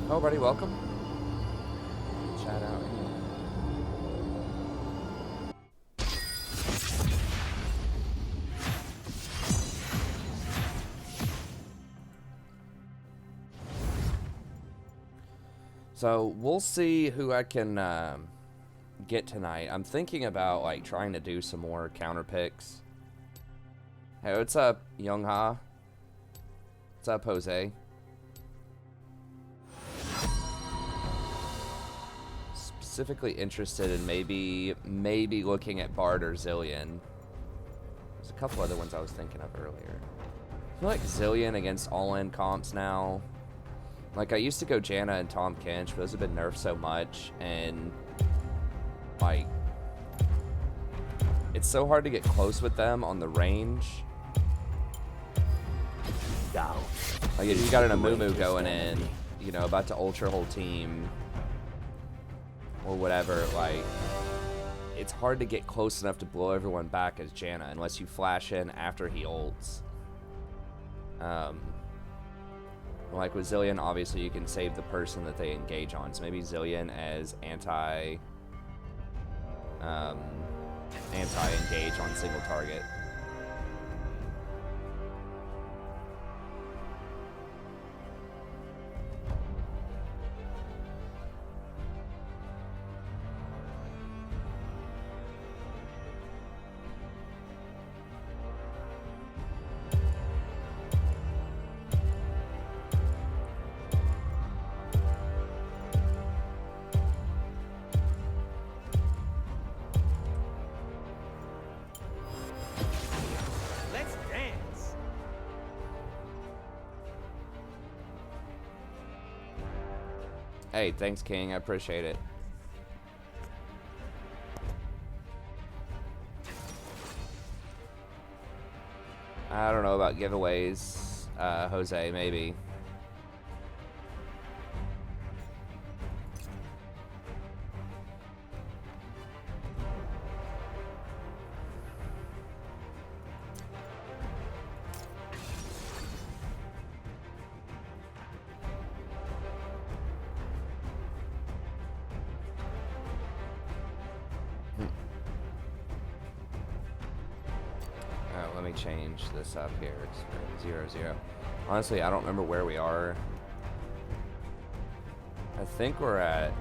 Oh, buddy, welcome. Chat out here. So we'll see who I can get tonight. I'm thinking about like trying to do some more counter picks. Hey, what's up, Young Ha? What's up, Jose? Specifically interested in maybe looking at Bard or Zillion. There's a couple other ones I was thinking of earlier. I feel like Zillion against all-in comps now. Like, I used to go Janna and Tahm Kench, but those have been nerfed so much, and, like, it's so hard to get close with them on the range. Like, if you got an Amumu going in, you know, about to ultra whole team, or whatever, like, it's hard to get close enough to blow everyone back as Janna, unless you flash in after he ults. Like with Zillion, obviously you can save the person that they engage on. So maybe Zillion as anti-engage on single target. Hey, thanks, King. I appreciate it. I don't know about giveaways, Jose, maybe. Change this up here. It's 0-0. Honestly, I don't remember where we are. I think we're at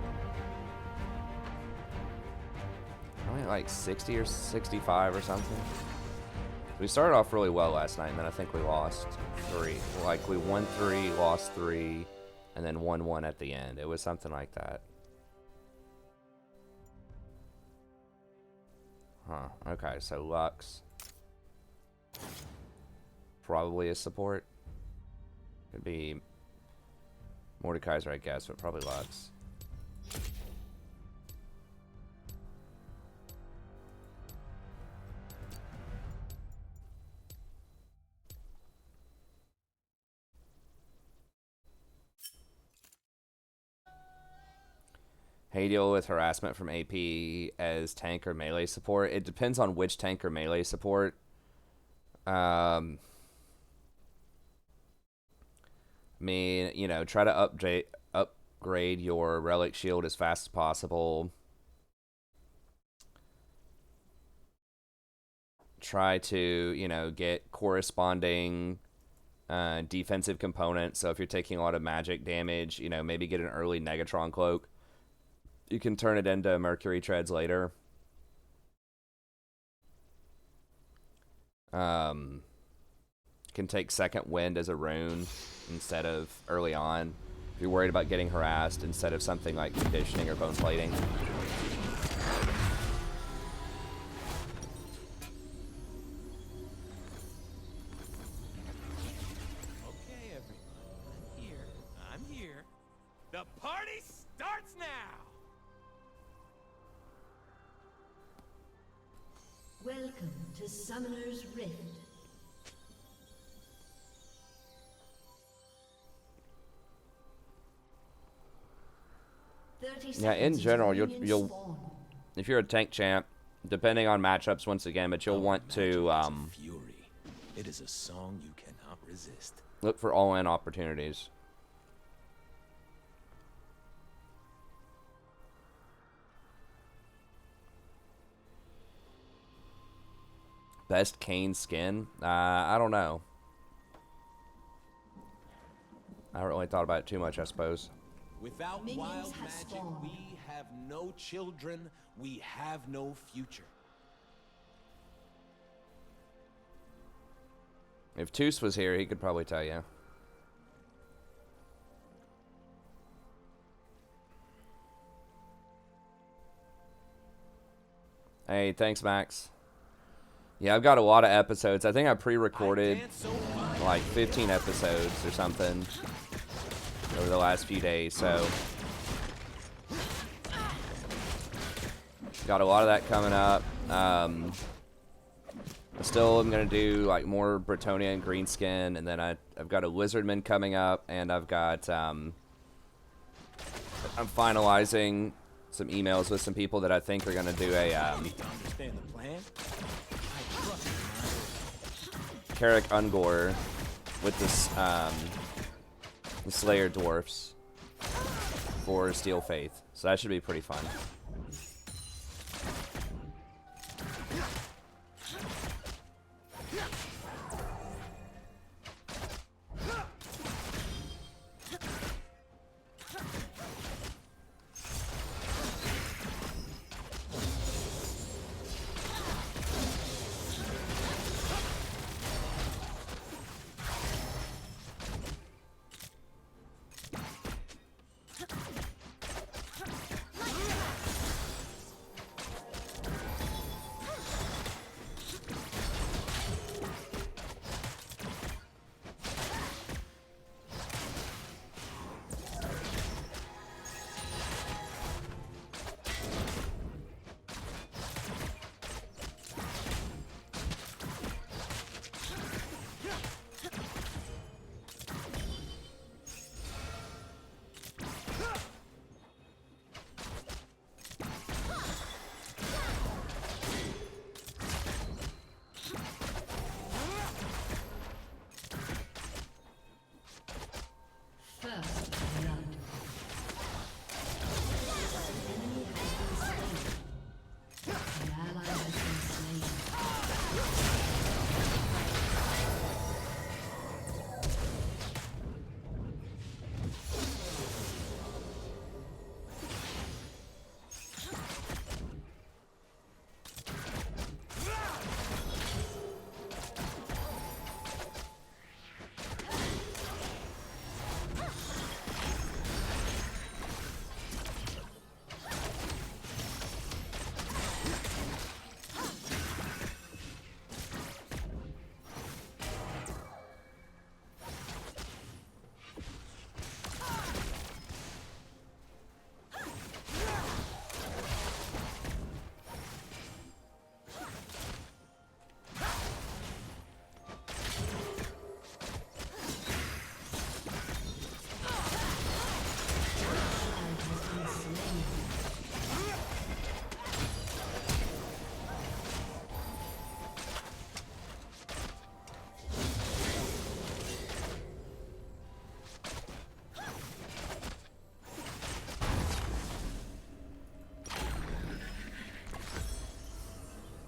probably like 60 or 65 or something. We started off really well last night, and then I think we lost 3. Like, we won 3, lost 3, and then won 1 at the end. It was something like that. Huh. Okay, so Lux. Probably a support. Could be Mordekaiser, I guess, but probably Lux. How you deal with harassment from AP as tank or melee support? It depends on which tank or melee support. I mean, you know, try to upgrade your relic shield as fast as possible. Try to, you know, get corresponding defensive components. So if you're taking a lot of magic damage, you know, maybe get an early Negatron cloak. You can turn it into Mercury Treads later. Can take Second Wind as a rune instead of early on. If you're worried about getting harassed, instead of something like conditioning or bone plating. Okay, everyone. I'm here. The party starts now! Welcome to Summoner's Rift. Yeah, in general, you'll if you're a tank champ, depending on matchups once again, but you'll want to Fury. It is a song you cannot resist. look for all-in opportunities. Best Kane skin? I don't know. I haven't really thought about it too much, I suppose. Without Minions wild have magic, spawned. we have no children, we have no future. If Toos was here, he could probably tell you. Hey, thanks, Max. Yeah, I've got a lot of episodes. I think I pre-recorded like 15 episodes or something over the last few days, so got a lot of that coming up. I still am gonna do like more Bretonia and Greenskin, and then I've got a Lizardman coming up, and I've got I'm finalizing some emails with some people that I think are gonna do a Understand the plan? I trust you. Carrick Ungor with this the Slayer Dwarfs for Steel Faith. So that should be pretty fun. First blood. An ally has been slain.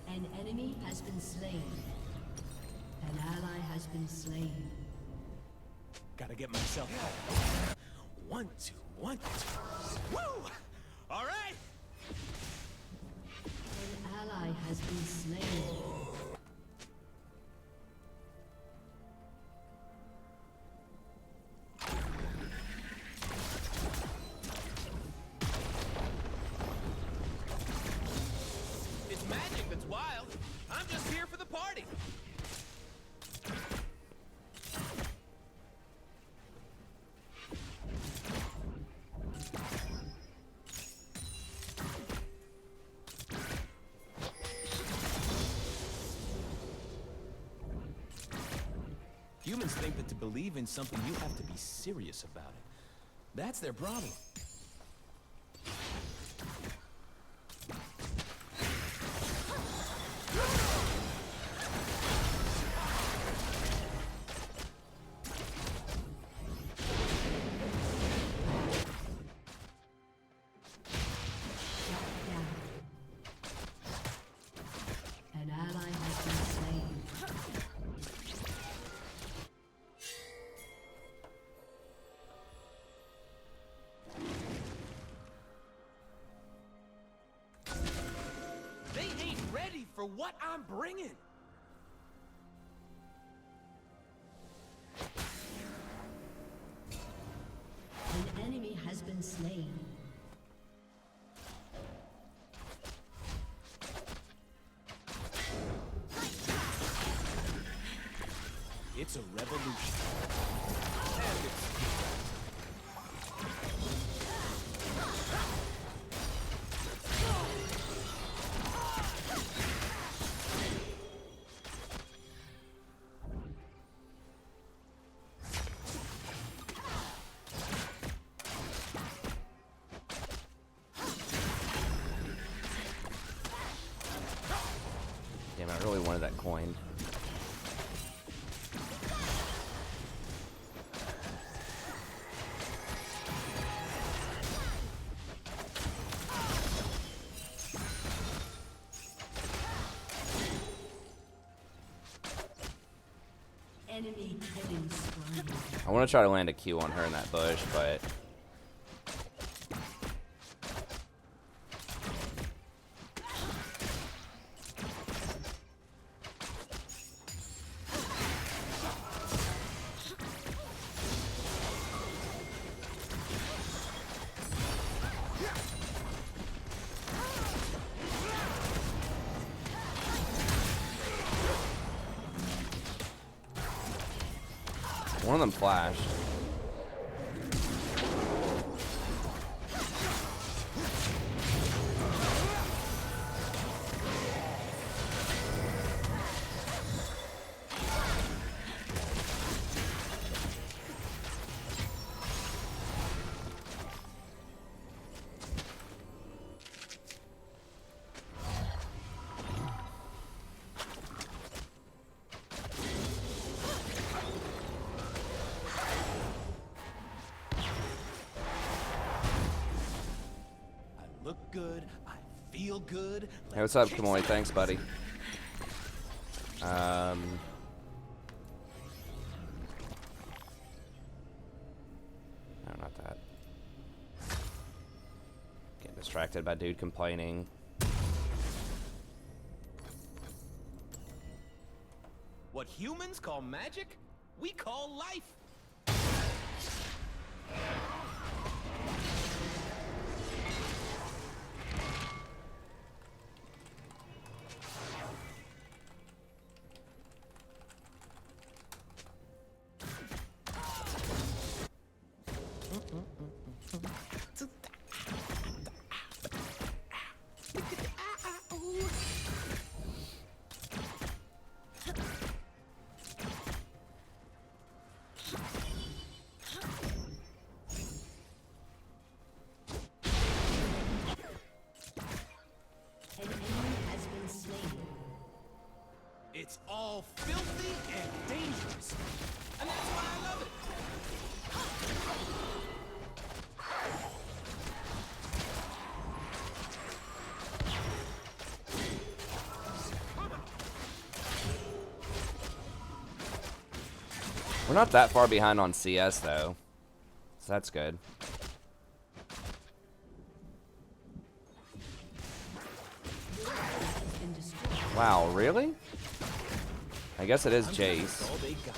An enemy has been slain. An ally has been slain. Gotta get myself out. 1, 2, 1, 2. Woo! All right. An ally has been slain. It's magic that's wild. I'm just here for the party. Humans think that to believe in something, you have to be serious about it. That's their problem. An ally has been slain. what I'm bringing. An enemy has been slain. It's a revolution. And it's Damn, I really wanted that coin. Enemy killing spree. I want to try to land a Q on her in that bush, but one of them flashed. look good, I feel good. Hey, what's up, Kamoy? Thanks, buddy. No, not that. Getting distracted by dude complaining. What humans call magic, we call life. It's all filthy and dangerous. And that's why I love it. We're not that far behind on CS, though. So that's good. Wow, really? I guess it is Jace. All they got.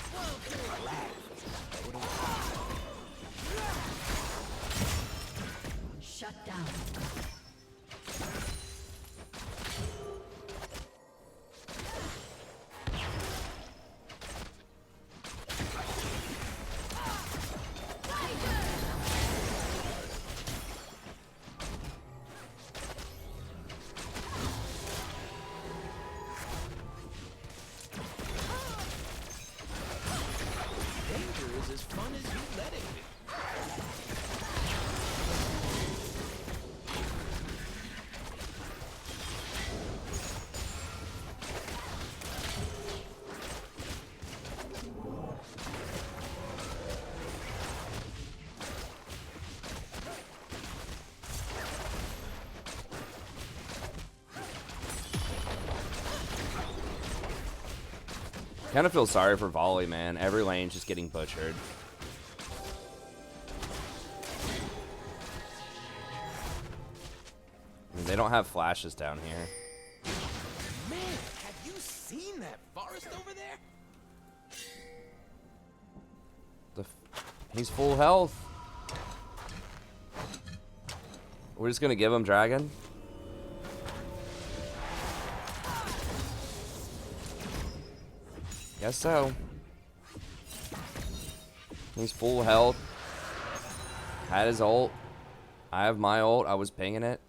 Shut down. As fun as you let it be. Kind of feel sorry for Volley, man. Every lane's just getting butchered. I mean, they don't have flashes down here. Man, forest over there? He's full health. We're just gonna give him dragon. Guess so. He's full health. Had his ult. I have my ult. I was pinging it.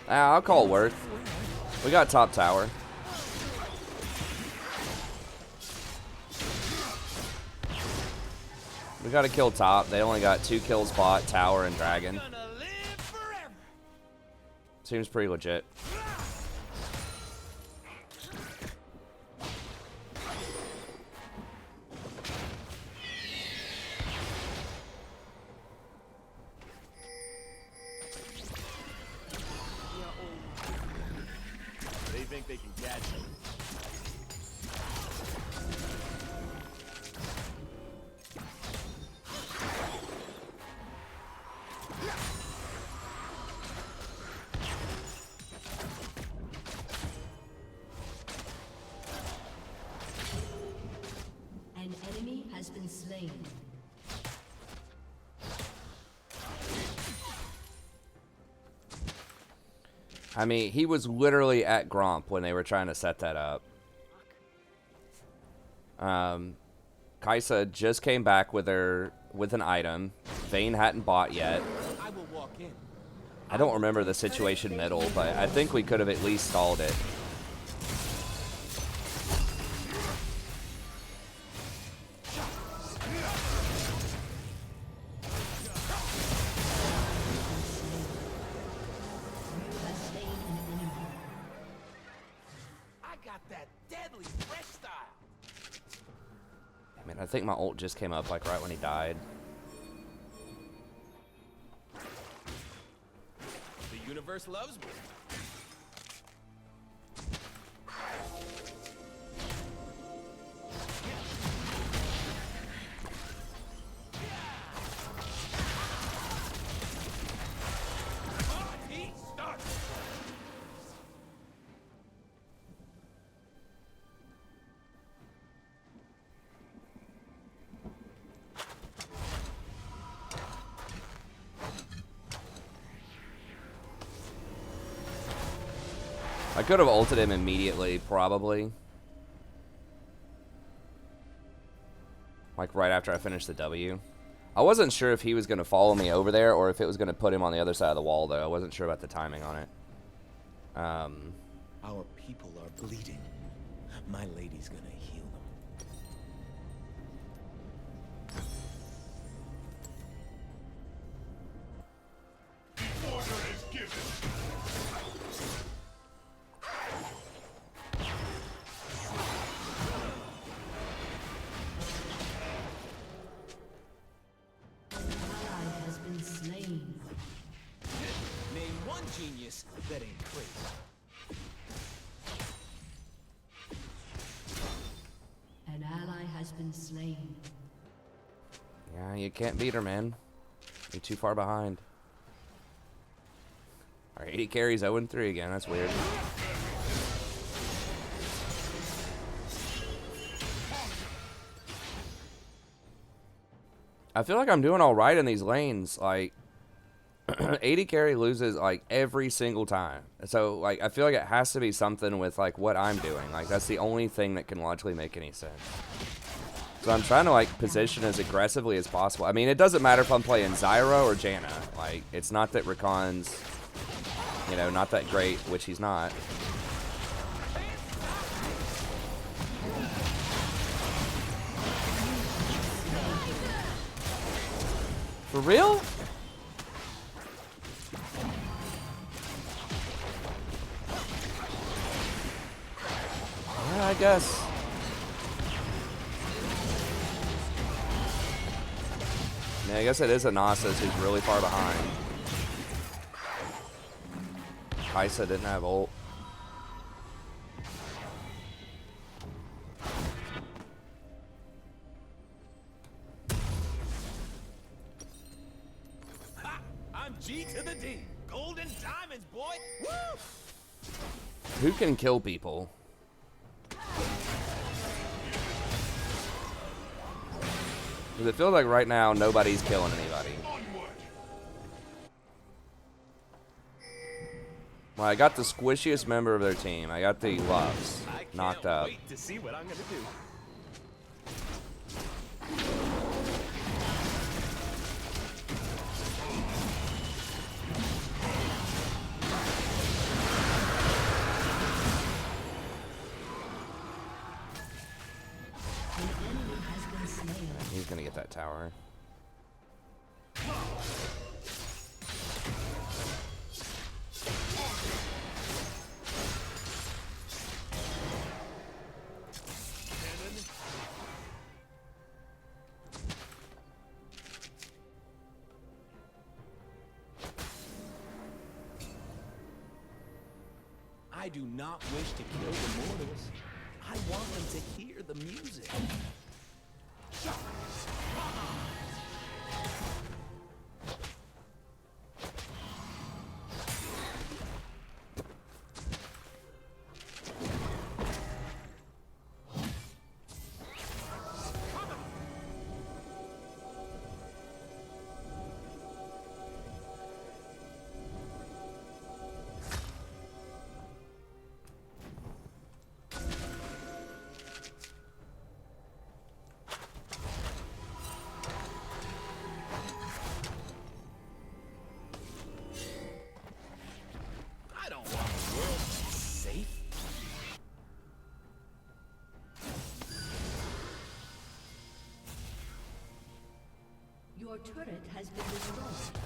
I'll call Worth. We got top tower. We gotta kill top. They only got 2 kills bot, tower, and dragon. Seems pretty legit. I mean, he was literally at Gromp when they were trying to set that up. Kaisa just came back with an item. Vayne hadn't bought yet. I don't remember the situation middle, but I think we could have at least stalled it. I think my ult just came up like right when he died. The universe loves me. I could have ulted him immediately, probably. Like right after I finished the W. I wasn't sure if he was going to follow me over there or if it was going to put him on the other side of the wall, though. I wasn't sure about the timing on it. Our people are bleeding. My lady's going to heal them. Order is given. Genius that ain't crazy. An ally has been slain. Yeah, you can't beat her, man. You're too far behind. Our 80 carries 0-3 again. That's weird. I feel like I'm doing all right in these lanes. Like, 80 carry loses like every single time. So like I feel like it has to be something with like what I'm doing. Like that's the only thing that can logically make any sense. So I'm trying to like position as aggressively as possible. I mean, it doesn't matter if I'm playing Zyra or Janna. Like it's not that Rakan's, you know, not that great, which he's not. For real? I guess. Yeah, I guess it is a Nasus who's really far behind. Kaisa didn't have ult. Ha! I'm G to the D. Golden diamonds, boy. Woo! Who can kill people? Because it feels like right now nobody's killing anybody. Well, I got the squishiest member of their team. I got the Loves knocked up. I can't wait to see what I'm gonna do. An enemy has been slain. He's gonna get that tower. I do not wish to kill the mortals. I want them to hear the music. I don't want the world to be safe. Your turret has been destroyed.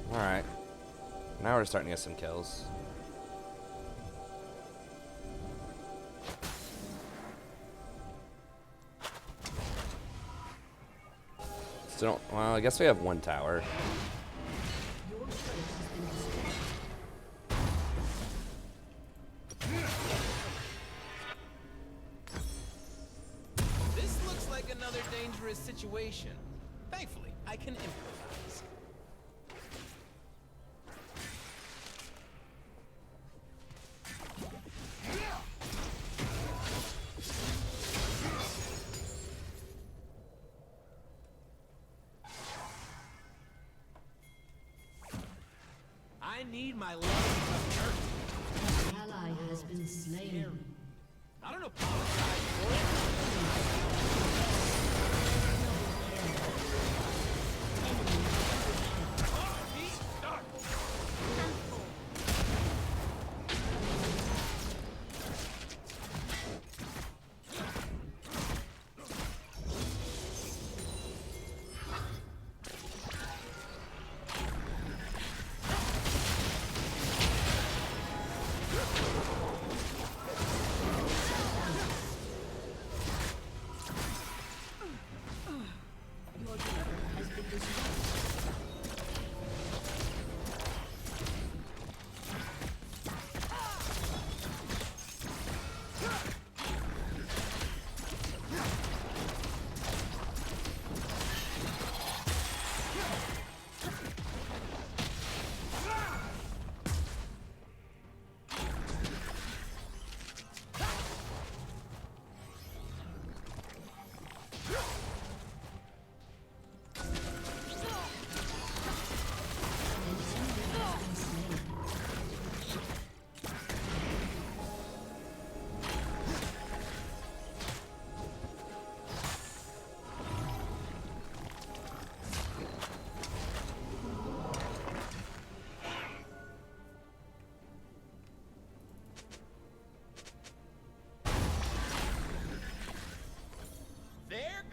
Alright. Now we're starting to get some kills. Still don't, well, I guess we have one tower. Your turret has been destroyed. This looks like another dangerous situation. Thankfully, I can improvise. I need my love of dirt. An ally has been slain. I don't apologize for it.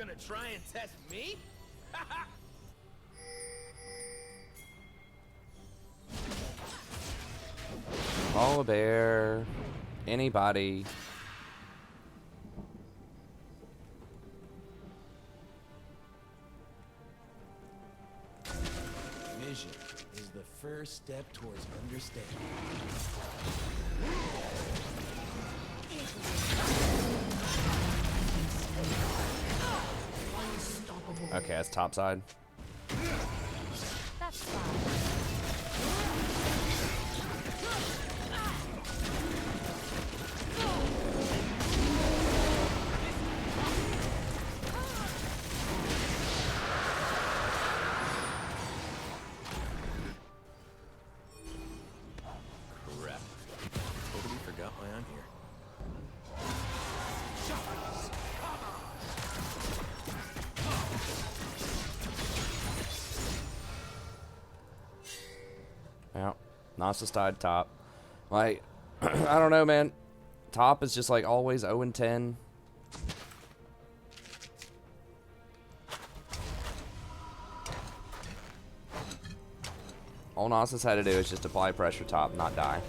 gonna try and test me? Koala bear. Anybody. Vision is the first step towards understanding. Okay, that's top side. That's fine. Crap. Totally forgot why I'm here. Yeah, Nautilus died top. Like, I don't know, man. Top is just like always 0 and 10. All Nautilus had to do is just apply pressure top, not die.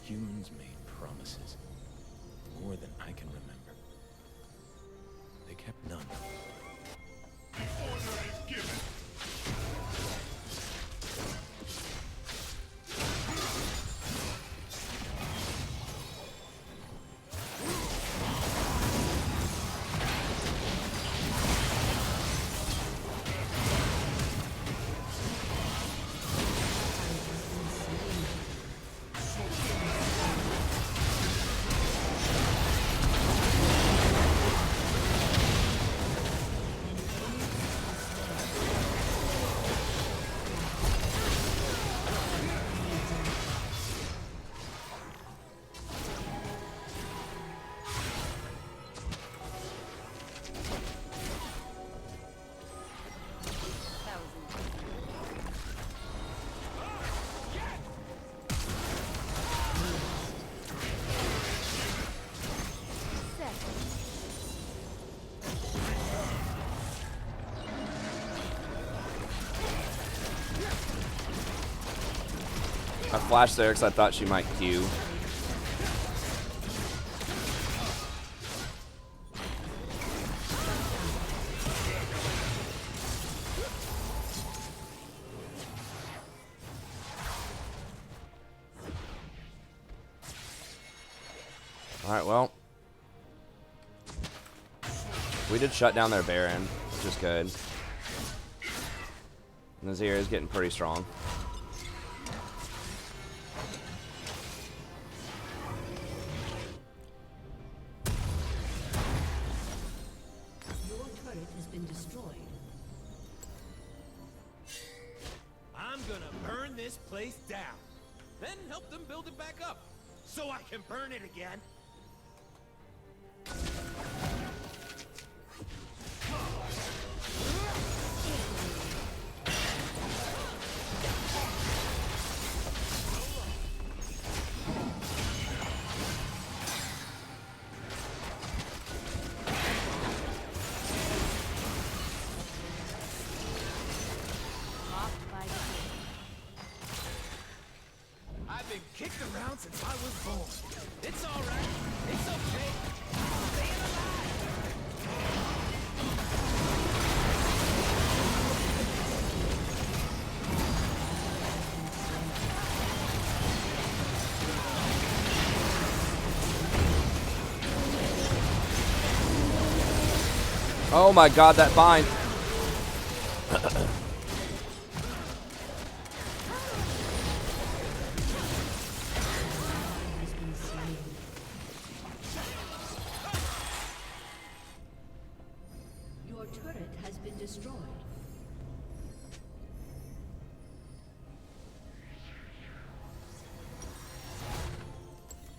Humans made promises. More than I can remember. They kept none. That was easy. I flashed there because I thought she might Q. Alright, well. We did shut down their Baron, which is good. Nazir is getting pretty strong. Your turret has been destroyed. I'm gonna burn this place down. Then help them build it back up. So I can burn it again. Locked by the I've been kicked around since I was born. It's all right. It's okay. I'm staying alive. Oh my god, that bind. Has been slain. Your turret has been destroyed.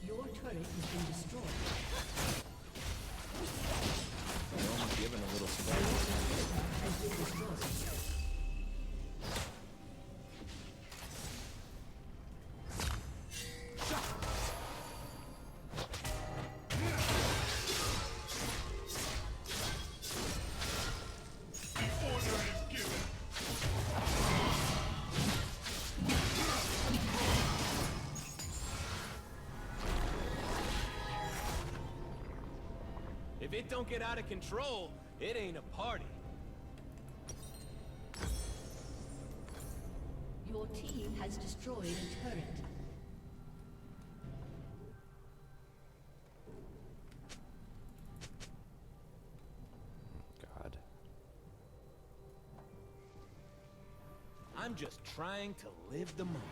Your turret has been destroyed. I'm giving a little space. Has been destroyed. If it don't get out of control, it ain't a party. Your team has destroyed a turret. God. I'm just trying to live the moment.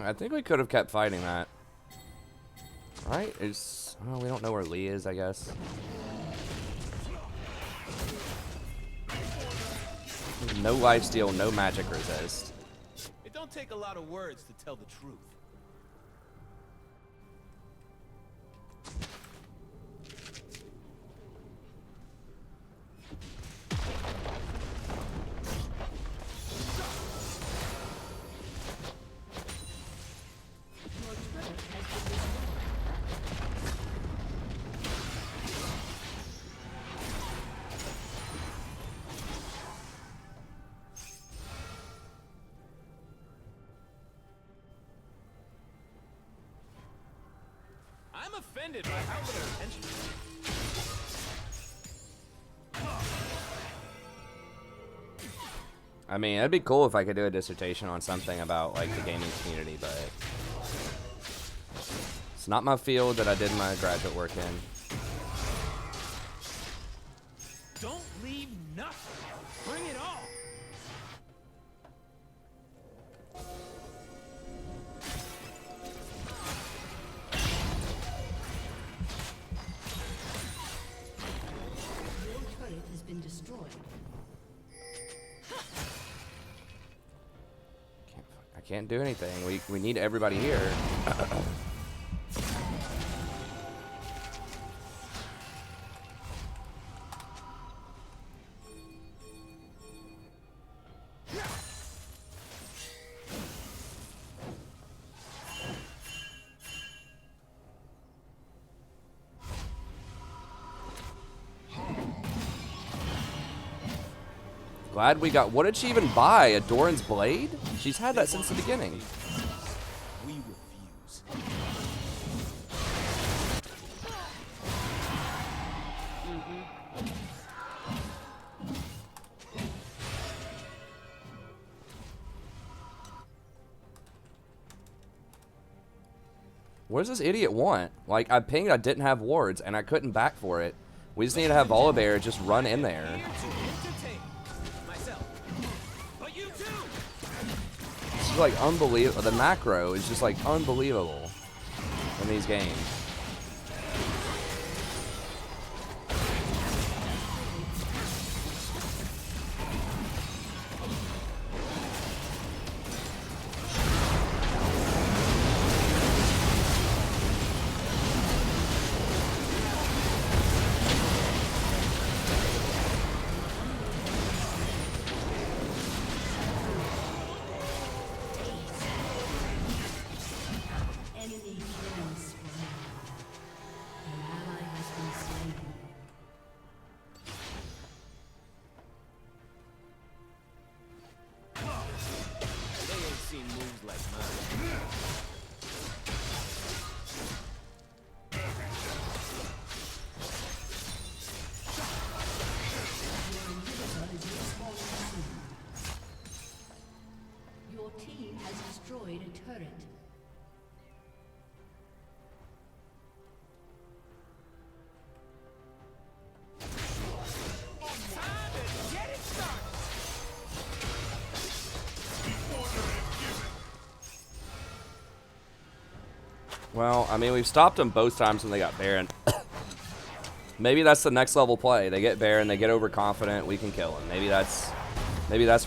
I think we could have kept fighting that. Right? It's, oh, we don't know where Lee is, I guess. No lifesteal, no magic resist. It don't take a lot of words to tell the truth. I'm offended by how little attention. I mean, it'd be cool if I could do a dissertation on something about, like, the gaming community, but it's not my field that I did my graduate work in. Don't leave nothing. Bring it all. Your turret has been destroyed. I can't do anything. We need everybody here. Glad we got. What did she even buy? A Doran's blade? She's had that since the beginning. We refuse. What does this idiot want? Like, I pinged, I didn't have wards, and I couldn't back for it. We just need to have Volibear just run in there. Here to entertain myself. But you too. This is like unbelievable. The macro is just like unbelievable in these games. Enemy killing spree. An ally has been slain. They ain't seen moves like mine. Your team has destroyed a turret. Time to get it started. Well, I mean, we've stopped them both times when they got Baron. Maybe that's the next level play. They get Baron, they get overconfident, we can kill them. Maybe that's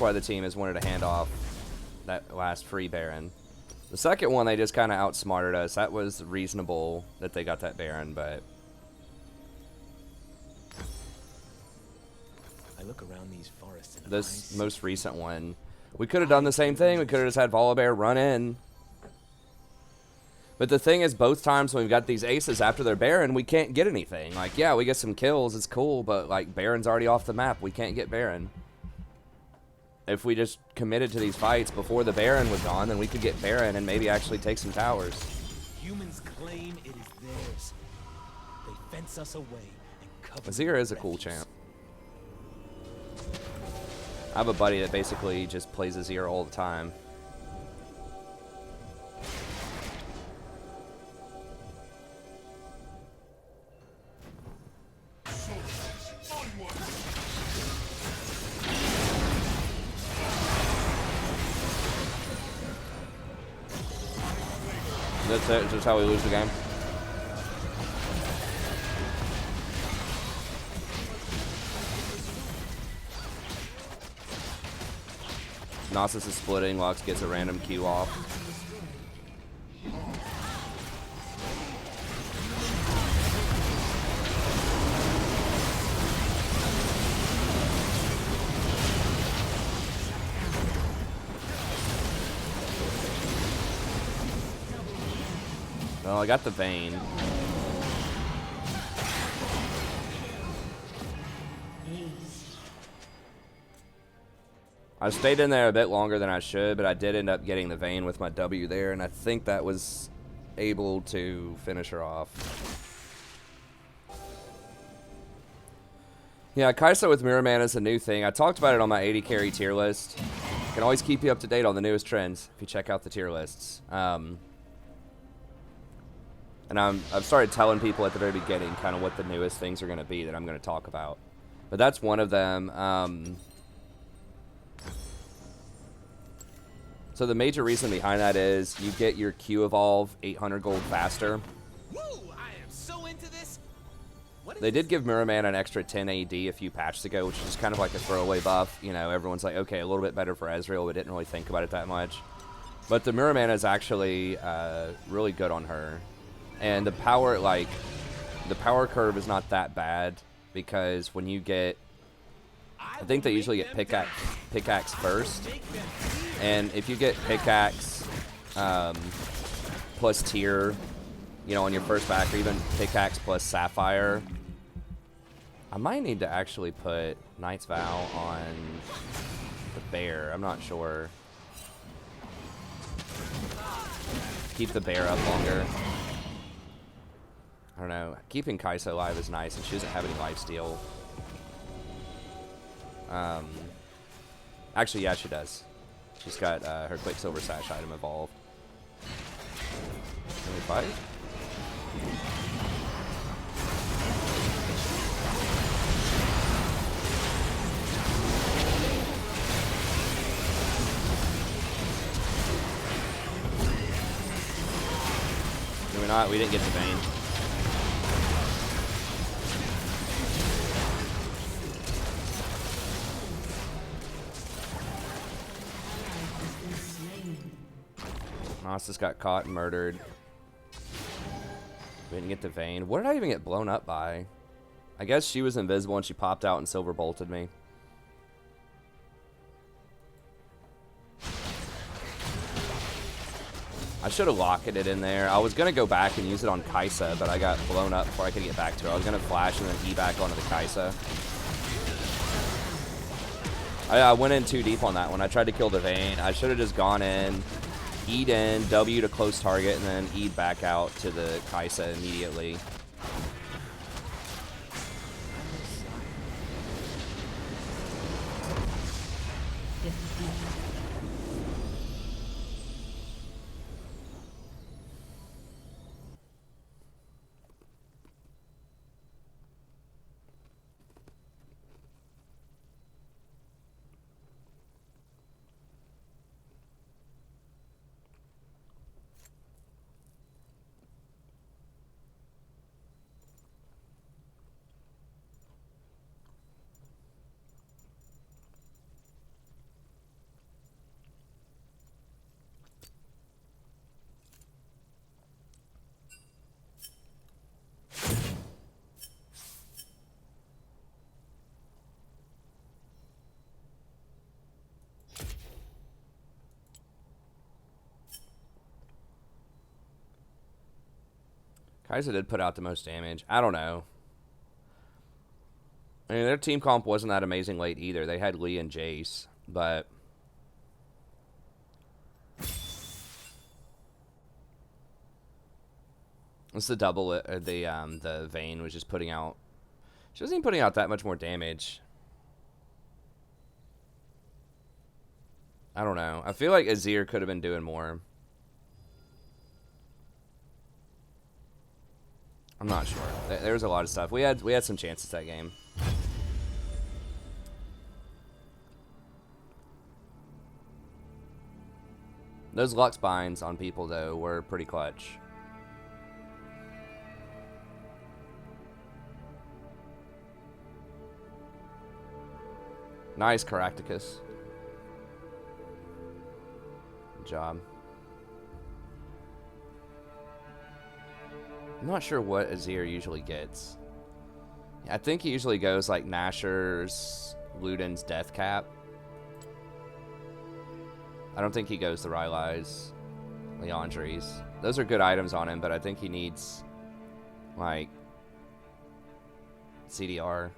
why the team has wanted to hand off that last free Baron. The second one, they just kind of outsmarted us. That was reasonable that they got that Baron, but look around these forests and This I most recent one. We could have done the same thing. We could have just had Volibear run in. But the thing is, both times when we've got these aces after their Baron, we can't get anything. Like, yeah, we get some kills. It's cool, but, like, Baron's already off the map. We can't get Baron. If we just committed to these fights before the Baron was gone, then we could get Baron and maybe actually take some towers. humans claim it is theirs. They fence us away and cover Sivir is a cool refuse. champ. I have a buddy that basically just plays Sivir all the time. That's it. Just how we lose the game. Nautilus is splitting. Lux gets a random Q off. Well, I got the Vayne. I stayed in there a bit longer than I should, but I did end up getting the Vayne with my W there, and I think that was able to finish her off. Yeah, Kai'Sa with Mirror Man is a new thing. I talked about it on my 80 carry tier list. Can always keep you up to date on the newest trends if you check out the tier lists. And I've started telling people at the very beginning kind of what the newest things are going to be that I'm going to talk about. But that's one of them. So the major reason behind that is you get your Q evolve 800 gold faster. Woo! I am so into this. What is They did give Mirror Man an extra 10 AD a few patches ago, which is kind of like a throwaway buff. You know, everyone's like, okay, a little bit better for Ezreal, but didn't really think about it that much. But the Mirror Man is actually really good on her. And the power, like, the power curve is not that bad because when you get, I think they usually get pickaxe first. And if you get pickaxe plus tier, you know, on your first back, or even pickaxe plus sapphire, I might need to actually put Knight's Vow on the bear. I'm not sure. Keep the bear up longer. I don't know. Keeping Kai'Sa alive is nice, and she doesn't have any lifesteal. Actually, yeah, she does. She's got her Quicksilver Sash item evolved. Can we fight? Can we not? We didn't get the Vayne. Nautilus got caught and murdered. We didn't get the Vayne. What did I even get blown up by? I guess she was invisible and she popped out and silver bolted me. I should have locketed it in there. I was going to go back and use it on Kai'Sa, but I got blown up before I could get back to her. I was going to flash and then E back onto the Kai'Sa. I went in too deep on that one. I tried to kill the Vayne. I should have just gone in, E'd in, W to close target, and then E'd back out to the Kai'Sa immediately. Kai'Sa did put out the most damage. I don't know. I mean, their team comp wasn't that amazing late either. They had Lee and Jace, but it's the double. The Vayne was just putting out. She wasn't even putting out that much more damage. I don't know. I feel like Azir could have been doing more. I'm not sure. There was a lot of stuff. We had some chances that game. Those Lux binds on people though were pretty clutch. Nice, Caractacus. Good job. I'm not sure what Azir usually gets. I think he usually goes like Nashor's, Luden's Death Cap. I don't think he goes the Rylai's, Leandri's. Those are good items on him, but I think he needs like CDR.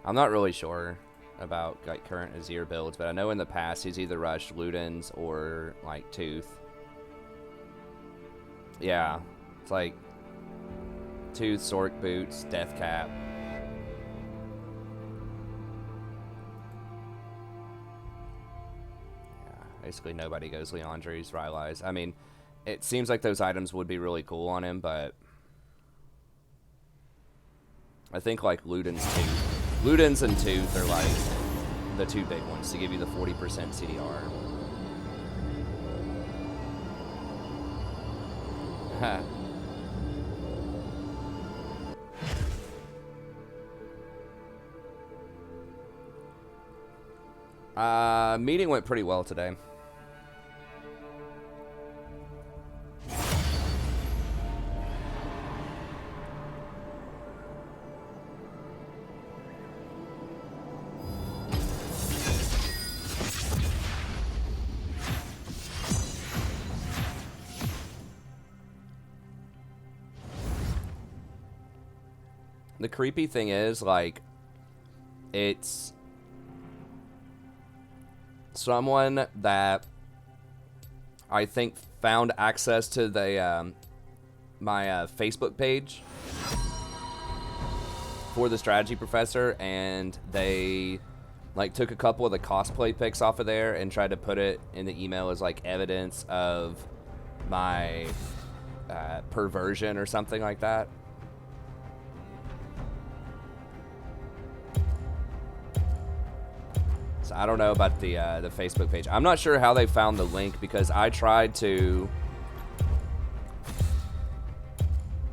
I'm not really sure about like current Azir builds, but I know in the past he's either rushed Luden's or like Tooth. Yeah, it's like Tooth, Sork Boots, Death Cap. Yeah, basically nobody goes Leandri's, Rylai's. I mean, it seems like those items would be really cool on him, but I think like Luden's Tooth. Luden's and Tooth are like the two big ones to give you the 40% CDR. Meeting went pretty well today. The creepy thing is, like, it's someone that I think found access to the my Facebook page for the strategy professor, and they like took a couple of the cosplay pics off of there and tried to put it in the email as like evidence of my perversion or something like that. I don't know about the Facebook page. I'm not sure how they found the link because I tried to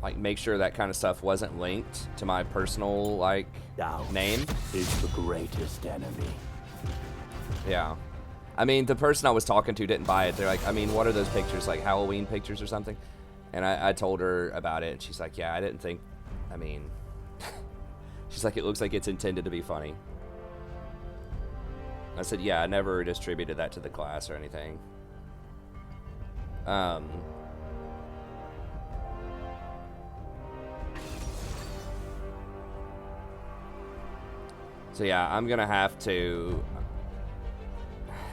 like make sure that kind of stuff wasn't linked to my personal like name. Is the greatest enemy. Yeah. I mean, the person I was talking to didn't buy it. They're like, I mean, what are those pictures? Like Halloween pictures or something? And I told her about it, and she's like, yeah, I didn't think, I mean, she's like, it looks like it's intended to be funny. I said, yeah, I never distributed that to the class or anything. So yeah, I'm gonna have to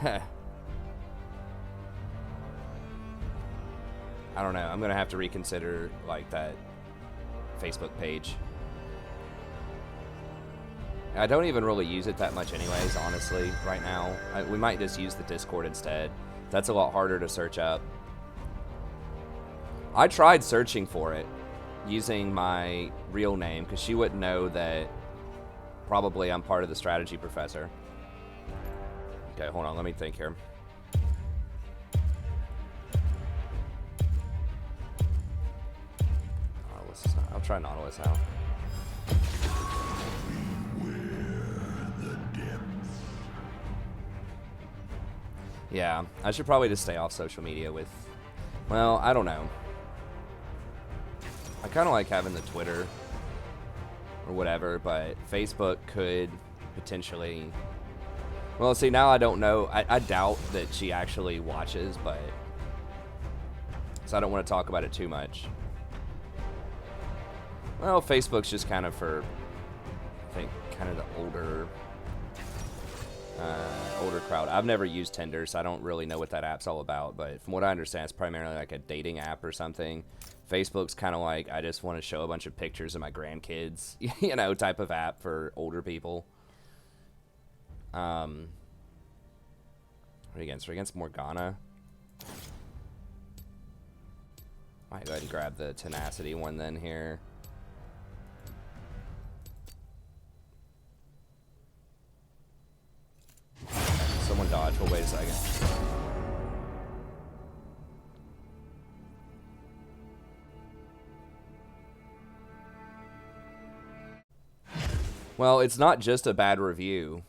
I don't know, I'm gonna have to reconsider like that Facebook page. I don't even really use it that much anyways, honestly, right now. We might just use the Discord instead. That's a lot harder to search up. I tried searching for it using my real name because she wouldn't know that probably I'm part of the strategy professor. Okay, hold on, let me think here. Nautilus, I'll try Nautilus now. Yeah, I should probably just stay off social media with, well, I don't know. I kind of like having the Twitter or whatever, but Facebook could potentially, well, see, now I don't know. I doubt that she actually watches, but so I don't want to talk about it too much. Well, Facebook's just kind of for, I think, kind of the older crowd. I've never used Tinder, so I don't really know what that app's all about, but from what I understand, it's primarily like a dating app or something. Facebook's kind of like, I just want to show a bunch of pictures of my grandkids, you know, type of app for older people. What are we against? We're against Morgana. Might go ahead and grab the tenacity one then here. Someone dodge. We'll wait a second. Well, it's not just a bad review.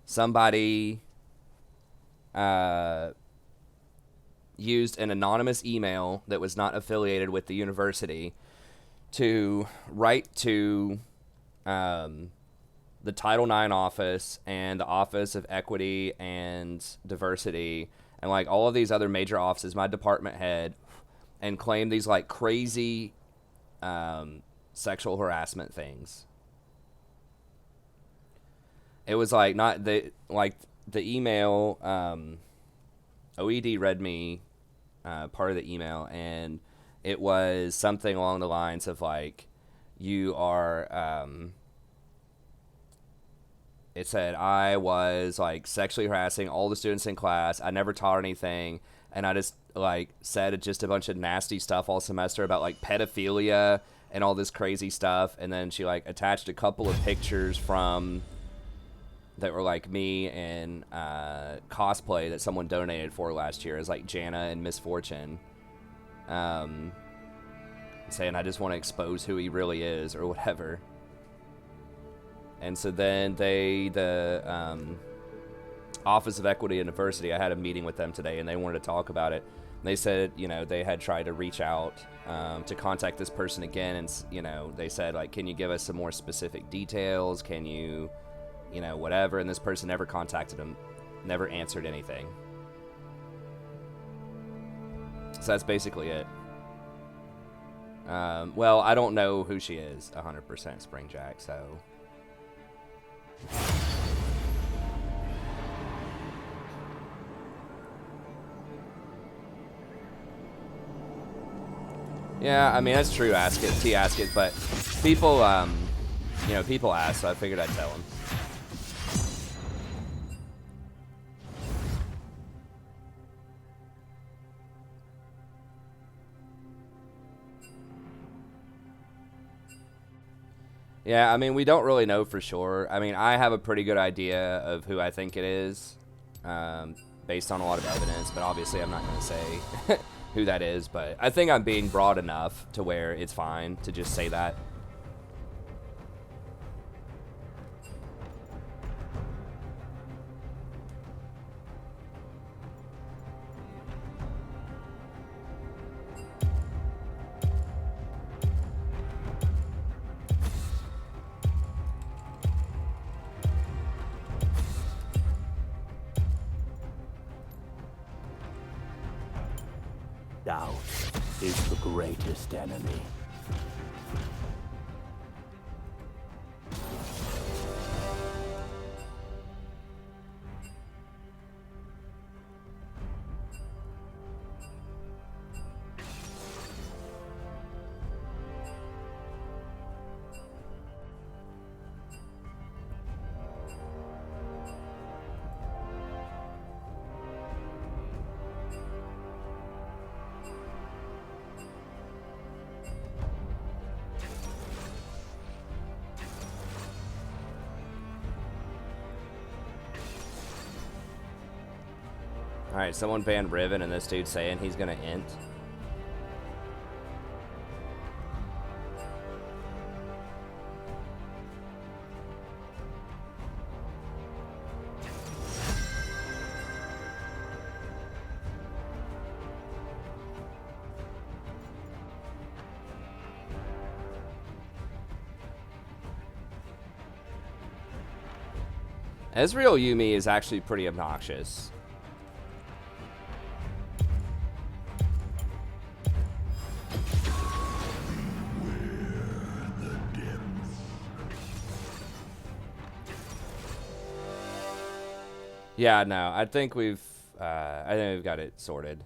Somebody used an anonymous email that was not affiliated with the university to write to the Title IX office and the Office of Equity and Diversity and like all of these other major offices, my department head, and claim these like crazy sexual harassment things. It was like not the email. OED read me part of the email, and it was something along the lines of like, you are. It said I was like sexually harassing all the students in class. I never taught anything, and I just like said just a bunch of nasty stuff all semester about like pedophilia and all this crazy stuff. And then she like attached a couple of pictures from that were like me and cosplay that someone donated for last year as like Jana and Miss Fortune, saying I just want to expose who he really is or whatever. And so then the Office of Equity and Diversity, I had a meeting with them today, and they wanted to talk about it. And they said, you know, they had tried to reach out to contact this person again, and, you know, they said, like, can you give us some more specific details? Can you, you know, whatever? And this person never contacted them, never answered anything. So that's basically it. Well, I don't know who she is 100%, Springjack, so... Yeah, I mean, that's true, ask it, but people, you know, people ask, so I figured I'd tell them. Yeah, I mean, we don't really know for sure. I mean, I have a pretty good idea of who I think it is, based on a lot of evidence, but obviously I'm not going to say who that is, but I think I'm being broad enough to where it's fine to just say that. Doubt is the greatest enemy. Alright, someone banned Riven, and this dude's saying he's gonna int. Ezreal Yumi is actually pretty obnoxious. Yeah, no, I think we've got it sorted.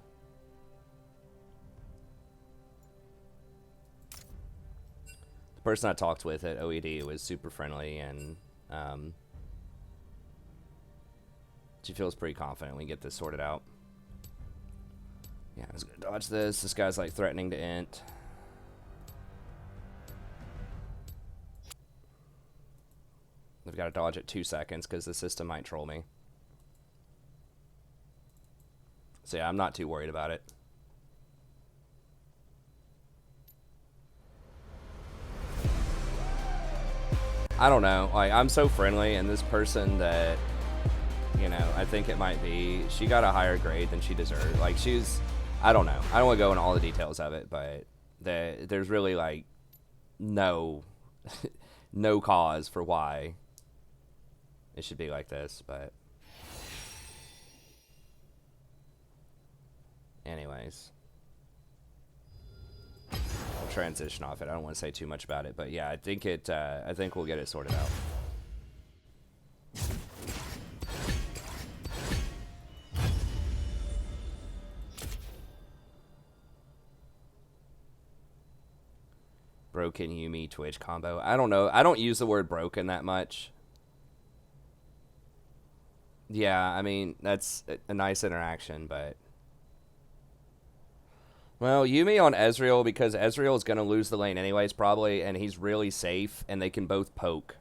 The person I talked with at OED was super friendly, and she feels pretty confident we can get this sorted out. Yeah, I was gonna dodge this. This guy's like threatening to int. I've got to dodge it 2 seconds because the system might troll me. So yeah, I'm not too worried about it. I don't know. Like, I'm so friendly, and this person that, you know, I think it might be, she got a higher grade than she deserved. Like, she's, I don't know. I don't want to go into all the details of it, but there's really, like, no, no cause for why it should be like this, but anyways. I'll transition off it. I don't want to say too much about it, but yeah, I think we'll get it sorted out. Broken Yumi Twitch combo. I don't know. I don't use the word broken that much. Yeah, I mean, that's a nice interaction, but... Well, Yumi on Ezreal, because Ezreal is going to lose the lane anyways, probably, and he's really safe, and they can both poke.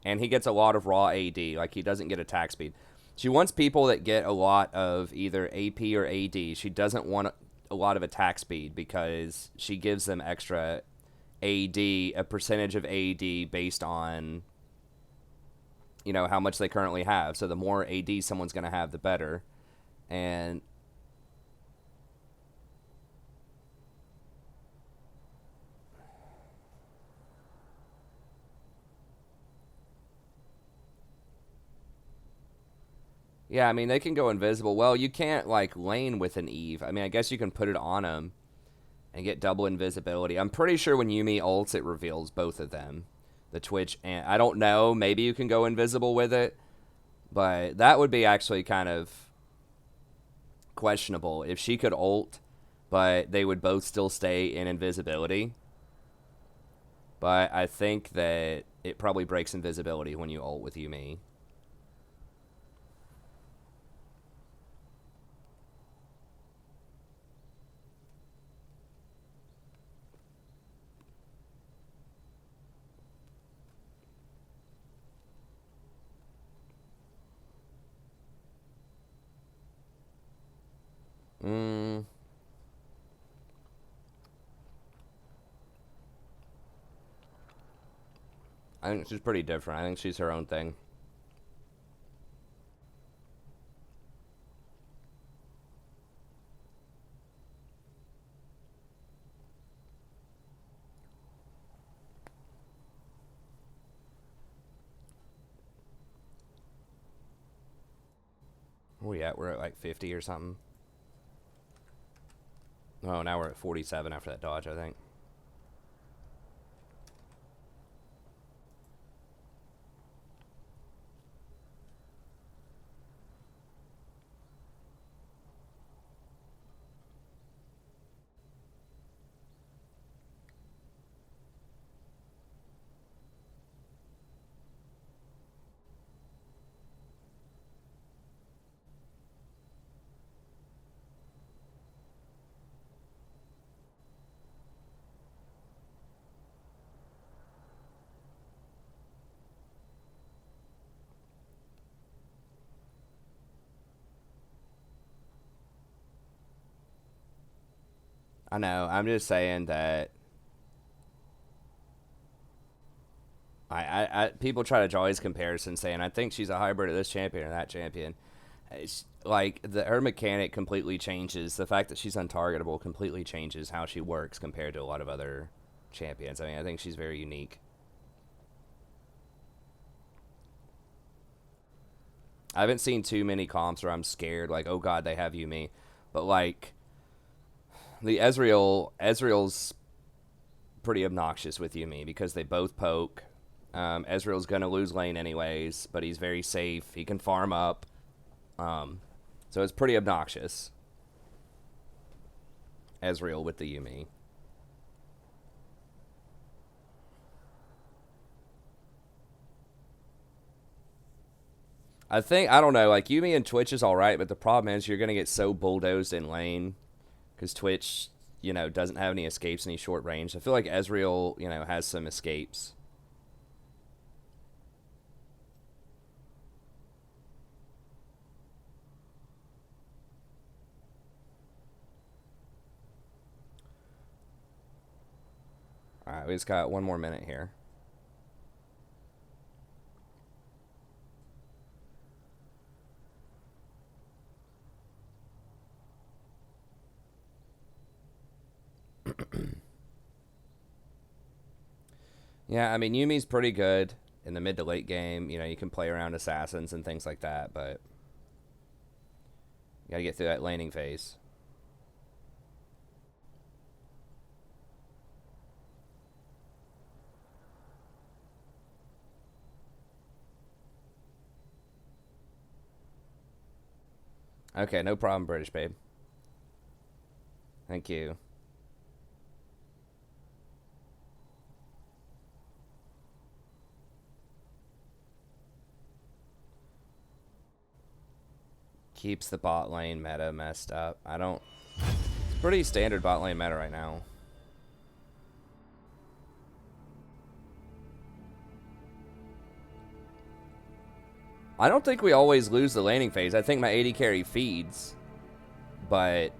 And he gets a lot of raw AD, like, he doesn't get attack speed. She wants people that get a lot of either AP or AD. She doesn't want a lot of attack speed, because she gives them extra AD, a percentage of AD based on, you know, how much they currently have. So the more AD someone's going to have, the better. And... yeah, I mean, they can go invisible. Well, you can't, like, lane with an Eve. I mean, I guess you can put it on them and get double invisibility. I'm pretty sure when Yumi ults, it reveals both of them. The Twitch, and I don't know. Maybe you can go invisible with it. But that would be actually kind of questionable. If she could ult, but they would both still stay in invisibility. But I think that it probably breaks invisibility when you ult with Yumi. I think she's pretty different. I think she's her own thing. Where we at? We're at like 50 or something. Oh, now we're at 47 after that dodge, I think. I know. I'm just saying that people try to draw these comparisons, saying I think she's a hybrid of this champion or that champion. It's like her mechanic completely changes. The fact that she's untargetable completely changes how she works compared to a lot of other champions. I mean, I think she's very unique. I haven't seen too many comps where I'm scared, like, oh god, they have Yumi. But like the Ezreal's pretty obnoxious with Yumi because they both poke. Ezreal's going to lose lane anyways, but he's very safe. He can farm up. So it's pretty obnoxious. Ezreal with the Yuumi. I don't know, like, Yuumi and Twitch is alright, but the problem is you're going to get so bulldozed in lane because Twitch, you know, doesn't have any escapes, any short range. I feel like Ezreal, you know, has some escapes. Alright, we just got one more minute here. Yeah, I mean, Yumi's pretty good in the mid to late game. You know, you can play around assassins and things like that, but you gotta get through that laning phase. Okay, no problem, British babe. Thank you. Keeps the bot lane meta messed up. It's pretty standard bot lane meta right now. I don't think we always lose the laning phase. I think my AD carry feeds, but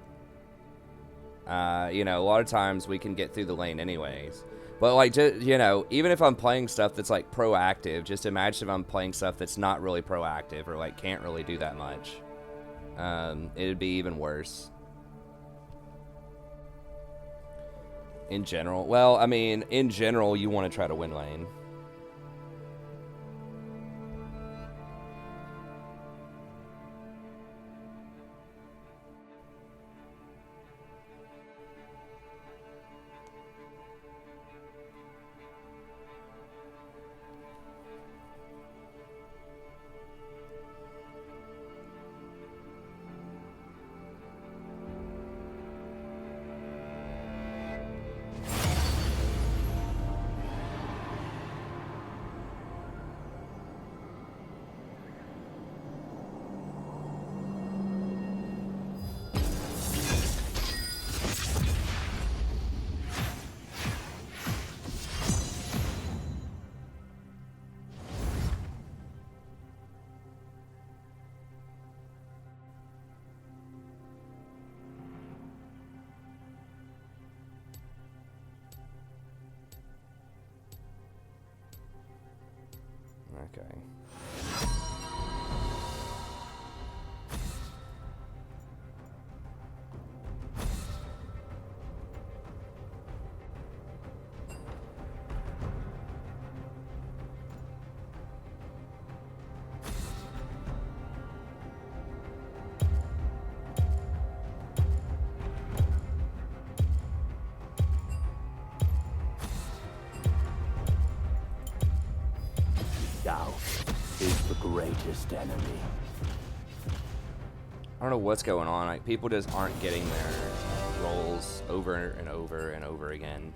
you know, a lot of times we can get through the lane anyways. But like, you know, even if I'm playing stuff that's like proactive, just imagine if I'm playing stuff that's not really proactive or like can't really do that much. It'd be even worse. In general, well, I mean, in general, you want to try to win lane. Okay. Doubt is the greatest enemy. I don't know what's going on. Like, people just aren't getting their roles over and over and over again.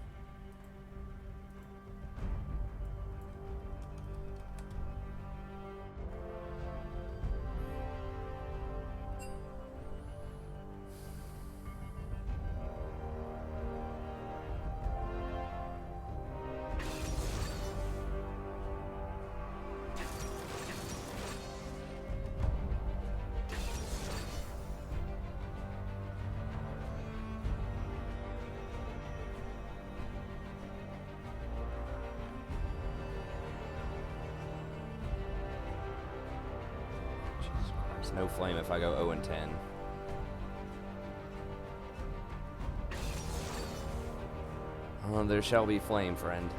No flame if I go 0 and 10. Oh, there shall be flame, friend.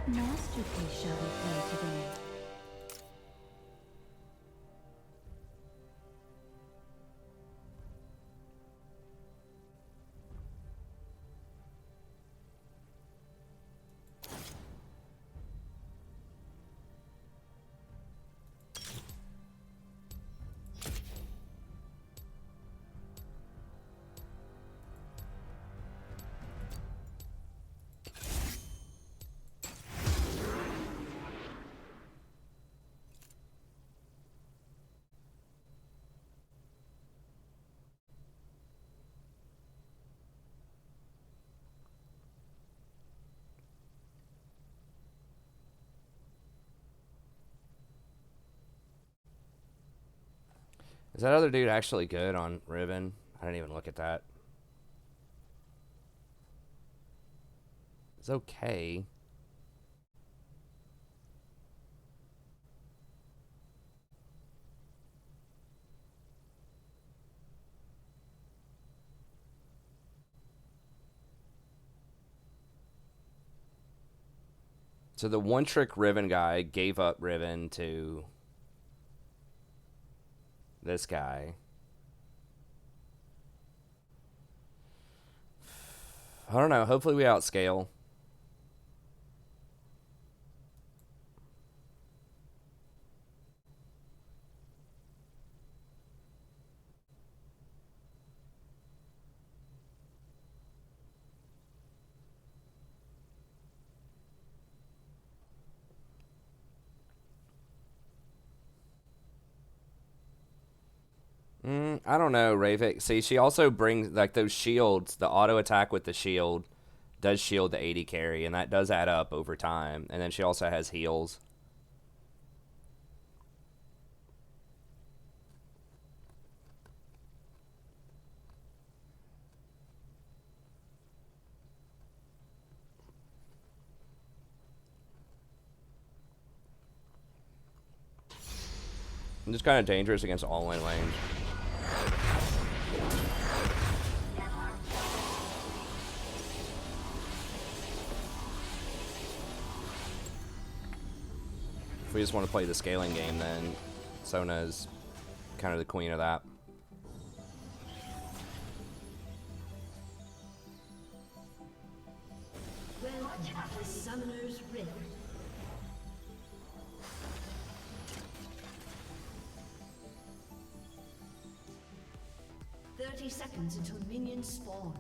What masterpiece shall we play today? Is that other dude actually good on Riven? I didn't even look at that. It's okay. So the one-trick Riven guy gave up Riven to this guy. I don't know. Hopefully we outscale. I don't know, Ravik. See, she also brings, like, those shields, the auto attack with the shield does shield the 80 carry, and that does add up over time. And then she also has heals. I'm just kind of dangerous against all-in lanes. If we just want to play the scaling game, then Sona is kind of the queen of that. Welcome to Summoner's Rift. Seconds until minions spawn.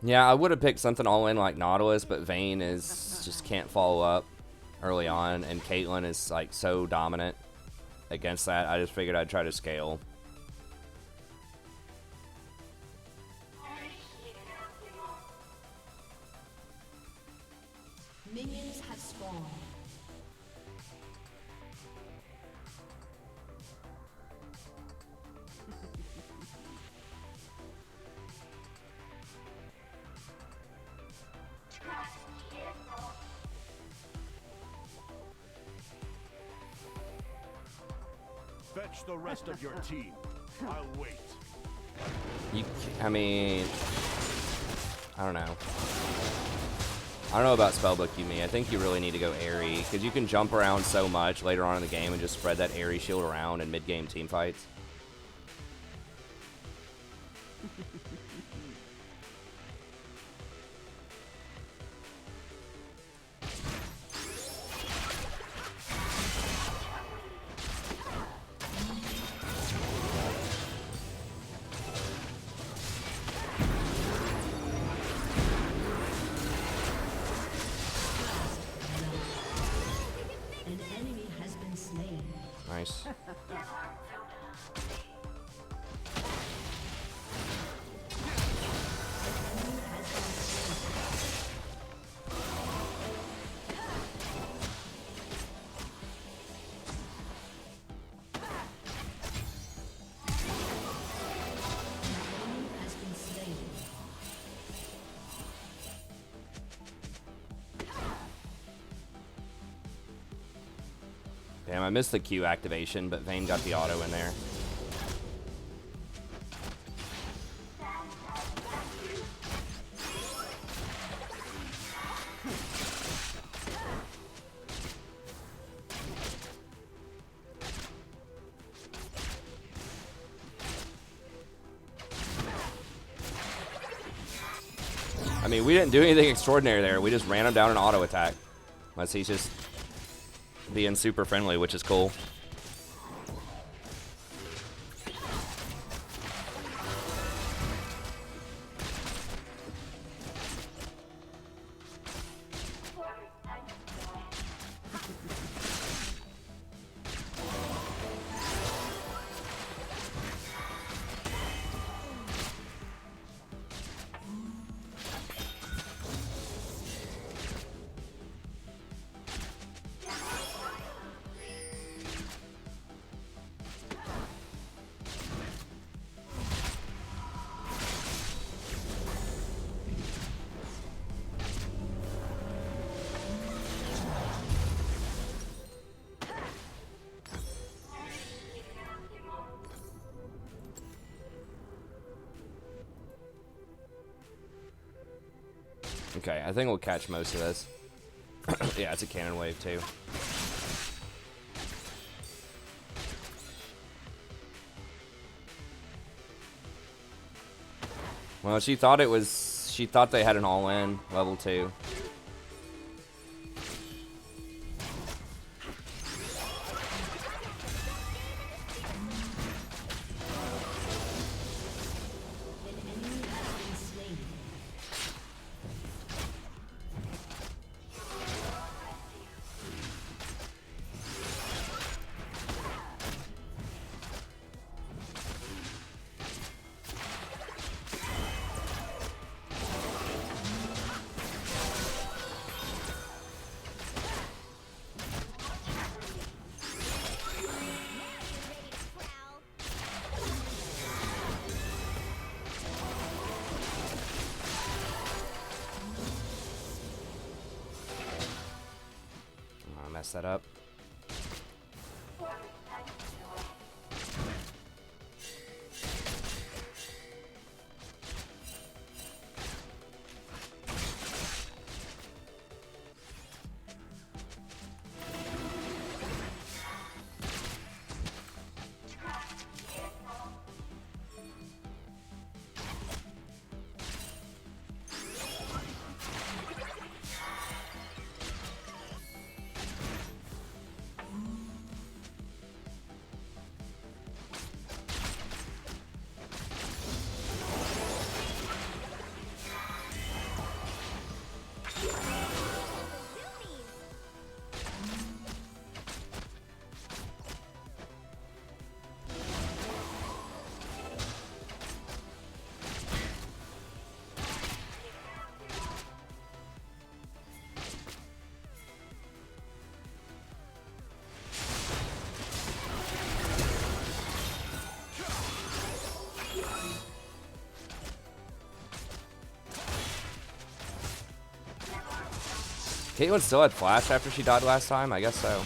Yeah, I would have picked something all in like Nautilus, but Vayne is just can't follow up early on, and Caitlyn is like so dominant against that. I just figured I'd try to scale. Minions have spawned. Fetch the rest of your team. I'll wait. I mean, I don't know. I don't know about spellbook Yumi. I think you really need to go airy, because you can jump around so much later on in the game and just spread that airy shield around in mid-game team fights. Nice. Damn, I missed the Q activation, but Vayne got the auto in there. I mean, we didn't do anything extraordinary there. We just ran him down an auto attack. Unless he's just being super friendly, which is cool. Okay, I think we'll catch most of this. Yeah, it's a cannon wave too. Well, she thought they had an all-in level 2. That up. Caitlyn still had flash after she died last time? I guess so.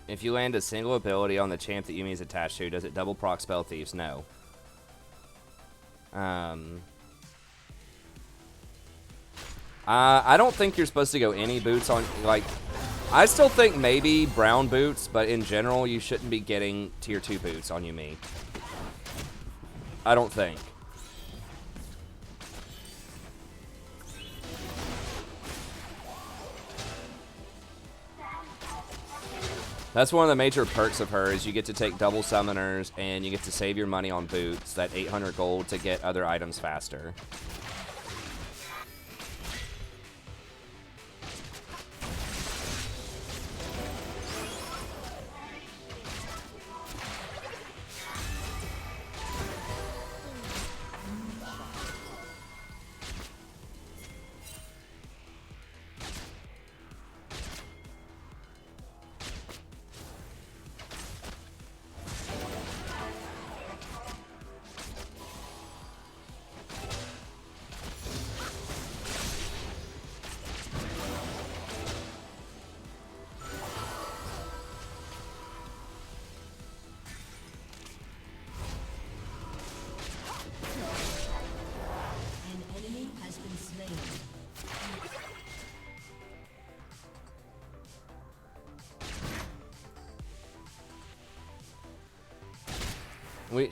If you land a single ability on the champ that Yuumi is attached to, does it double proc Spell Thieves? No. I don't think you're supposed to go any boots on, like, I still think maybe brown boots, but in general, you shouldn't be getting tier 2 boots on Yuumi. I don't think. That's one of the major perks of her is you get to take double summoners and you get to save your money on boots, that 800 gold to get other items faster.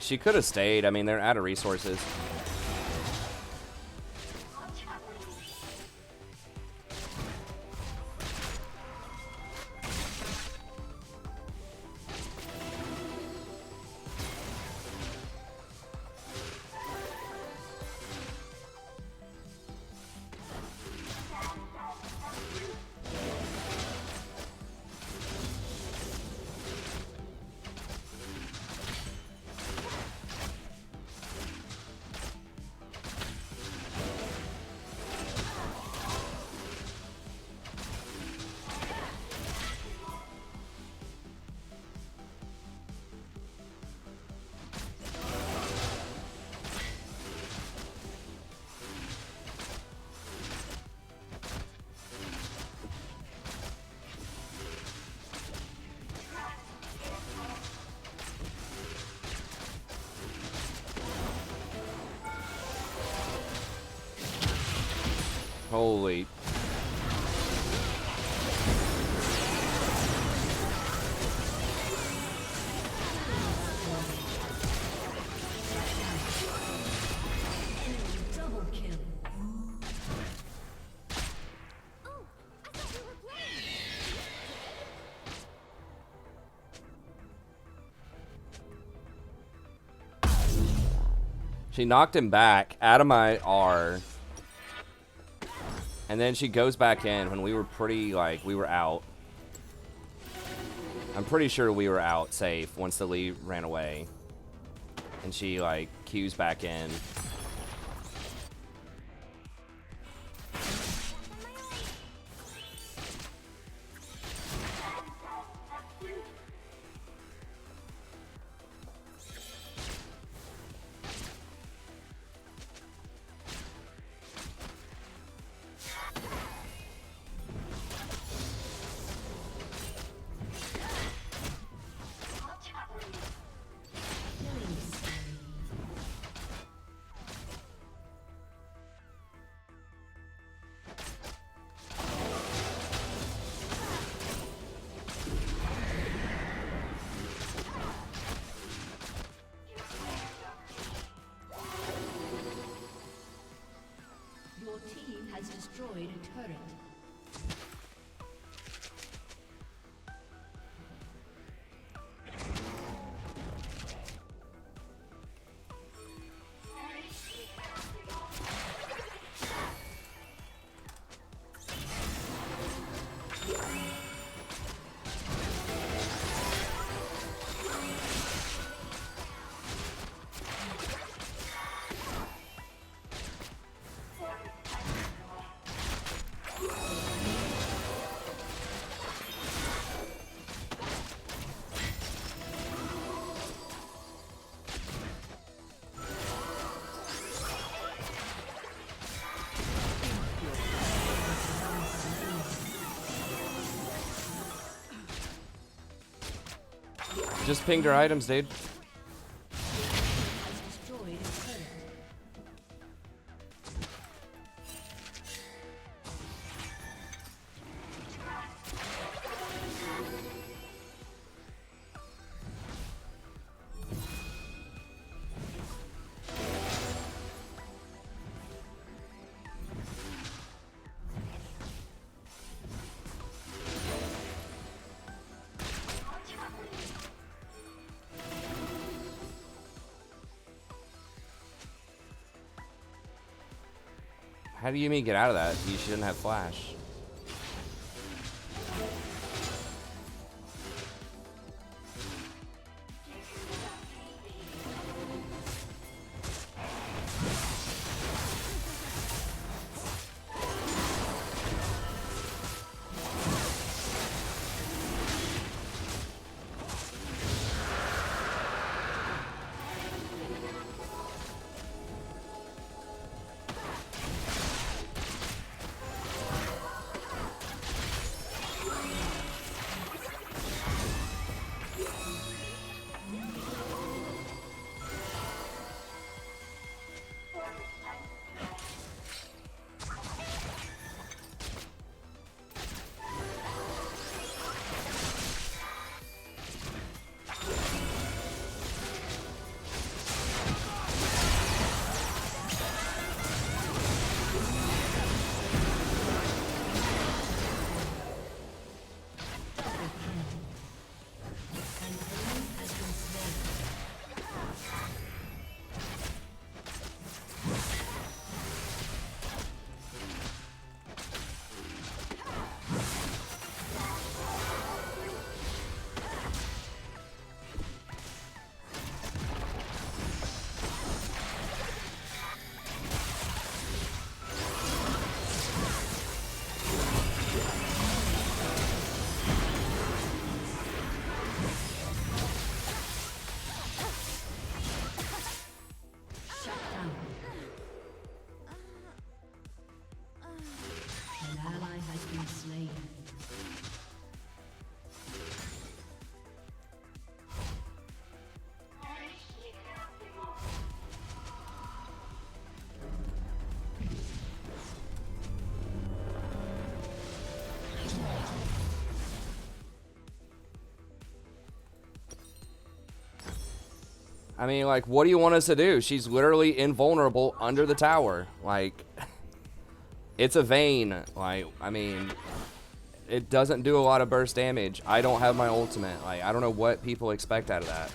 She could have stayed. I mean, they're out of resources. Holy. Double kill. She knocked him back. Atomite R. And then she goes back in when we were pretty, like, we were out. I'm pretty sure we were out safe once the Lee ran away. And she, like, queues back in. Your team has destroyed a turret. Just pinged her items, dude. Has destroyed a turret. How do you mean get out of that? You shouldn't have flash. I mean, like, what do you want us to do? She's literally invulnerable under the tower. Like, it's a Vayne. Like, I mean, it doesn't do a lot of burst damage. I don't have my ultimate. Like, I don't know what people expect out of that.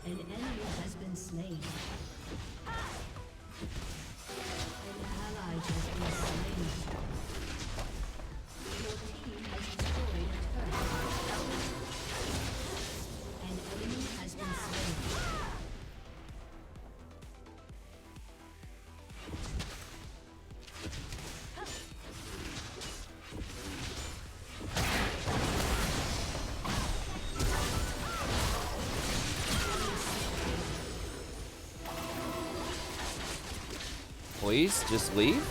An enemy has been slain. An ally has been slain. Your team has destroyed a turret. An enemy has been slain. Please, just leave?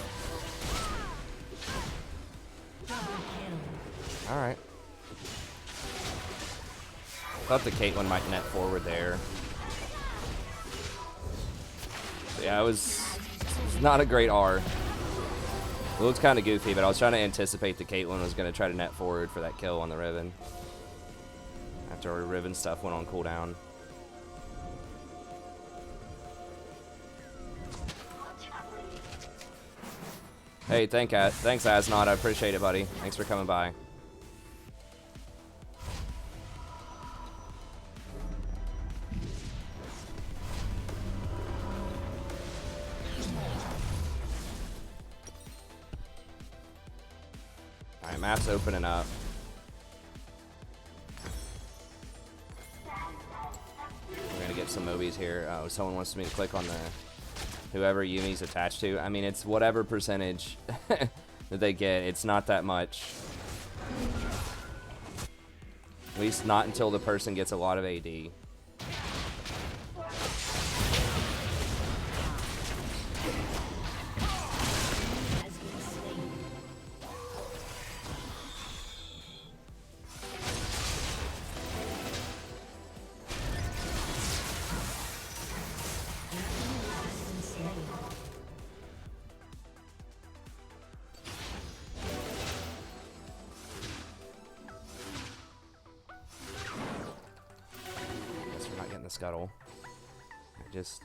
Alright. Thought the Caitlyn might net forward there. But yeah, it was not a great R. It looked kind of goofy, but I was trying to anticipate the Caitlyn was going to try to net forward for that kill on the Riven. After our Riven stuff went on cooldown. Hey, thanks, Asnod. I appreciate it, buddy. Thanks for coming by. Alright, map's opening up. some movies here. Someone wants me to click on the whoever Yumi's attached to. I mean, it's whatever percentage that they get. It's not that much. At least not until the person gets a lot of AD. Scuttle. Just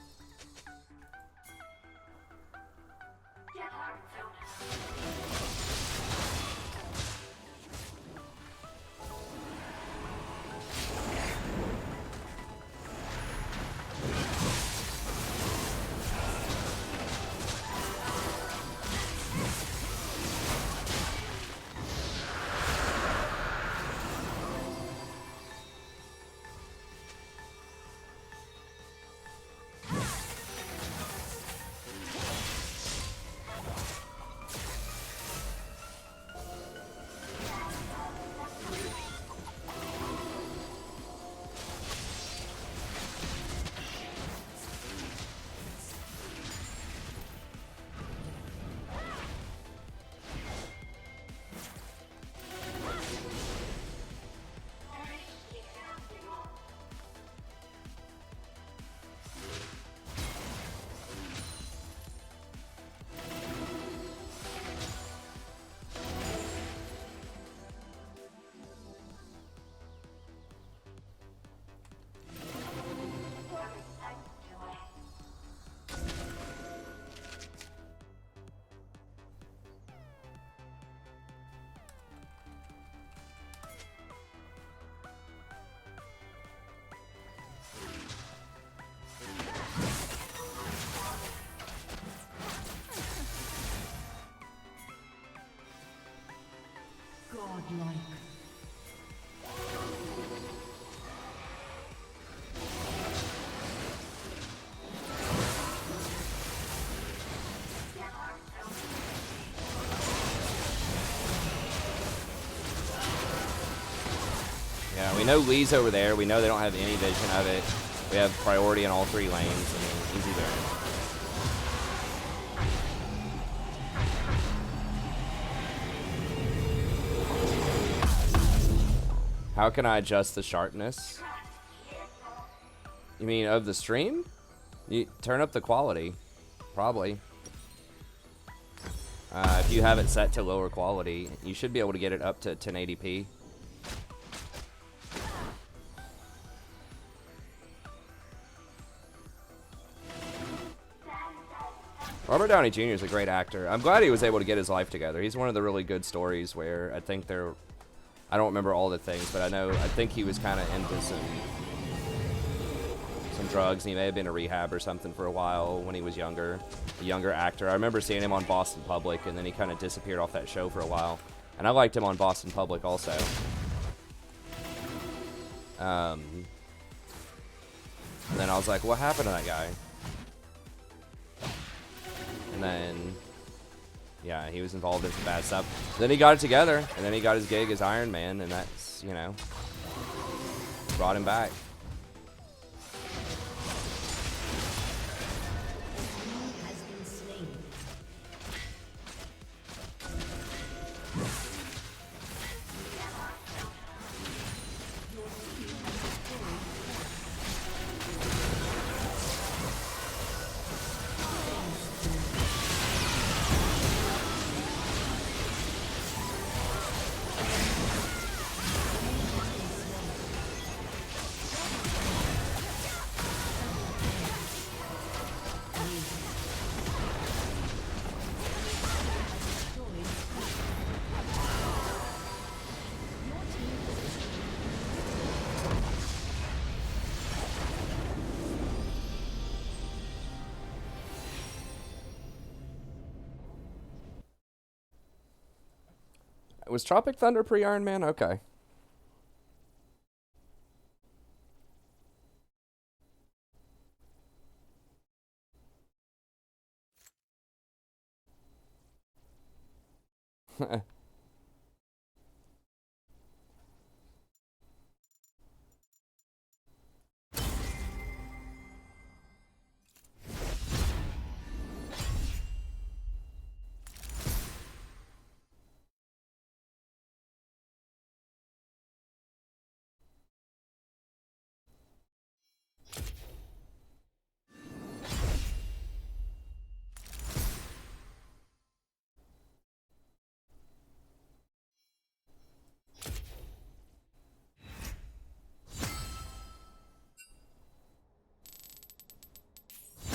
godlike. yeah, we know Lee's over there. We know they don't have any vision of it. We have priority in all 3 lanes. I mean, easy there. How can I adjust the sharpness? You mean of the stream? You turn up the quality, probably. If you have it set to lower quality, you should be able to get it up to 1080p. Robert Downey Jr. is a great actor. I'm glad he was able to get his life together. He's one of the really good stories where I think they're... I don't remember all the things, but I think he was kind of into some drugs, and he may have been in rehab or something for a while when he was younger. A younger actor. I remember seeing him on Boston Public, and then he kind of disappeared off that show for a while. And I liked him on Boston Public also. And then I was like, what happened to that guy? And then, yeah, he was involved in some bad stuff. Then he got it together, and then he got his gig as Iron Man, and that's, you know, brought him back. Was Tropic Thunder pre-Iron Man? Okay.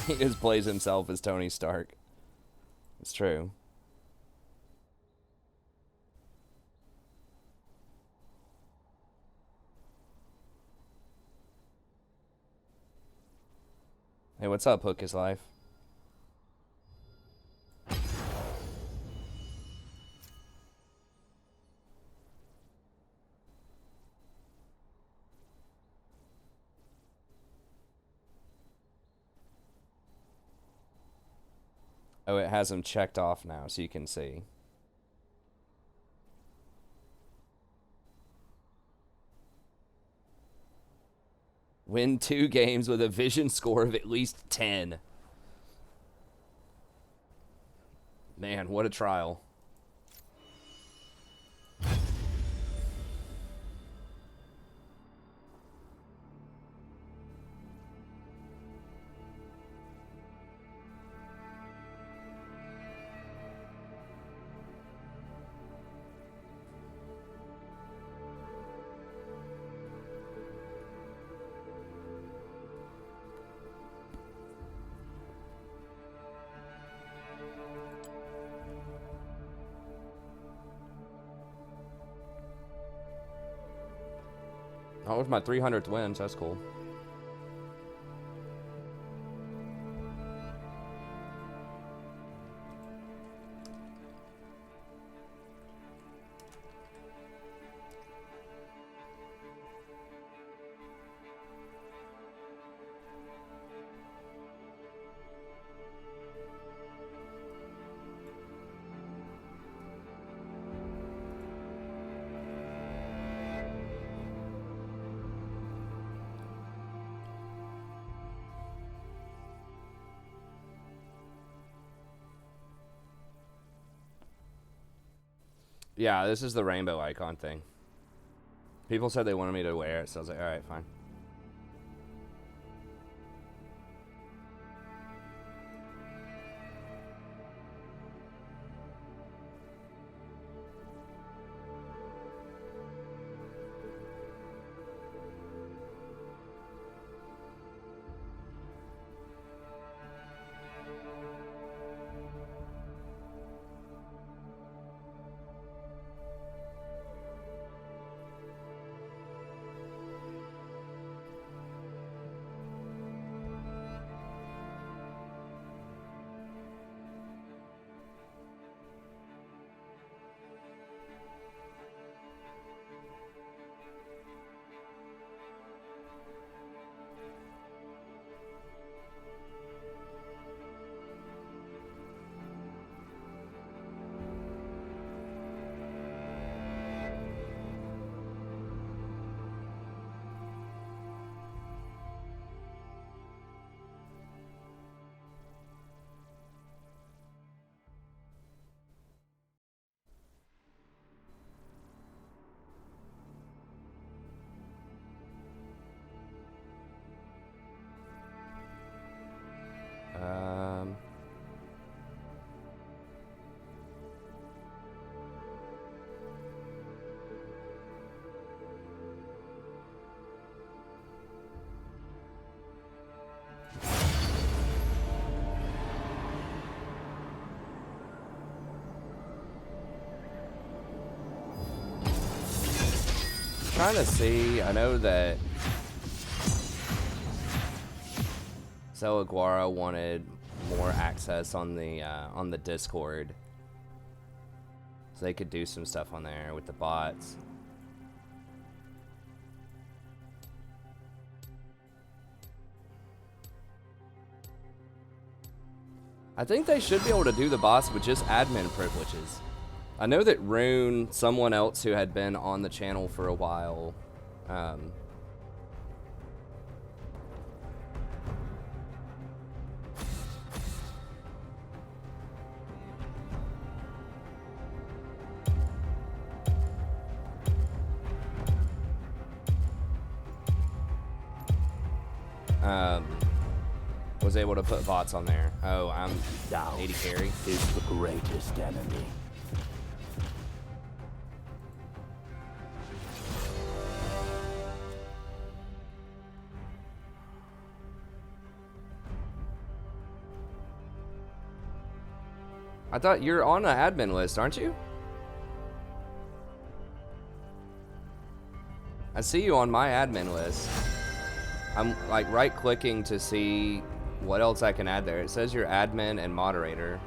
He just plays himself as Tony Stark. It's true. Hey, what's up, Hook is Life? Oh, it has them checked off now, so you can see. Win 2 games with a vision score of at least 10. Man, what a trial. Oh, it was my 300th win, so that's cool. Yeah, this is the rainbow icon thing. People said they wanted me to wear it, so I was like, alright, fine. Trying to see, I know that Zelaguara wanted more access on the Discord, so they could do some stuff on there with the bots. I think they should be able to do the bots with just admin privileges. I know that Rune, someone else who had been on the channel for a while, was able to put bots on there. Oh, I'm Doubt 80 carry. is the greatest enemy. I thought you're on an admin list, aren't you? I see you on my admin list. I'm like right clicking to see what else I can add there. It says you're admin and moderator.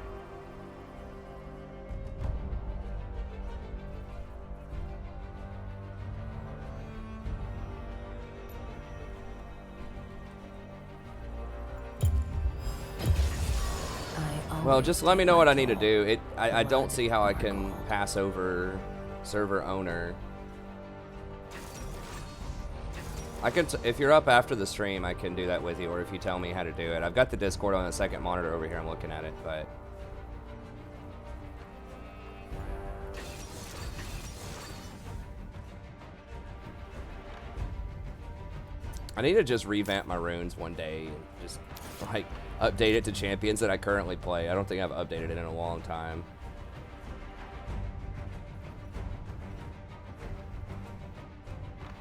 Well, just let me know what I need to do. I don't see how I can pass over server owner. I can, if you're up after the stream, I can do that with you, or if you tell me how to do it. I've got the Discord on the second monitor over here. I'm looking at it, but I need to just revamp my runes one day and just like update it to champions that I currently play. I don't think I've updated it in a long time.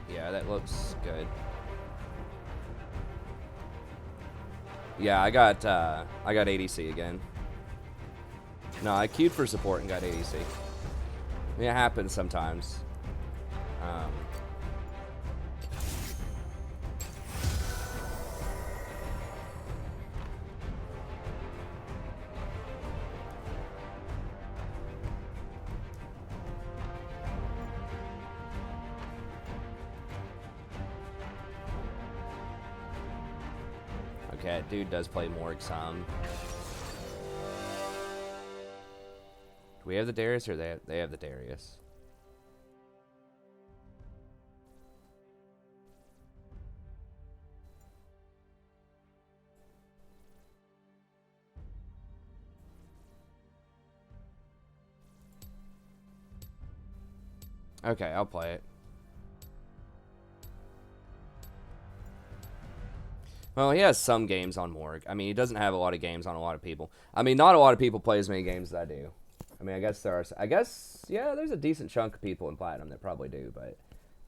Yeah, that looks good. Yeah, I got ADC again. No, I queued for support and got ADC. I mean, it happens sometimes. Okay, dude does play Morg some. Do we have the Darius or they have the Darius? Okay, I'll play it. Well, he has some games on Morg. I mean, he doesn't have a lot of games on a lot of people. I mean, not a lot of people play as many games as I do. I mean, I guess there are. I guess, yeah, there's a decent chunk of people in Platinum that probably do. But,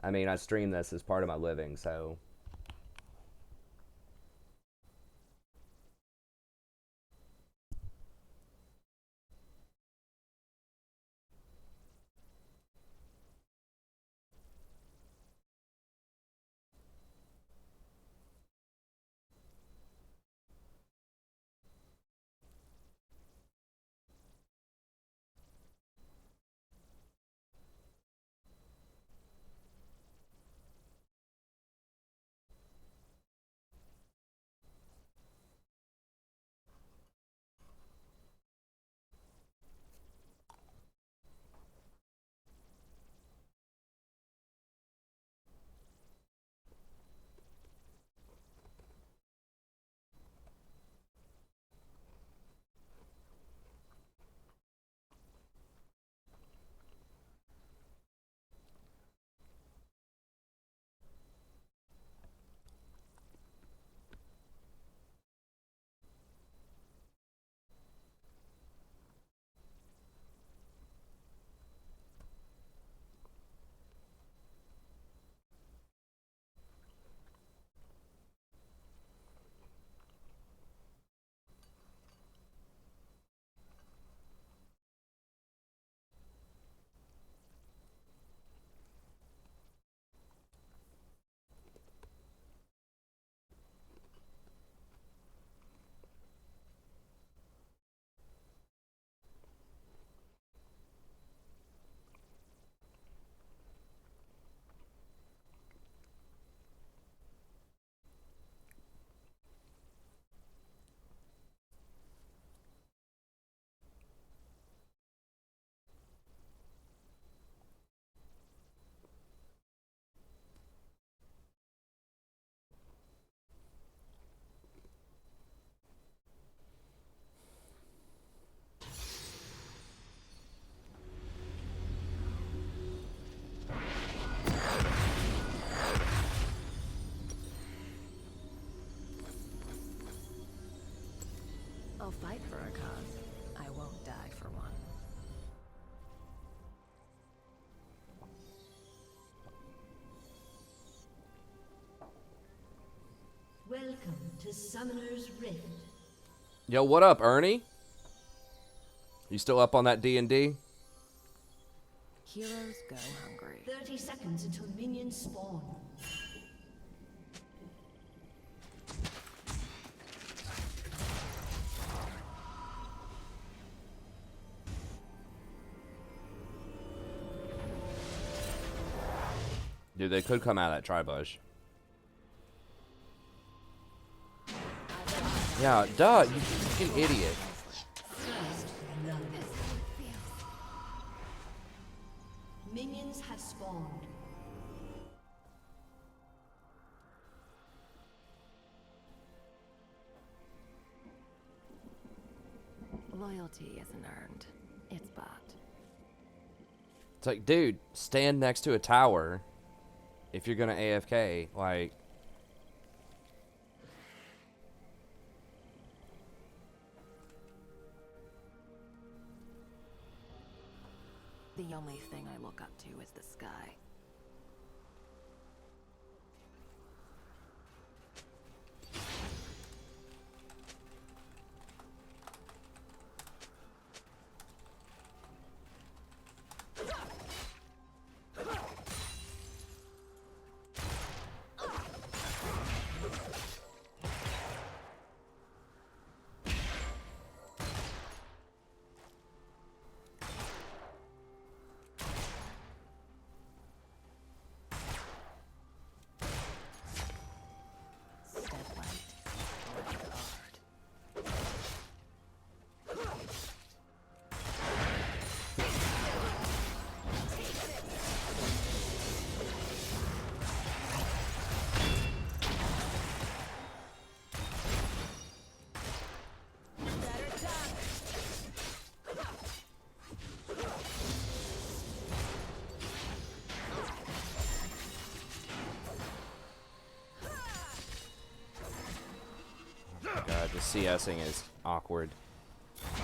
I mean, I stream this as part of my living, so I'll fight for a cause. I won't die for one. Welcome to Summoner's Rift. Yo, what up, Ernie? You still up on that D&D? Heroes go hungry. 30 seconds until minions spawn. Dude, they could come out of that tri-bush. Yeah, duh, you fucking idiot. First blood. Minions have spawned. Loyalty isn't earned. It's bought. It's like, dude, stand next to a tower if you're gonna AFK. Like, The only thing I look up to is the sky. God, the CSing is awkward. An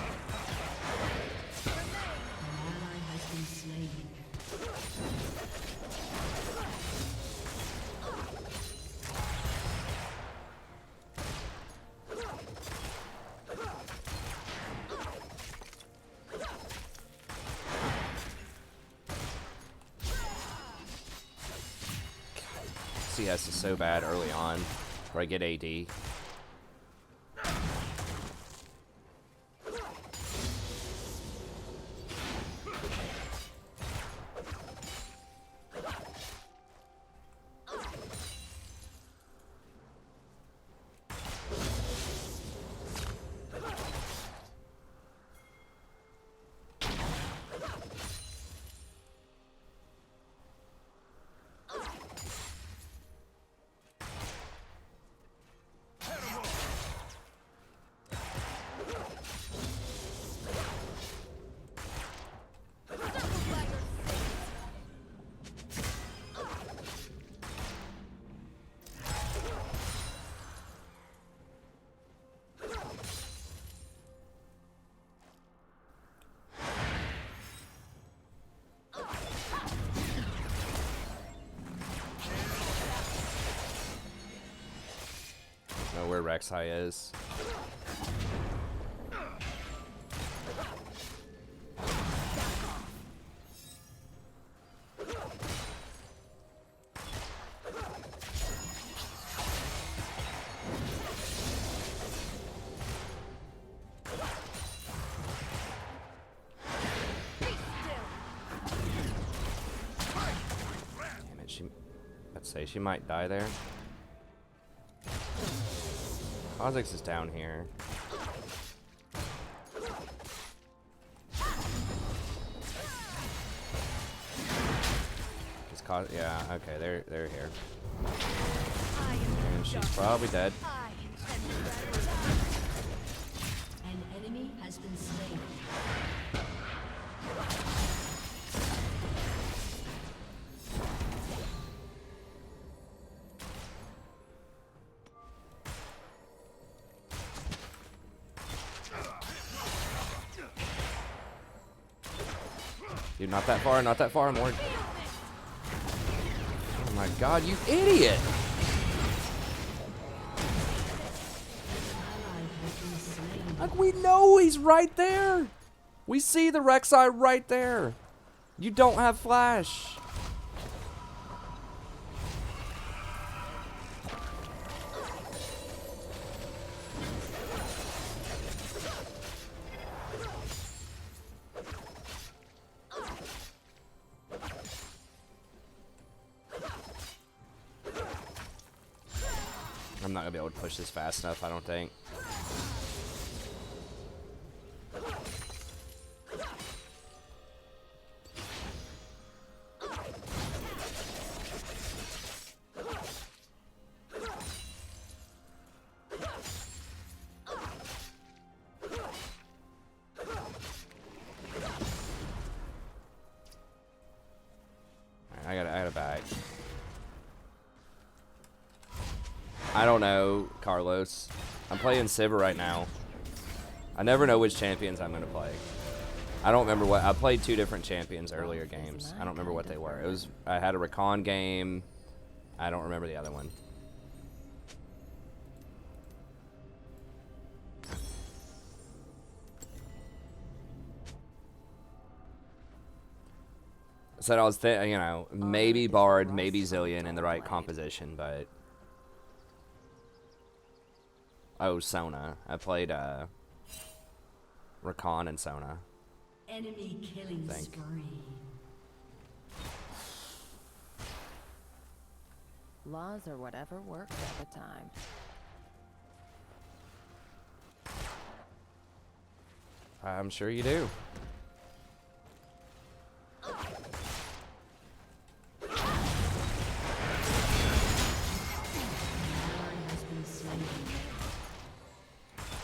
ally has been slain. CS is so bad early on, where I get AD. Know where Rek'Sai is. Damn it, let's say she might die there. Kha'Zix is down here. Yeah, okay, they're here. And she's probably dead. An enemy has been slain. Dude, not that far, not that far, more. Oh my god, you idiot! Like, we know he's right there! We see the Rek'Sai right there! You don't have flash! I'm not gonna be able to push this fast enough, I don't think. I got a bag. I don't know, Carlos. I'm playing Sivir right now. I never know which champions I'm gonna play. I don't remember what I played 2 different champions earlier games. I don't remember what they were. It was I had a Rakan game. I don't remember the other one. Said I was, you know, maybe Bard, maybe Zillion in the right composition, but oh, Sona. I played Rakan and Sona. Enemy killing spree. Laws or whatever works at the time. I'm sure you do.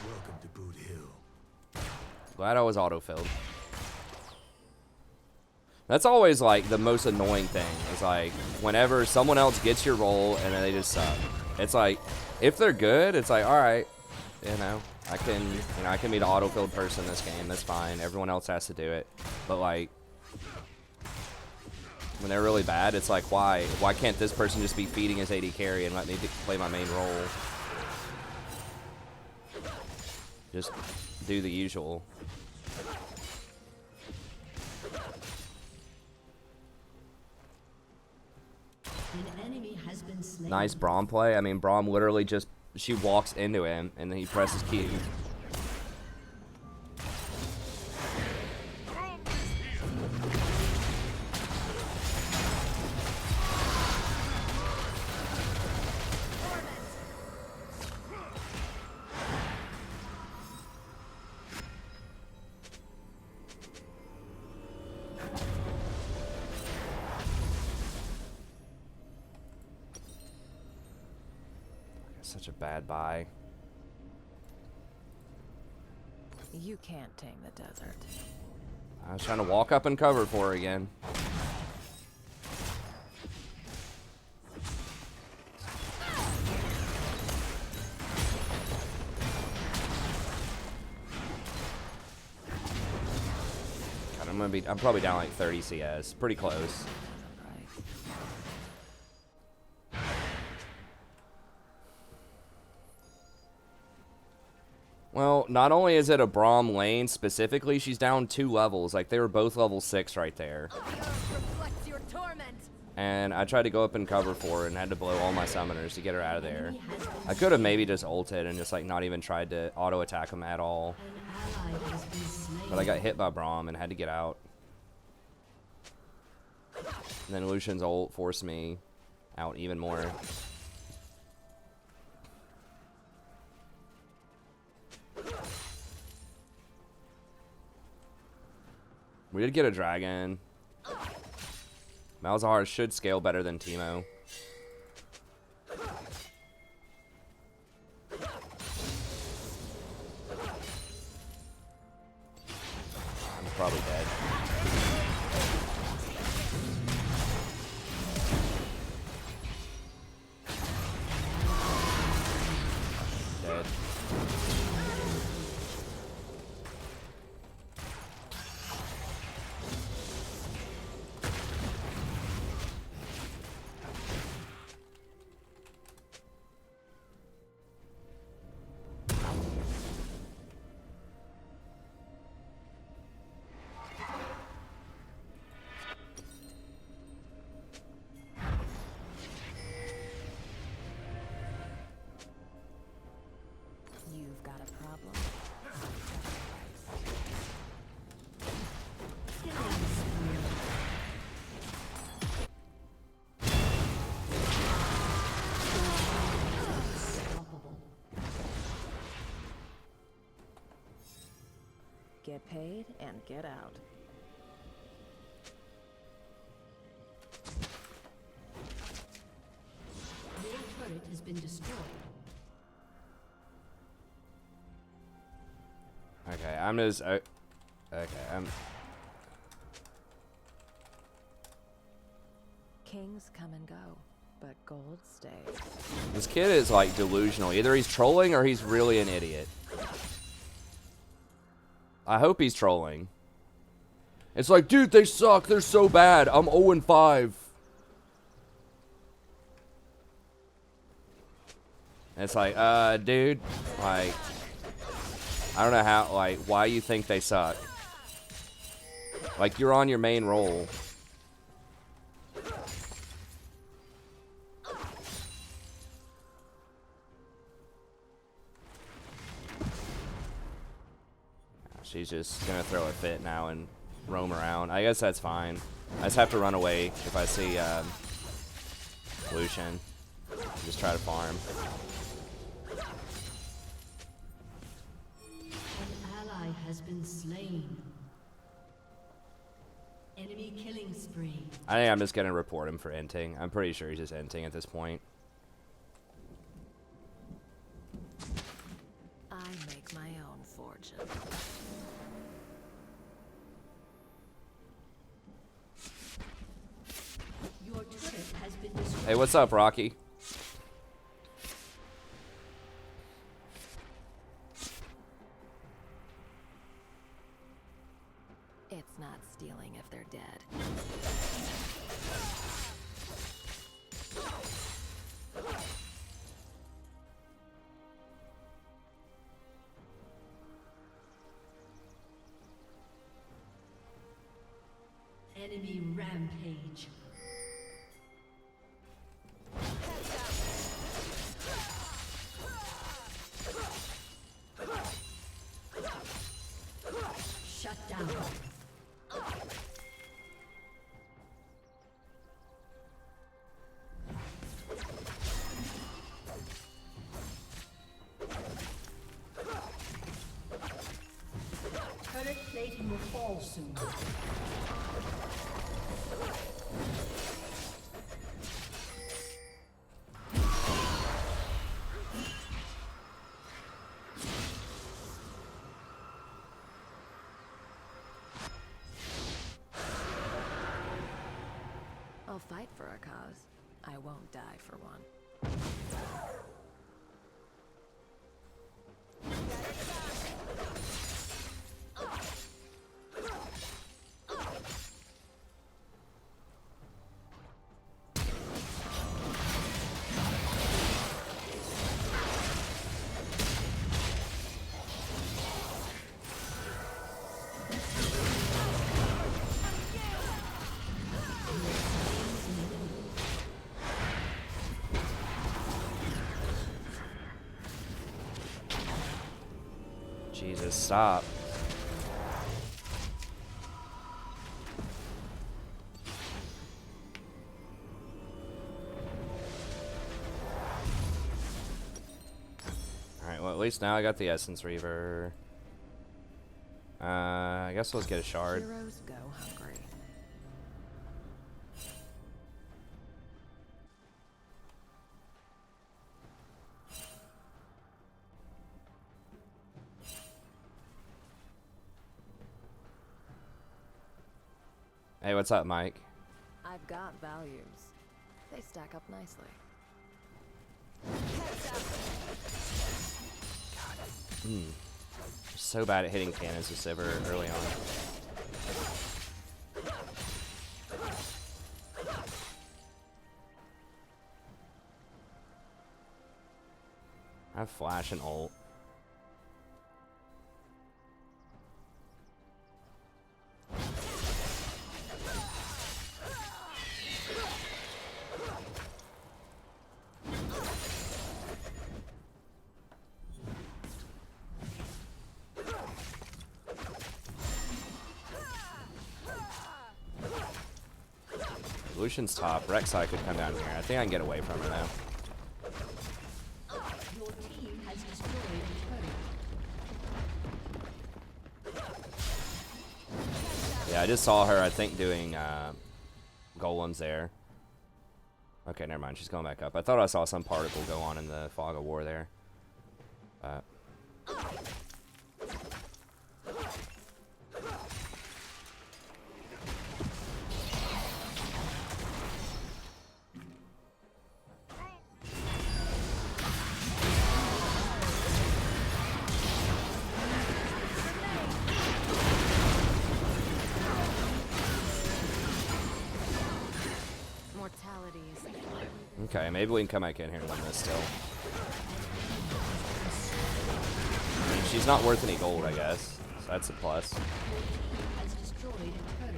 Welcome to Boot Hill. Glad I was autofilled. That's always like the most annoying thing. Is like whenever someone else gets your role and then they just suck. It's like if they're good, it's like all right, you know, I can be the autofilled person in this game. That's fine. Everyone else has to do it. But like when they're really bad, it's like why can't this person just be feeding his AD carry and let me play my main role? Just do the usual. An enemy has been slain. Nice Braum play. I mean, Braum literally just, she walks into him and then he presses Q. Such a bad buy. You can't tame the desert. I was trying to walk up and cover for her again. God, I'm probably down like 30 CS. Pretty close. Well, not only is it a Braum lane, specifically, she's down 2 levels. Like, they were both level 6 right there. And I tried to go up and cover for her and had to blow all my summoners to get her out of there. I could have maybe just ulted and just, like, not even tried to auto-attack him at all. But I got hit by Braum and had to get out. And then Lucian's ult forced me out even more. We did get a dragon. Malzahar should scale better than Teemo. I'm probably dead. Dead. Get paid and get out. Your turret has been destroyed. Okay, I'm just. Okay, I'm. Kings come and go, but gold stays. This kid is like delusional. Either he's trolling or he's really an idiot. I hope he's trolling. It's like, dude, they suck. They're so bad. I'm 0-5. It's like, dude, like, I don't know how, like, why you think they suck. Like, you're on your main role. She's just gonna throw a fit now and roam around. I guess that's fine. I just have to run away if I see Lucian. Just try to farm. An ally has been slain. Enemy killing spree. I think I'm just gonna report him for inting. I'm pretty sure he's just inting at this point. I make my own fortune. Your turret has been destroyed. Hey, what's up, Rocky? It's not stealing if they're dead. Enemy rampage. Shut down. Turret plating will fall soon. I'll fight for a cause. I won't die for one. Jesus, stop. Alright, well, at least now I got the Essence Reaver. I guess let's get a shard. Heroes go hungry. Hey, what's up, Mike? I've got values. They stack up nicely. So bad at hitting cannons with Sivir early on. I have flash and ult. Lucian's top. Rek'Sai could come down here. I think I can get away from her now. Your team has destroyed a turret. Yeah, I just saw her, I think, doing golems there. Okay, never mind. She's going back up. I thought I saw some particle go on in the fog of war there. Okay, maybe we can come back in here and win this still. I mean, she's not worth any gold, I guess. So that's a plus. Has destroyed a turret.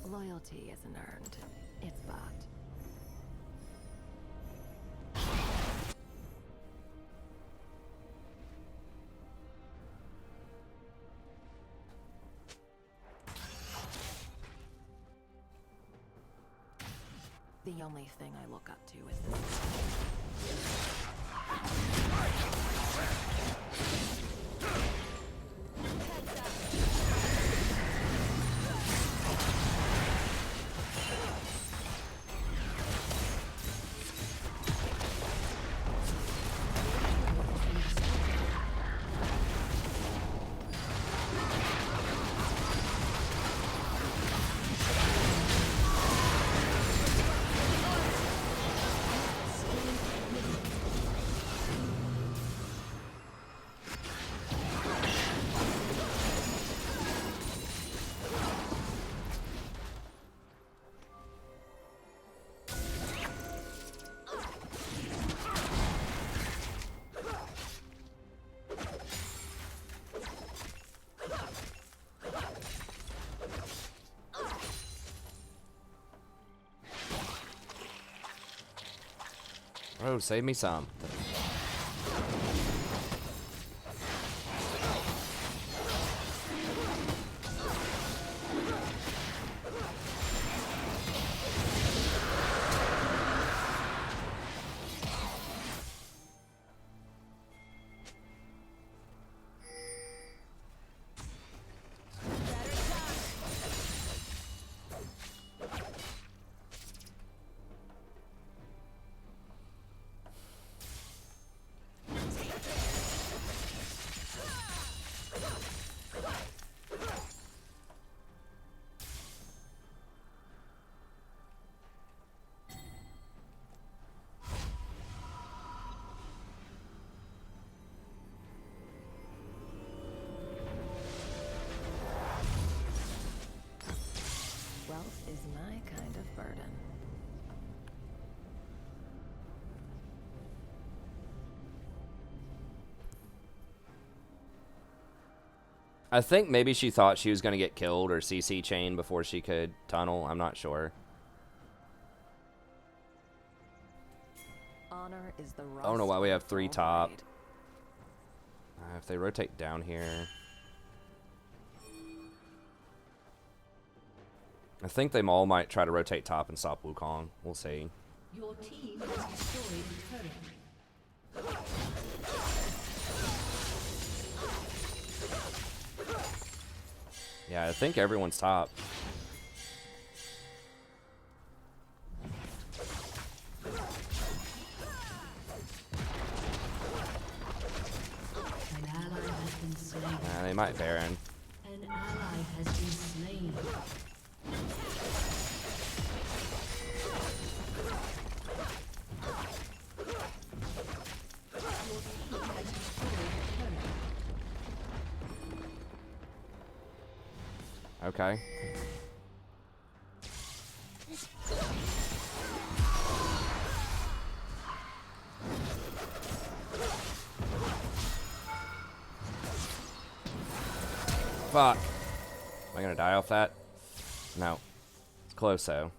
Loyalty isn't earned. It's bought. The only thing I look up to is this. Oh, save me some. Wealth is my kind of burden. I think maybe she thought she was going to get killed or CC chain before she could tunnel. I'm not sure. Honor is the I don't know why we have rust 3 of all top. blade. If they rotate down here. I think they all might try to rotate top and stop Wukong. We'll see. Your team has destroyed a turret. Yeah, I think everyone's top. An ally has been slain. They might Baron. An ally has been slain. Okay. Fuck. Am I gonna die off that? No. It's close though.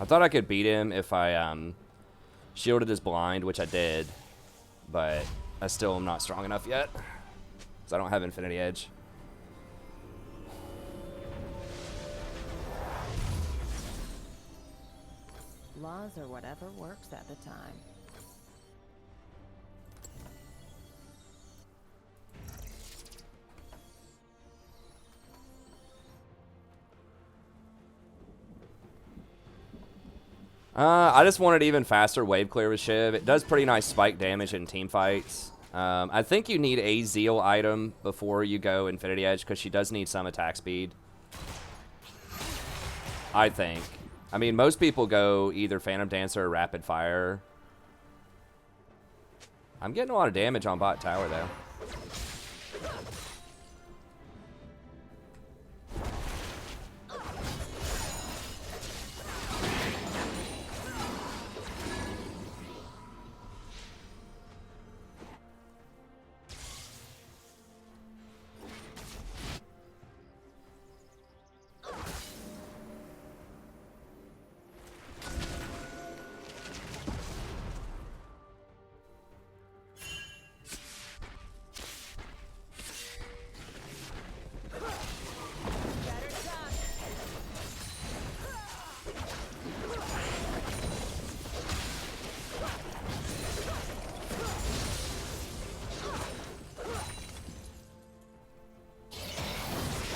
I thought I could beat him if I shielded his blind, which I did, but I still am not strong enough yet, so I don't have Infinity Edge. Laws or whatever works at the time. I just wanted even faster wave clear with Shiv. It does pretty nice spike damage in team fights. I think you need a Zeal item before you go Infinity Edge, because she does need some attack speed. I think. I mean, most people go either Phantom Dancer or Rapid Fire. I'm getting a lot of damage on bot tower, though.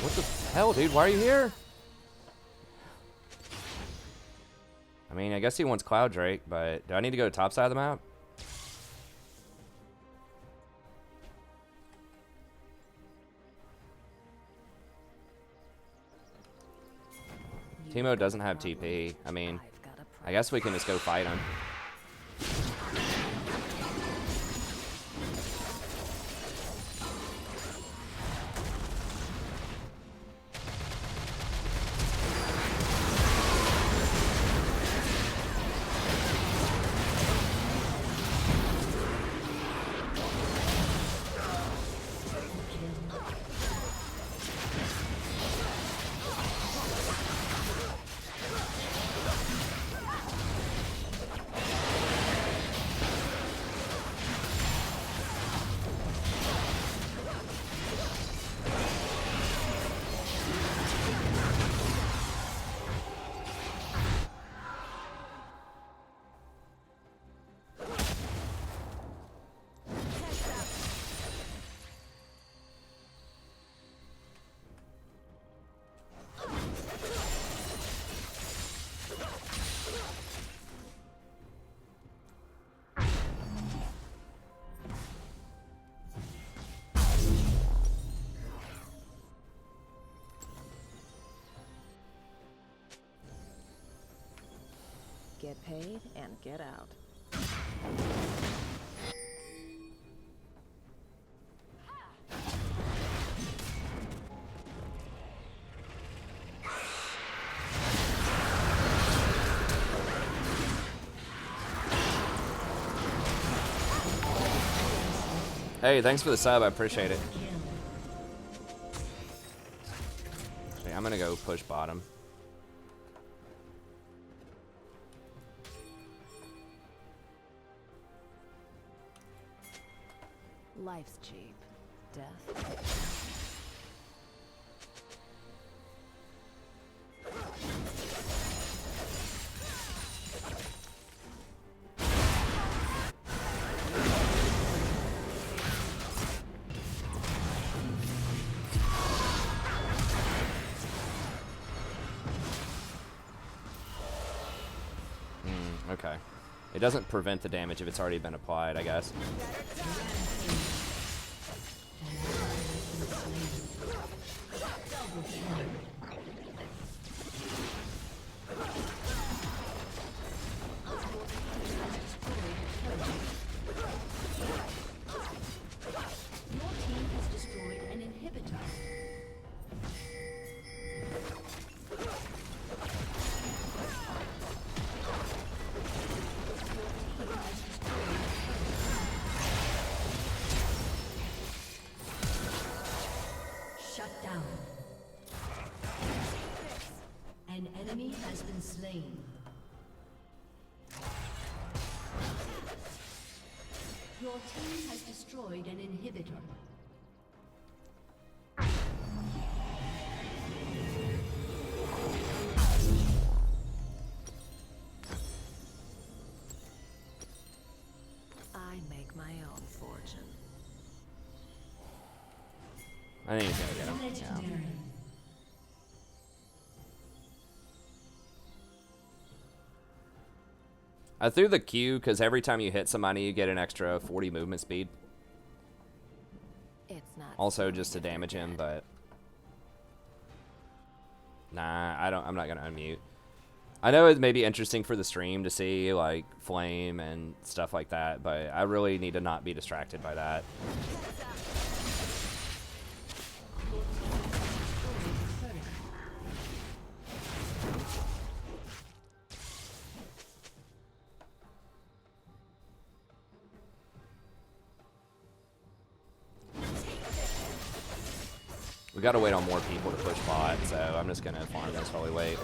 What the hell, dude? Why are you here? I mean, I guess he wants Cloud Drake, but do I need to go to top side of the map? Teemo doesn't have TP. I mean, I guess we can just go fight him. Get paid and get out. Hey, thanks for the sub. I appreciate it. Okay, I'm gonna go push bottom. Life's cheap. Death. Okay. It doesn't prevent the damage if it's already been applied, I guess. slain. Your team has destroyed an inhibitor. I make my own fortune. I think he's gonna get him. Yeah. Legendary. I threw the Q because every time you hit somebody, you get an extra 40 movement speed. It's not Also, just to damage him, but nah, I'm not gonna unmute. I know it may be interesting for the stream to see like flame and stuff like that, but I really need to not be distracted by that. We gotta wait on more people to push bot, so I'm just gonna farm this while we wait.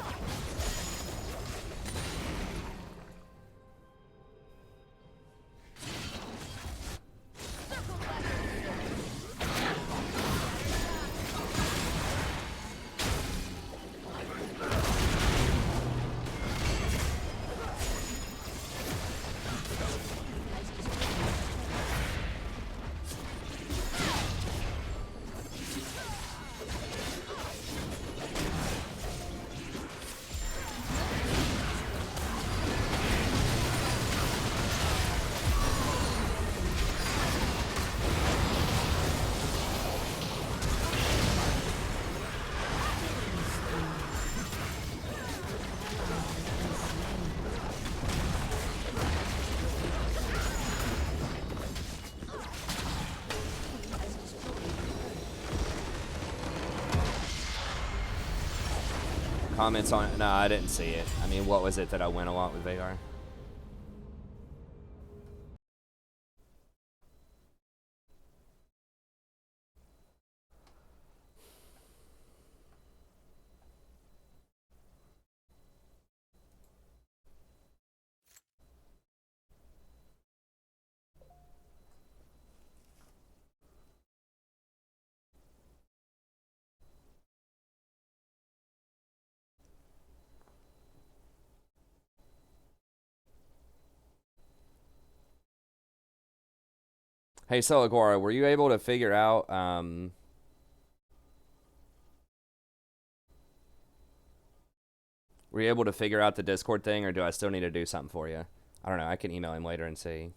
Comments on it? No, I didn't see it. I mean, what was it that I went a lot with Vagar? Hey, Celigora, were you able to figure out, were you able to figure out the Discord thing, or do I still need to do something for you? I don't know. I can email him later and see.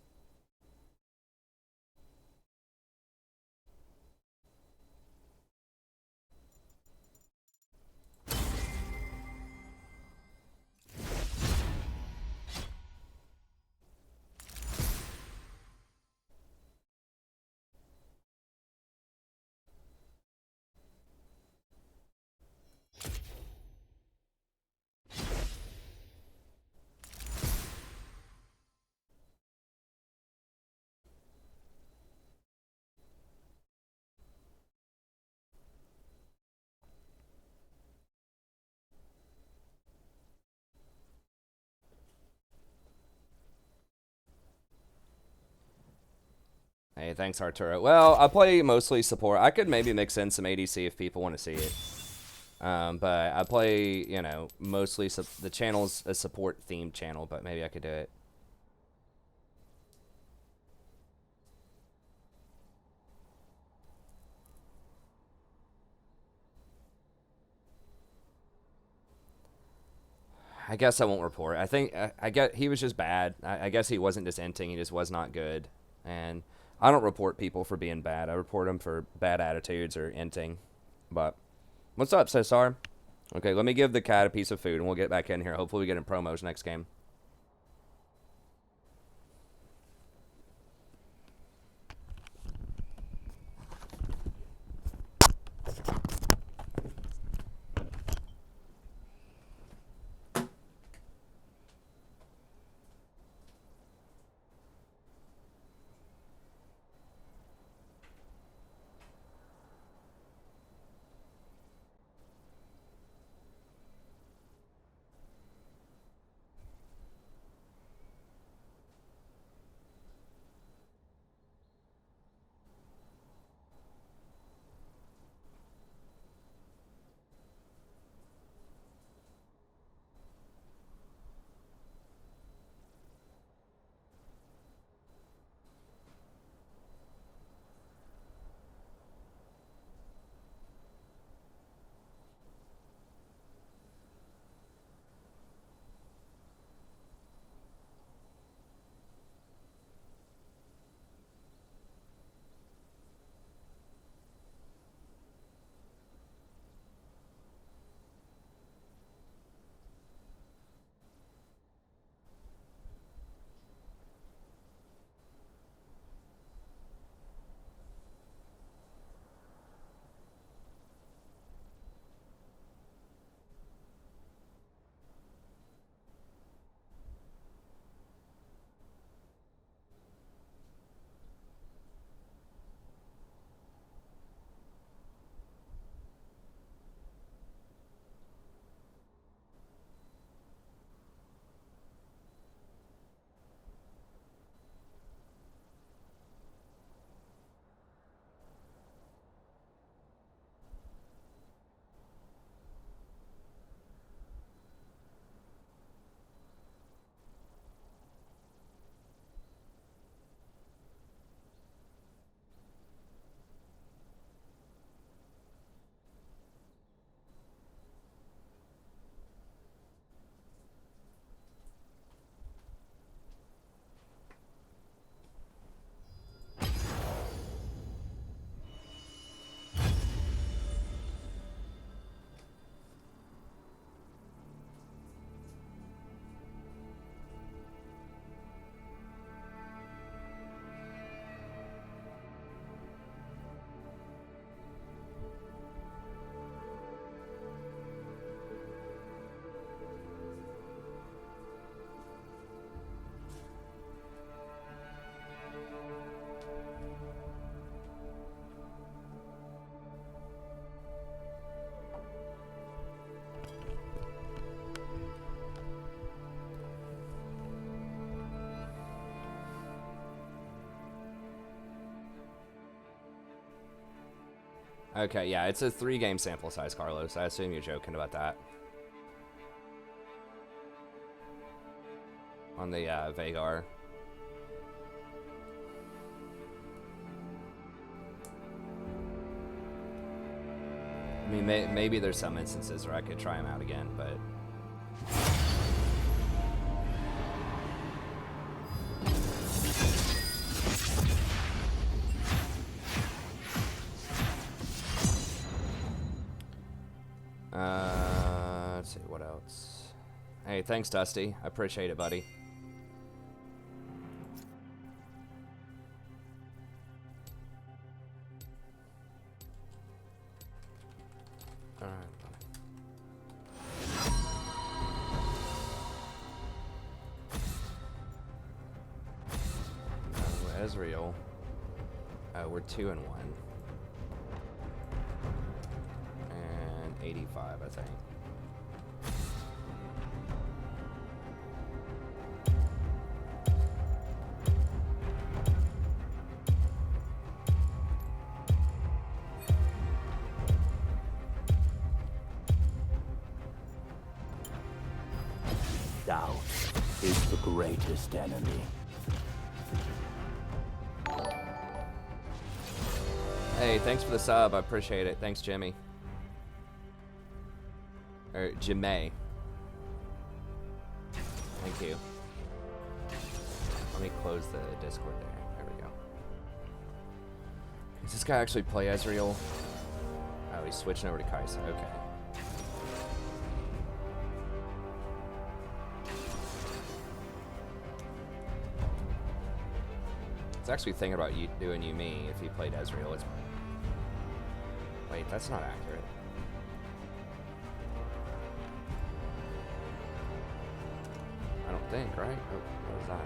Hey, thanks, Arturo. Well, I play mostly support. I could maybe mix in some ADC if people want to see it. But I play, you know, mostly the channel's a support-themed channel, but maybe I could do it. I guess I won't report. I think I get he was just bad. I guess he wasn't just inting. He just was not good. And I don't report people for being bad. I report them for bad attitudes or inting. But what's up, Cesar? Okay, let me give the cat a piece of food, and we'll get back in here. Hopefully we get in promos next game. Okay, yeah, it's a 3-game sample size, Carlos. I assume you're joking about that. On the Vagar. I mean, maybe there's some instances where I could try them out again, but... let's see, what else? Hey, thanks, Dusty. I appreciate it, buddy. Alright. Ezreal. We're 2-1. And 85, I think. Doubt is the greatest enemy. Hey, thanks for the sub. I appreciate it. Thanks, Jimmy. Or Jimmy. Thank you. Let me close the Discord there. There we go. Does this guy actually play Ezreal? Oh, he's switching over to Kai'Sa. Okay. I was actually thinking about you doing me if he played Ezreal. Wait, that's not accurate. I don't think, right? Oh, what was that?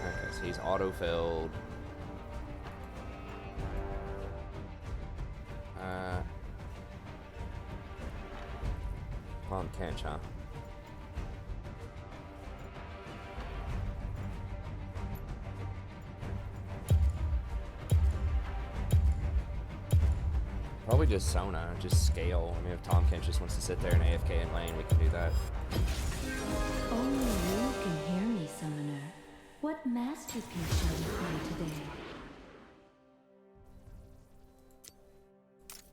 Okay, so he's auto-filled. Well, can't, huh? Probably just Sona, just scale. I mean, if Tom Kent just wants to sit there and AFK in lane, we can do that. Only you can hear me, Summoner. What masterpiece shall we play today?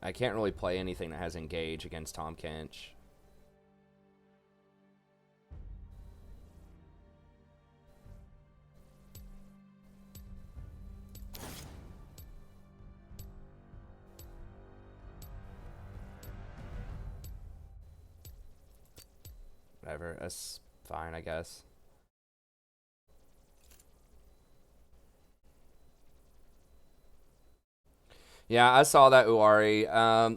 I can't really play anything that has engage against Tom Kench. Whatever, that's fine, I guess. Yeah, I saw that, Uari.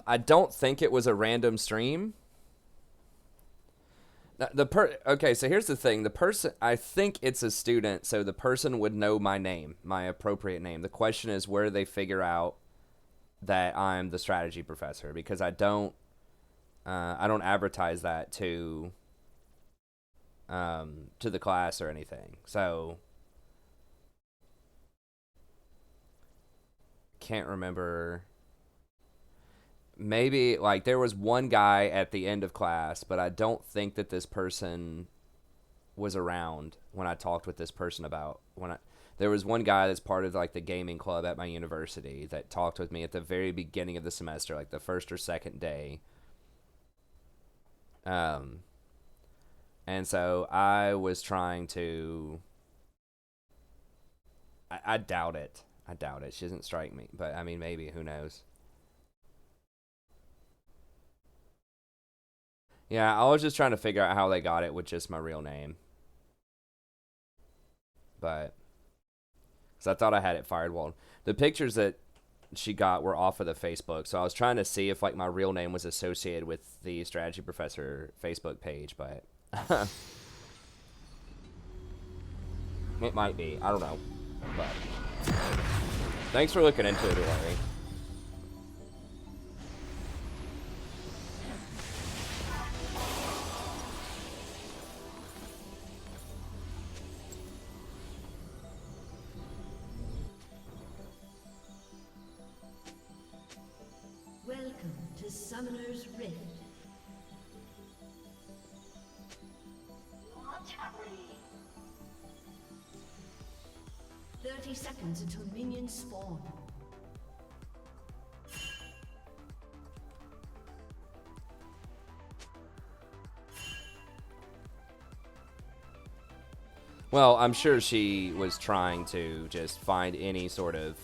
I don't think it was a random stream. Okay, so here's the thing. The person, I think it's a student, so the person would know my name, my appropriate name. The question is where they figure out that I'm the strategy professor, because I don't advertise that to the class or anything. So can't remember. Maybe like there was one guy at the end of class, but I don't think that this person was around when I talked with this person about there was one guy that's part of like the gaming club at my university that talked with me at the very beginning of the semester, like the first or second day. And so I was trying to... I doubt it. I doubt it. She doesn't strike me. But, I mean, maybe. Who knows? Yeah, I was just trying to figure out how they got it with just my real name. But... because I thought I had it firewalled. The pictures that she got were off of the Facebook. So I was trying to see if, like, my real name was associated with the Strategy Professor Facebook page, but... it might be. I don't know. But thanks for looking into it, Larry. the Summoner's Rift. 30 seconds until minions spawn. Well, I'm sure she was trying to just find any sort of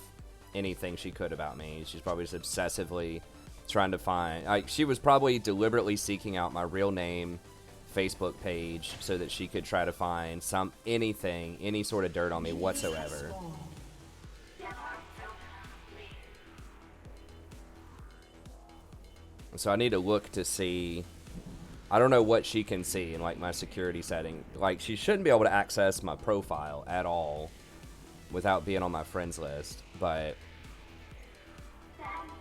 anything she could about me. She's probably just obsessively trying to find, like, she was probably deliberately seeking out my real name, Facebook page, so that she could try to find anything, any sort of dirt on me whatsoever. So I need to look to see. I don't know what she can see in like my security setting. Like, she shouldn't be able to access my profile at all without being on my friends list, but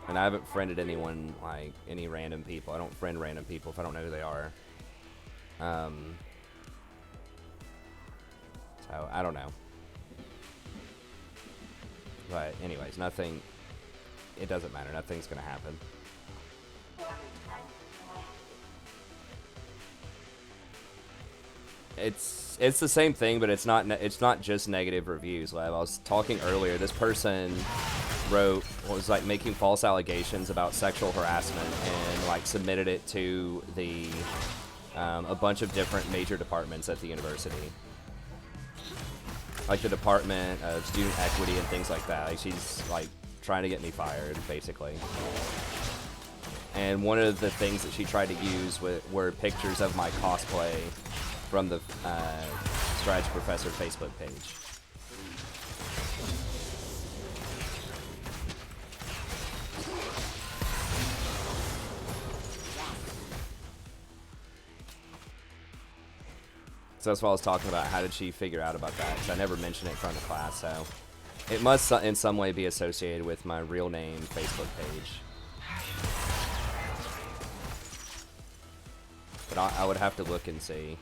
and I haven't friended anyone, like any random people. I don't friend random people if I don't know who they are. So I don't know. But anyways, nothing, it doesn't matter. Nothing's gonna happen. It's the same thing, but it's not just negative reviews, Lev. I was talking earlier. This person was like making false allegations about sexual harassment and like submitted it to the a bunch of different major departments at the university, like the Department of Student Equity and things like that. Like, she's like trying to get me fired, basically. And one of the things that she tried to use were pictures of my cosplay from the Strategy Professor Facebook page. So that's what I was talking about. How did she figure out about that? Because I never mentioned it in front of class, so it must in some way be associated with my real name Facebook page. But I would have to look and see.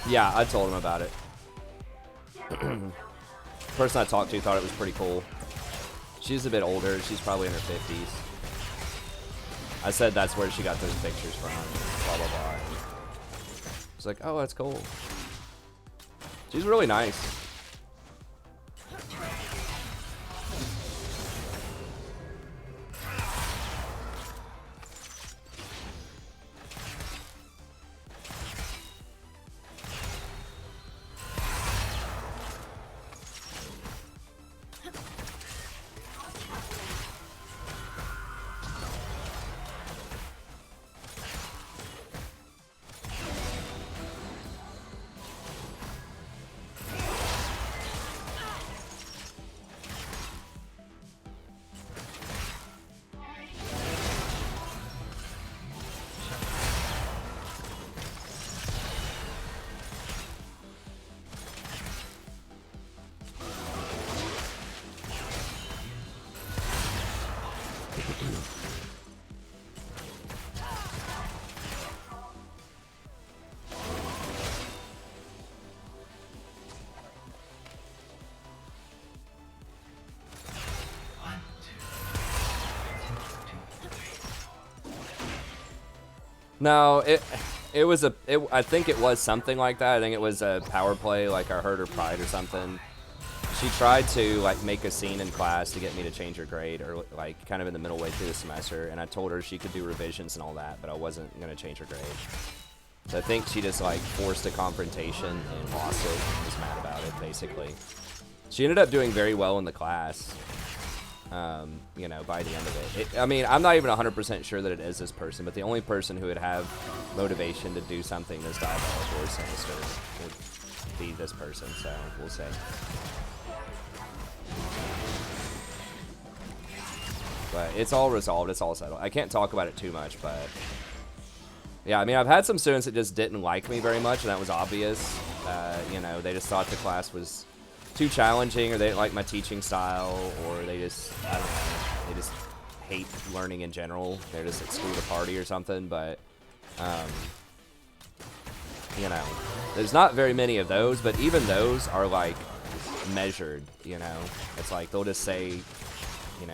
Yeah, I told him about it. The person I talked to thought it was pretty cool. She's a bit older. She's probably in her 50s. I said that's where she got those pictures from. Blah, blah, blah. She's like, oh, that's cool. She's really nice. No, I think it was something like that. I think it was a power play, like I hurt her pride or something. She tried to like make a scene in class to get me to change her grade, or like kind of in the middle way through the semester, and I told her she could do revisions and all that, but I wasn't gonna change her grade. So I think she just like forced a confrontation and lost it and was mad about it, basically. She ended up doing very well in the class. You know, by the end of it. I mean, I'm not even 100% sure that it is this person, but the only person who would have motivation to do something this diabolical or sinister would be this person, so we'll see. But it's all resolved, it's all settled. I can't talk about it too much, but yeah, I mean, I've had some students that just didn't like me very much, and that was obvious. You know, they just thought the class was too challenging, or they didn't like my teaching style, or they just, I don't know, they just hate learning in general. They're just at school to party or something, but, you know, there's not very many of those, but even those are, like, measured, you know? It's like, they'll just say, you know,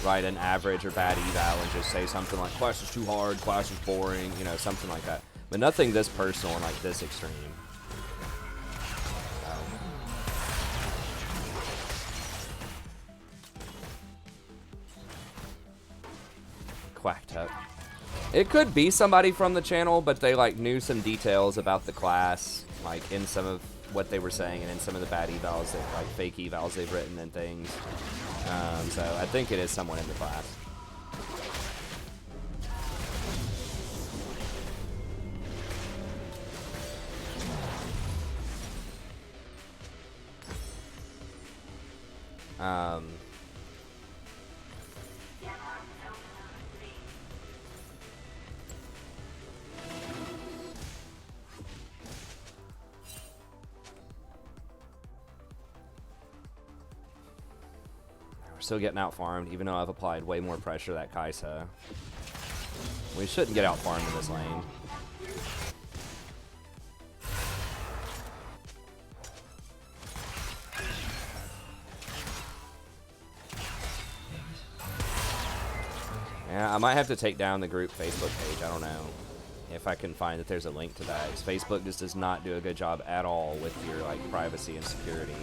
write an average or bad eval and just say something like, class is too hard, class is boring, you know, something like that. But nothing this personal and, like, this extreme. Quacked up. It could be somebody from the channel, but they like knew some details about the class, like in some of what they were saying and in some of the bad evals, that, like fake evals they've written and things. So I think it is someone in the class. We're still getting out farmed, even though I've applied way more pressure to that Kaisa. We shouldn't get out farmed in this lane. Yeah, I might have to take down the group Facebook page. I don't know if I can find that there's a link to that. 'Cause Facebook just does not do a good job at all with your like privacy and security.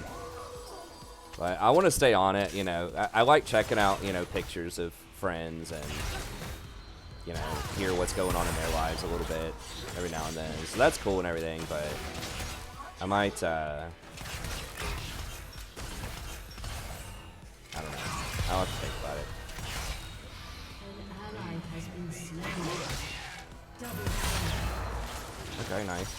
But I want to stay on it, you know. I like checking out, you know, pictures of friends and, you know, hear what's going on in their lives a little bit every now and then. So that's cool and everything, but I might, I don't know. I'll have to think about it. An ally has been slain. Double kill. Okay, nice.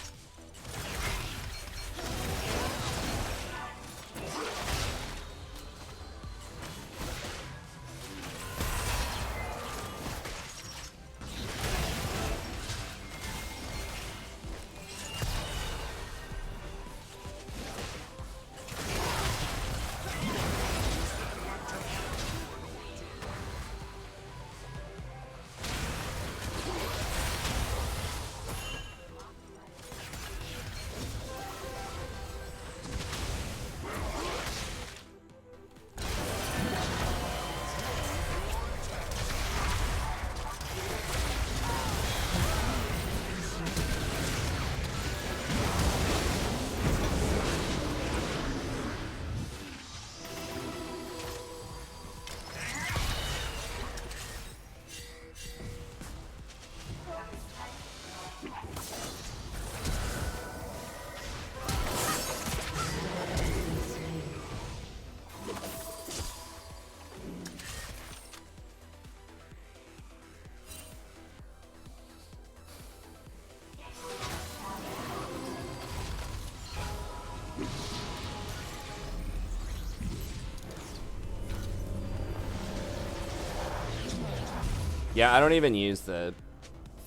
Yeah, I don't even use the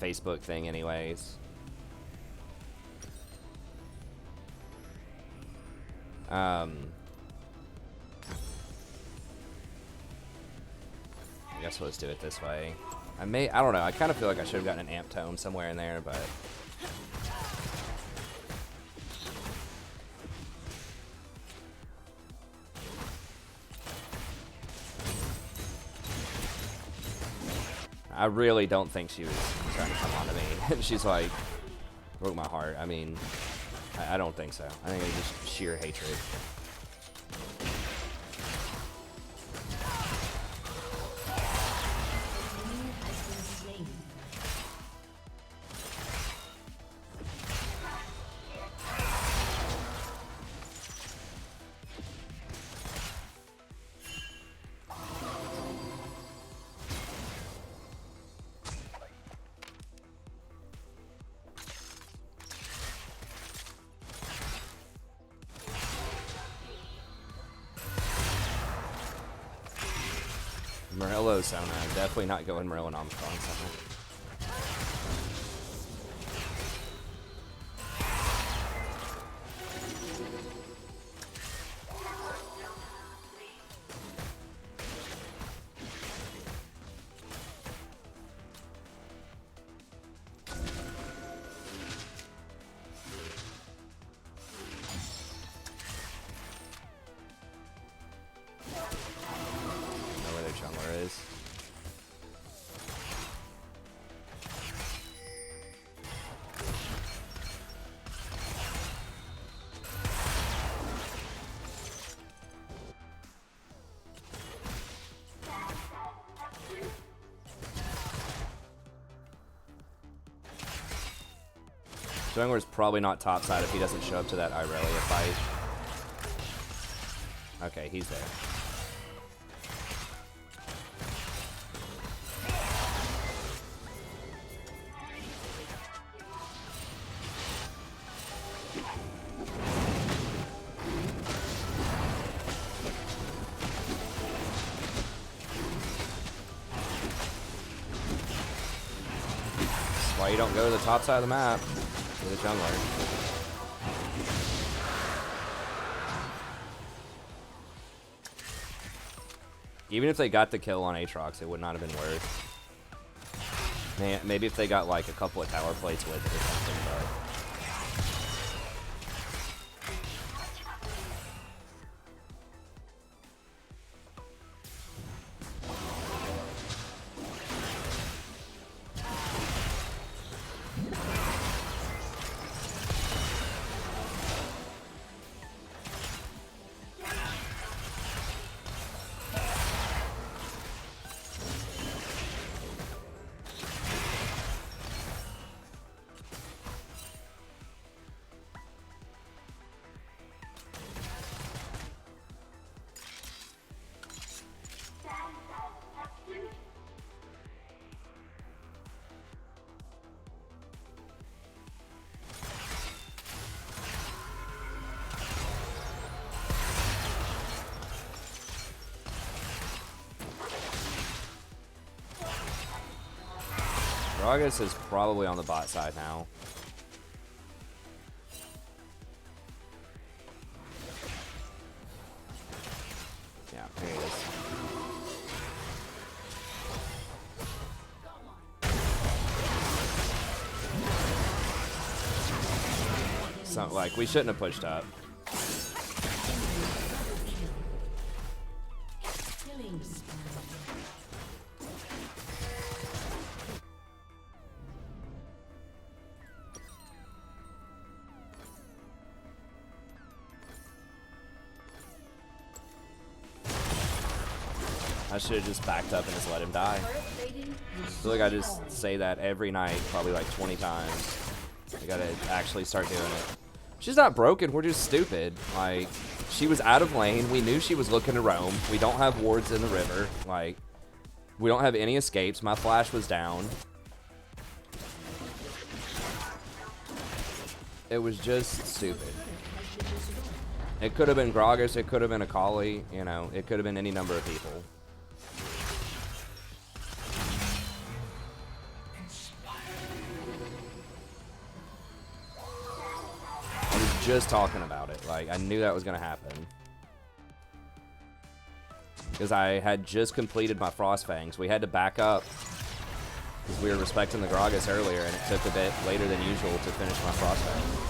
Facebook thing anyways. I guess we'll just do it this way. I don't know, I kind of feel like I should have gotten an amp tome somewhere in there, but I really don't think she was trying to come on to me. She's like, broke my heart. I mean, I don't think so. I think it's just sheer hatred. Morello Sona. Definitely not going Morello Nomicon Sona. Jungler's probably not topside if he doesn't show up to that Irelia fight. Okay, he's there. Why you don't go to the top side of the map with a jungler? Even if they got the kill on Aatrox, it would not have been worth. Man, maybe if they got like a couple of tower plates with it or something, but. Gragas is probably on the bot side now. Yeah, here he is. So, like, we shouldn't have pushed up. Killing spree. I should have just backed up and just let him die. I feel like I just say that every night, probably like 20 times. I gotta actually start doing it. She's not broken, we're just stupid. Like, she was out of lane, we knew she was looking to roam. We don't have wards in the river. Like, we don't have any escapes. My flash was down. It was just stupid. It could have been Gragas, it could have been Akali, you know, it could have been any number of people. I was just talking about it. Like, I knew that was going to happen. Because I had just completed my Frost Fangs. We had to back up because we were respecting the Gragas earlier, and it took a bit later than usual to finish my Frost Fangs.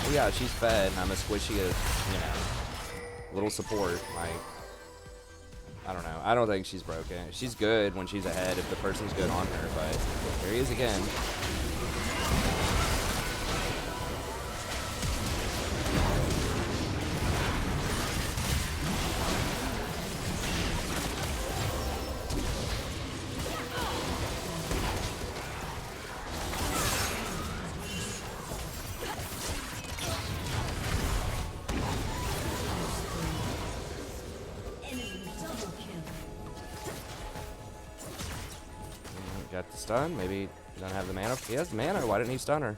Oh yeah, she's fed, and I'm a squishy, you know, little support. Like, I don't know. I don't think she's broken. She's good when she's ahead if the person's good on her, but there he is again. Got the stun. Maybe he doesn't have the mana. He has the mana. Why didn't he stun her?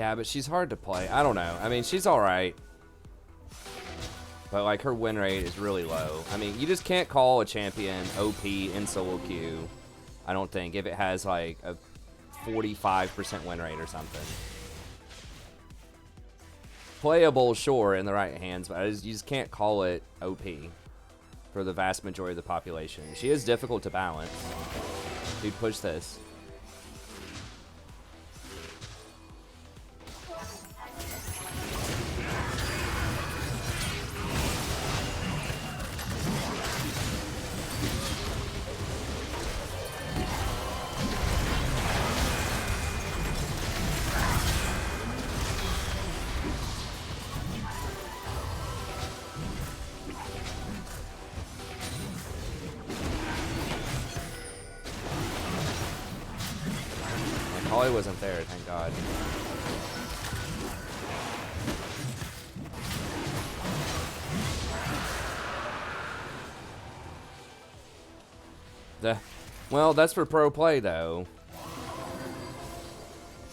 Yeah, but she's hard to play. I don't know. I mean, she's alright. But, like, her win rate is really low. I mean, you just can't call a champion OP in solo queue, I don't think, if it has, like, a 45% win rate or something. Playable, sure, in the right hands, but you just can't call it OP for the vast majority of the population. She is difficult to balance. Dude, push this. Holly wasn't there, thank God. Well, that's for pro play, though.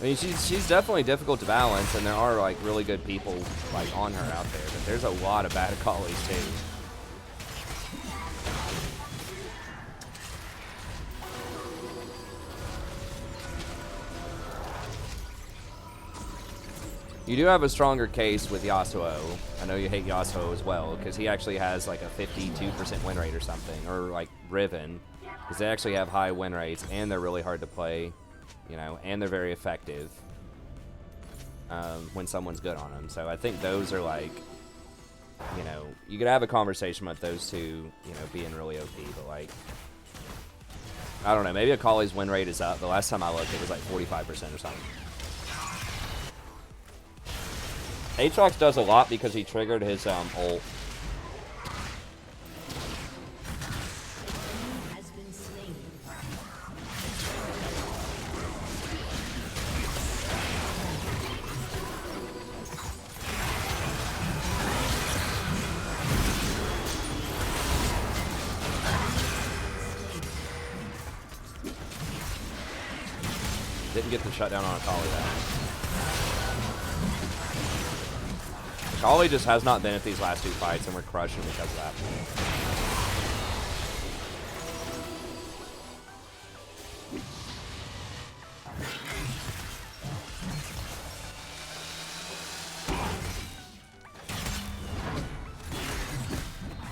I mean, she's definitely difficult to balance, and there are, like, really good people, like, on her out there, but there's a lot of bad Akali's, too. You do have a stronger case with Yasuo. I know you hate Yasuo as well, because he actually has like a 52% win rate or something, or like Riven, because they actually have high win rates, and they're really hard to play, you know, and they're very effective when someone's good on them. So I think those are like, you know, you could have a conversation with those two, you know, being really OP, but like, I don't know, maybe Akali's win rate is up. The last time I looked, it was like 45% or something. Aatrox does a lot because he triggered his ult. Has been slain. Didn't get the shutdown on Akali though. Akali just has not been at these last two fights, and we're crushing because of that.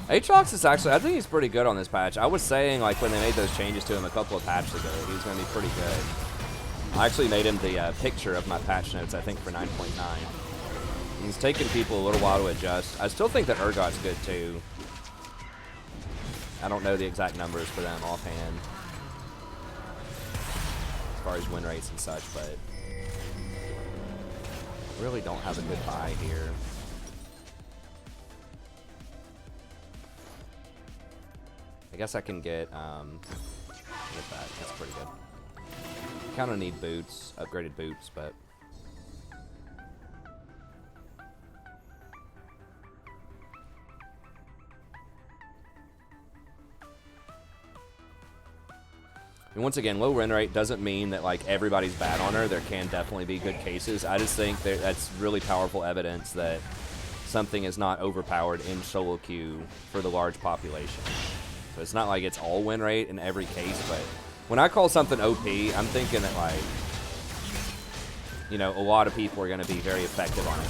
Aatrox is actually, I think he's pretty good on this patch. I was saying, like, when they made those changes to him a couple of patches ago, he was going to be pretty good. I actually made him the picture of my patch notes, I think, for 9.9. He's taken people a little while to adjust. I still think that Urgot's good, too. I don't know the exact numbers for them offhand, as far as win rates and such, but really don't have a good buy here. I guess I can get that. That's pretty good. Kind of need boots, upgraded boots, but and once again, low win rate doesn't mean that like everybody's bad on her. There can definitely be good cases. I just think that that's really powerful evidence that something is not overpowered in solo queue for the large population. So it's not like it's all win rate in every case, but when I call something OP, I'm thinking that, like, you know, a lot of people are going to be very effective on it.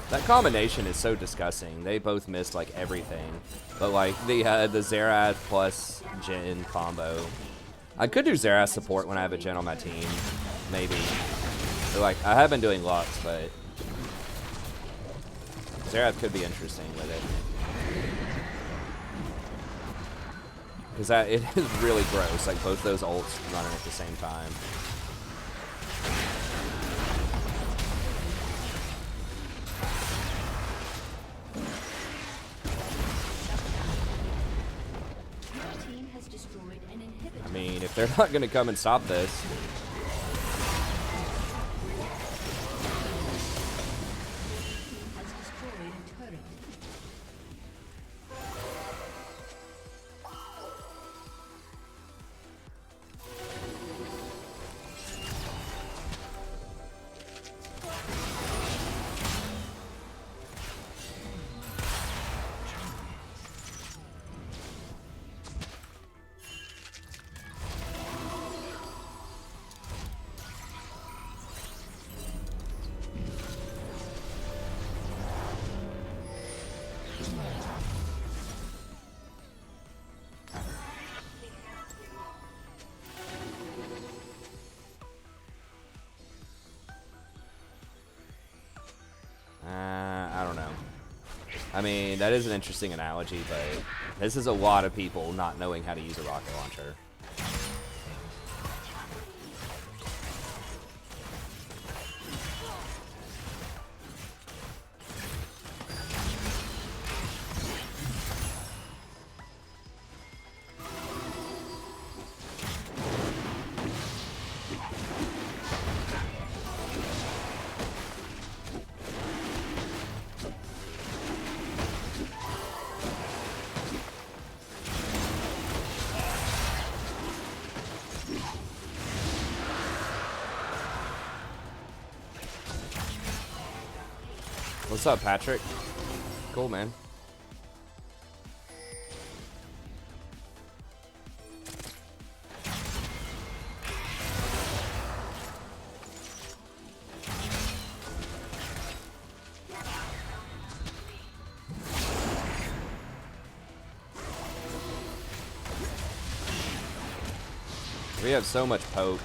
That combination is so disgusting. They both missed, like, everything. But, like, the Xerath plus Jhin combo. I could do Xerath support when I have a Jhin on my team. Maybe. But, like, I have been doing Lux, but Xerath could be interesting with it. Because it is really gross, like, both those ults running at the same time. I mean, if they're not going to come and stop this. Has destroyed a turret. I mean, that is an interesting analogy, but this is a lot of people not knowing how to use a rocket launcher. What's up, Patrick? Cool, man. We have so much poke.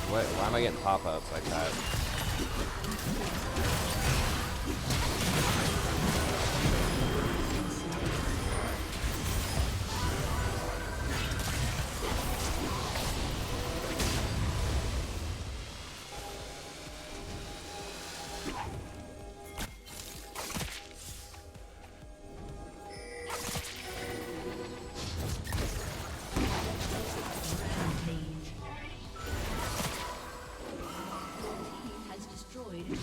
Why am I getting pop-ups like that? Has destroyed a turret.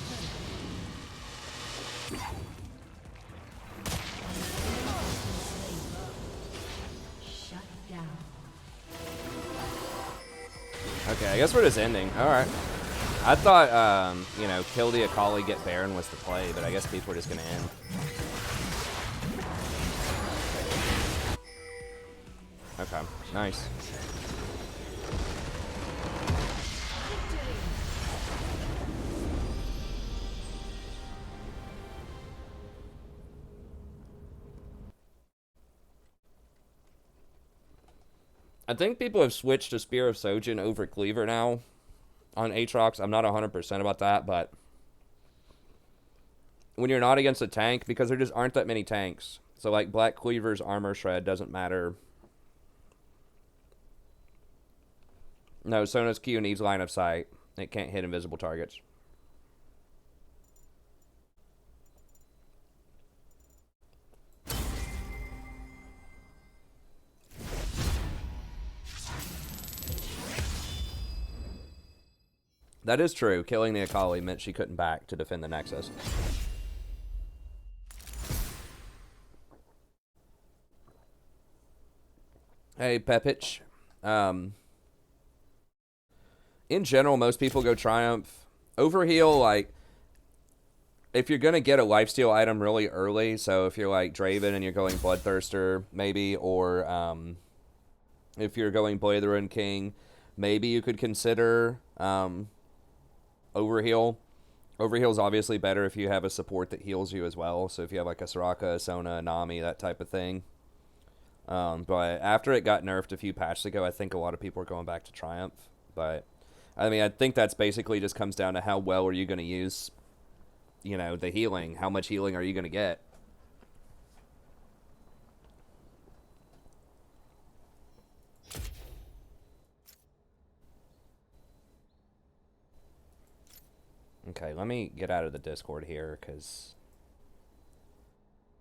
Shut down. Okay, I guess we're just ending. Alright. I thought, you know, kill the Akali, get Baron was the play, but I guess people are just gonna end. Okay, nice. I think people have switched to Spear of Sojin over Cleaver now on Aatrox. I'm not 100% about that, but when you're not against a tank, because there just aren't that many tanks. So, like, Black Cleaver's Armor Shred doesn't matter. No, Sona's Q needs line of sight. It can't hit invisible targets. That is true. Killing the Akali meant she couldn't back to defend the Nexus. Hey, Pepich. In general, most people go Triumph. Overheal, like, if you're going to get a lifesteal item really early, so if you're like Draven and you're going Bloodthirster, maybe, or if you're going Blade of the Ruined King, maybe you could consider Overheal. Overheal's obviously better if you have a support that heals you as well. So if you have like a Soraka, a Sona, a Nami, that type of thing. But after it got nerfed a few patches ago, I think a lot of people are going back to Triumph. But, I mean, I think that's basically just comes down to how well are you going to use, you know, the healing. How much healing are you going to get? Okay, let me get out of the Discord here, because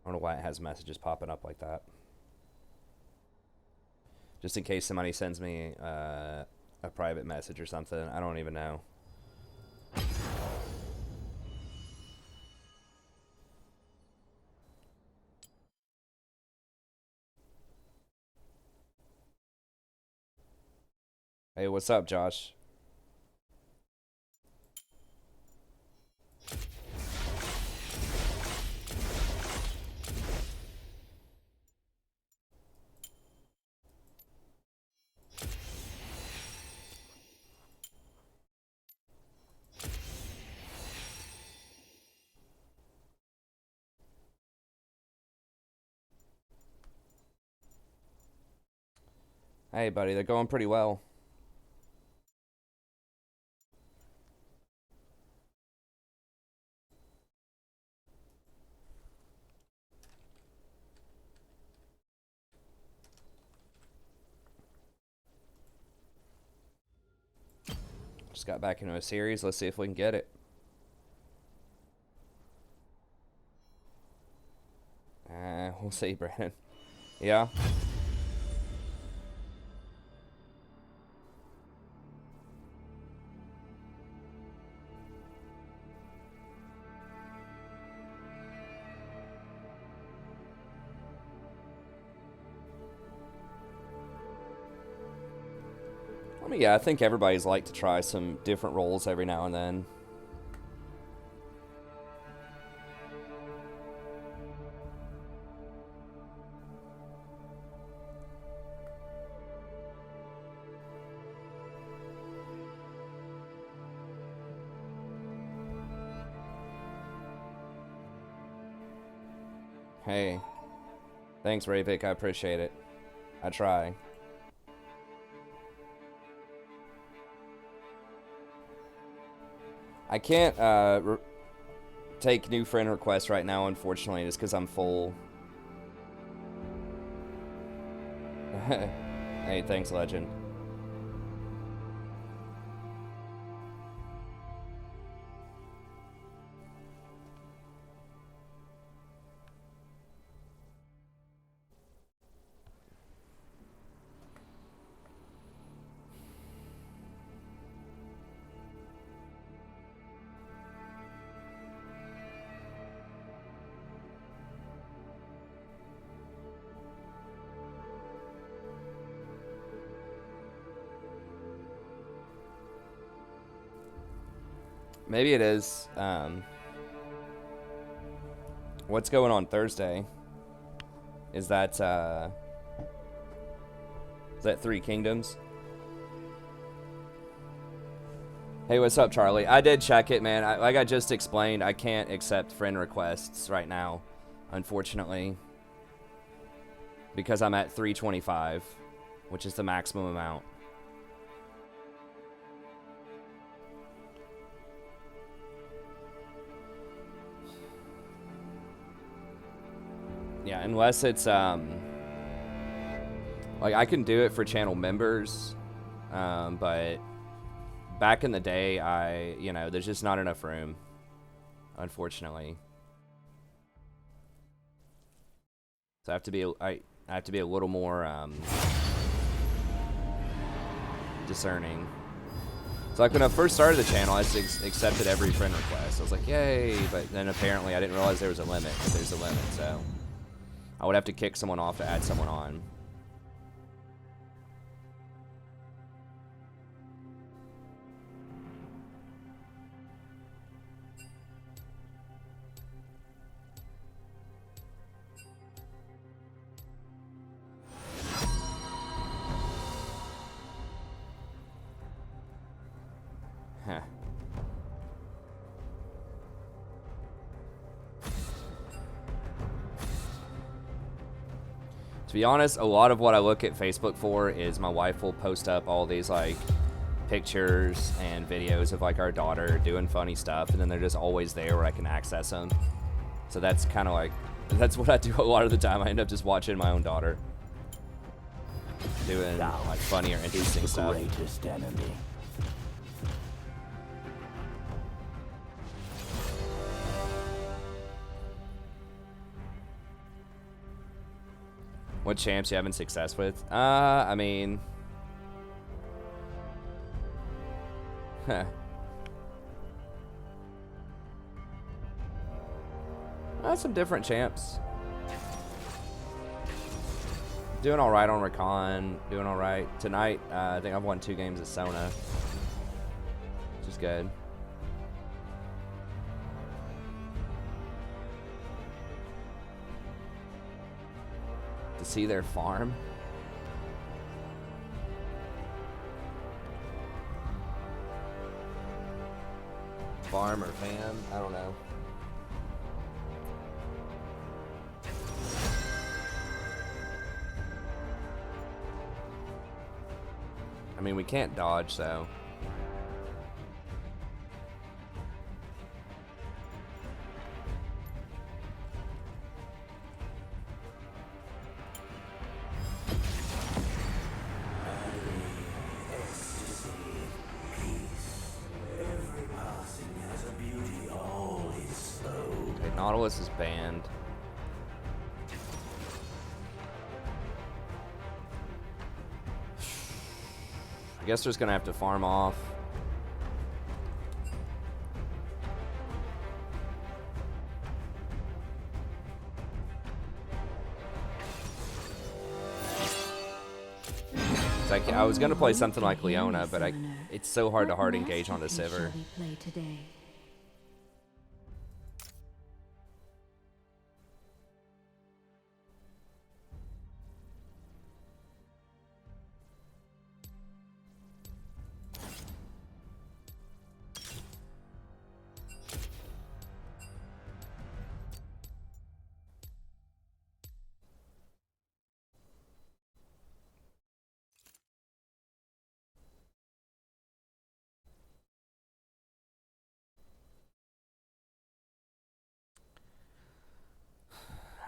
I don't know why it has messages popping up like that. Just in case somebody sends me a private message or something. I don't even know. Hey, what's up, Josh? Hey, buddy, they're going pretty well. Just got back into a series. Let's see if we can get it. We'll see, Brandon. Yeah. I mean, yeah, I think everybody's like to try some different roles every now and then. Hey. Thanks, Ravik. I appreciate it. I try. I can't take new friend requests right now, unfortunately, just because I'm full. Hey, thanks, Legend. Maybe it is. What's going on Thursday? Is that Three Kingdoms? Hey, what's up, Charlie? I did check it, man. Like I just explained, I can't accept friend requests right now, unfortunately, because I'm at 325, which is the maximum amount. Yeah, unless it's like I can do it for channel members, but back in the day, there's just not enough room, unfortunately. So I have to be a little more discerning. So like when I first started the channel, I just accepted every friend request. I was like, yay! But then apparently I didn't realize there was a limit. There's a limit, so I would have to kick someone off to add someone on. Huh. To be honest, a lot of what I look at Facebook for is my wife will post up all these like pictures and videos of like our daughter doing funny stuff, and then they're just always there where I can access them. So that's kind of like, that's what I do a lot of the time. I end up just watching my own daughter doing like funny or interesting stuff. Greatest enemy. What champs you having success with? I mean, some different champs. Doing all right on Rakan. Doing all right tonight. I think I've won 2 games at Sona, which is good. To see their farm. Farm or fan? I don't know. mean, we can't dodge, so. Okay, Nautilus is banned. I guess just gonna have to farm off. I was gonna play something like Leona, but it's so hard to hard engage on the Sivir.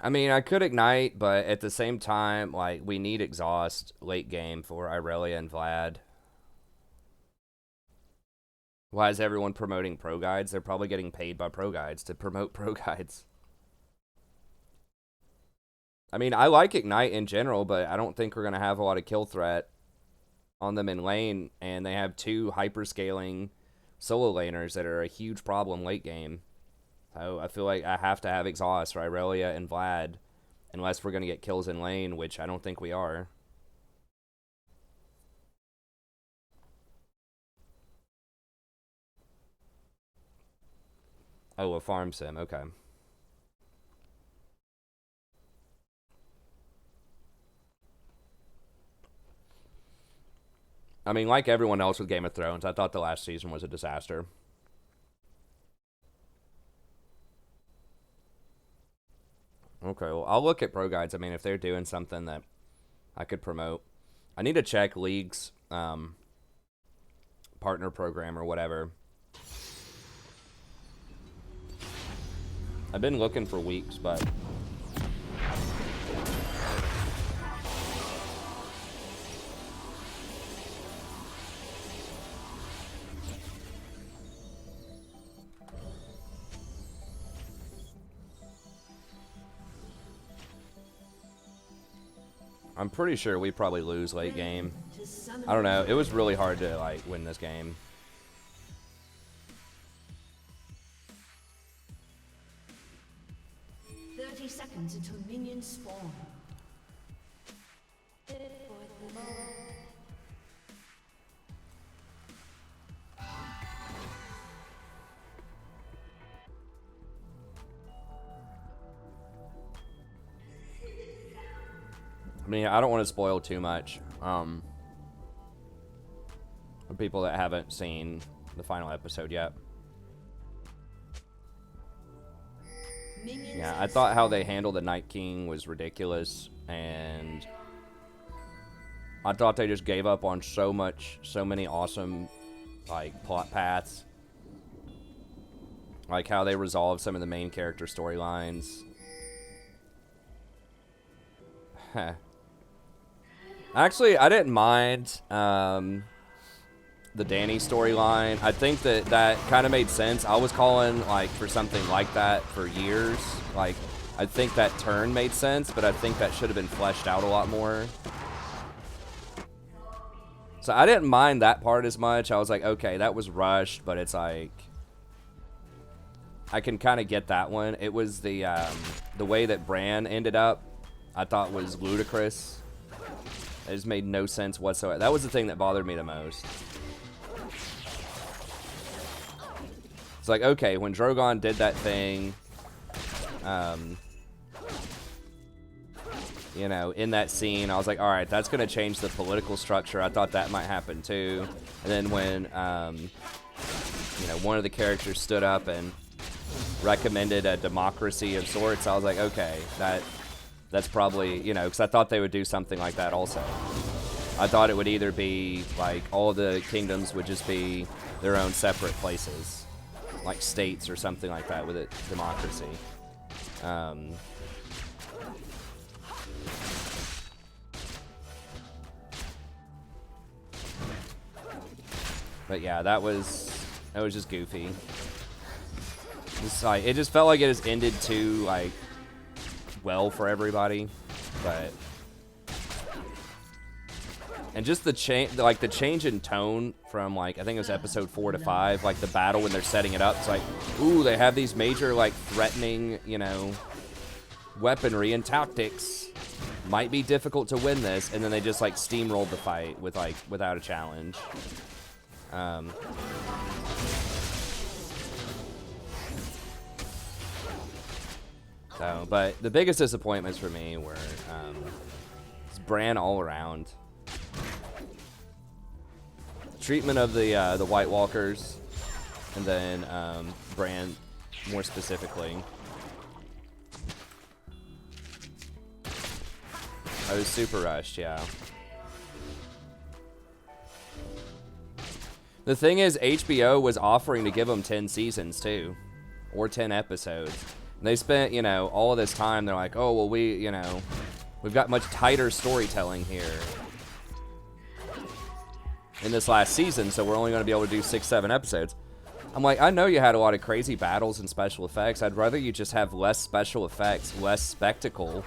I mean, I could ignite, but at the same time, like, we need exhaust late game for Irelia and Vlad. Why is everyone promoting pro guides? They're probably getting paid by pro guides to promote pro guides. I mean, I like ignite in general, but I don't think we're going to have a lot of kill threat on them in lane, and they have two hyperscaling solo laners that are a huge problem late game. So I feel like I have to have exhaust for Irelia and Vlad, unless we're going to get kills in lane, which I don't think we are. Oh, a farm sim, okay. I mean, like everyone else with Game of Thrones, I thought the last season was a disaster. Okay, well, I'll look at pro guides. I mean, if they're doing something that I could promote. I need to check League's partner program or whatever. I've been looking for weeks, but... I'm pretty sure we probably lose late game. I don't know. It was really hard to, like, win this game. Seconds until minions spawn. I mean, I don't want to spoil too much for people that haven't seen the final episode yet. Yeah, I thought how they handled the Night King was ridiculous, and I thought they just gave up on so many awesome, like, plot paths. Like how they resolved some of the main character storylines. Actually, I didn't mind the Danny storyline. I think that kind of made sense. I was calling, like, for something like that for years. Like, I think that turn made sense, but I think that should have been fleshed out a lot more. So I didn't mind that part as much. I was like, okay, that was rushed, but it's like... I can kind of get that one. It was the way that Bran ended up, I thought was ludicrous. It just made no sense whatsoever. That was the thing that bothered me the most. It's like, okay, when Drogon did that thing, you know, in that scene, I was like, all right, that's going to change the political structure. I thought that might happen too. And then when, you know, one of the characters stood up and recommended a democracy of sorts, I was like, okay, that's probably, you know, because I thought they would do something like that also. I thought it would either be like all the kingdoms would just be their own separate places, like states or something like that with a democracy. But yeah, that was just goofy. Like, it just felt like it has ended too like well for everybody, but and just the change in tone from like I think it was episode 4 to 5, like the battle when they're setting it up. It's like, ooh, they have these major like threatening, you know, weaponry and tactics. Might be difficult to win this, and then they just like steamrolled the fight with like without a challenge. So, but the biggest disappointments for me were Bran all around. Treatment of the White Walkers, and then Bran more specifically. I was super rushed, yeah. The thing is, HBO was offering to give them 10 seasons too, or 10 episodes. And they spent, you know, all of this time. They're like, oh well, we've got much tighter storytelling here in this last season, so we're only going to be able to do 6-7 episodes. I'm like, I know you had a lot of crazy battles and special effects. I'd rather you just have less special effects, less spectacle,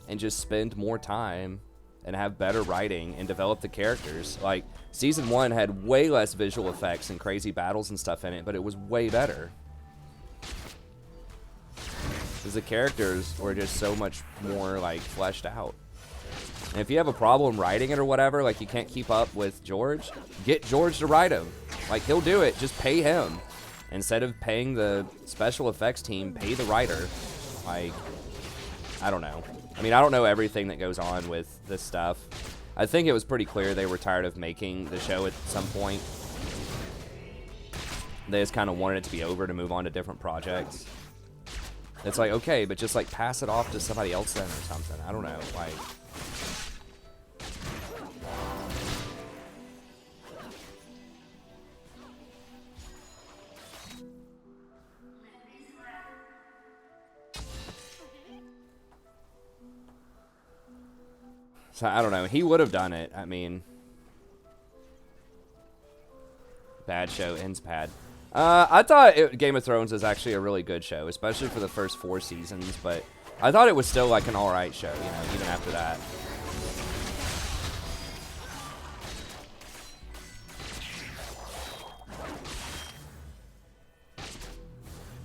and just spend more time and have better writing and develop the characters. Like, season 1 had way less visual effects and crazy battles and stuff in it, but it was way better. Because the characters were just so much more, like, fleshed out. And if you have a problem writing it or whatever, like you can't keep up with George, get George to write him. Like, he'll do it. Just pay him. Instead of paying the special effects team, pay the writer. Like, I don't know. I mean, I don't know everything that goes on with this stuff. I think it was pretty clear they were tired of making the show at some point. They just kind of wanted it to be over to move on to different projects. It's like, okay, but just like pass it off to somebody else then or something. I don't know. Like, so I don't know. He would have done it. I mean, bad show ends bad. I thought Game of Thrones was actually a really good show, especially for the first 4 seasons, but I thought it was still like an alright show, you know, even after that.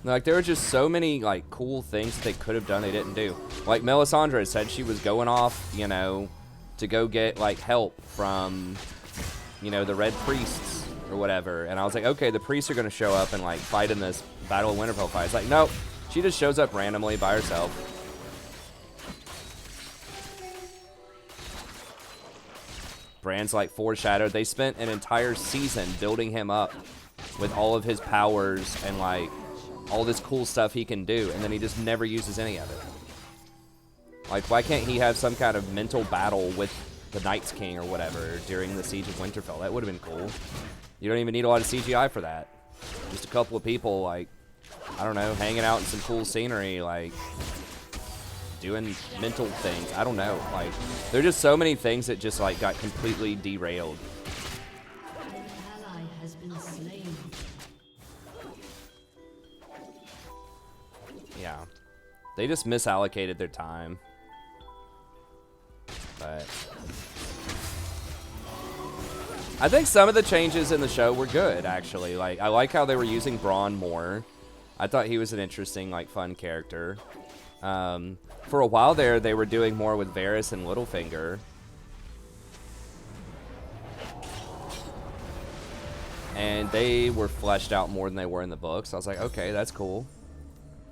Like, there were just so many, like, cool things that they could have done they didn't do. Like, Melisandre said she was going off, you know, to go get, like, help from, you know, the Red Priests or whatever. And I was like, okay, the priests are going to show up and, like, fight in this Battle of Winterfell fight. It's like, nope. She just shows up randomly by herself. Bran's, like, foreshadowed. They spent an entire season building him up with all of his powers and, like, all this cool stuff he can do, and then he just never uses any of it. Like, why can't he have some kind of mental battle with the Night's King or whatever during the Siege of Winterfell? That would have been cool. You don't even need a lot of CGI for that. Just a couple of people, like, I don't know, hanging out in some cool scenery, like, doing mental things. I don't know. Like, there are just so many things that just, like, got completely derailed. An ally has been slain. Yeah. They just misallocated their time. But I think some of the changes in the show were good, actually. Like, I like how they were using Bronn more. I thought he was an interesting, like, fun character. For a while there, they were doing more with Varys and Littlefinger. And they were fleshed out more than they were in the books. I was like, okay, that's cool.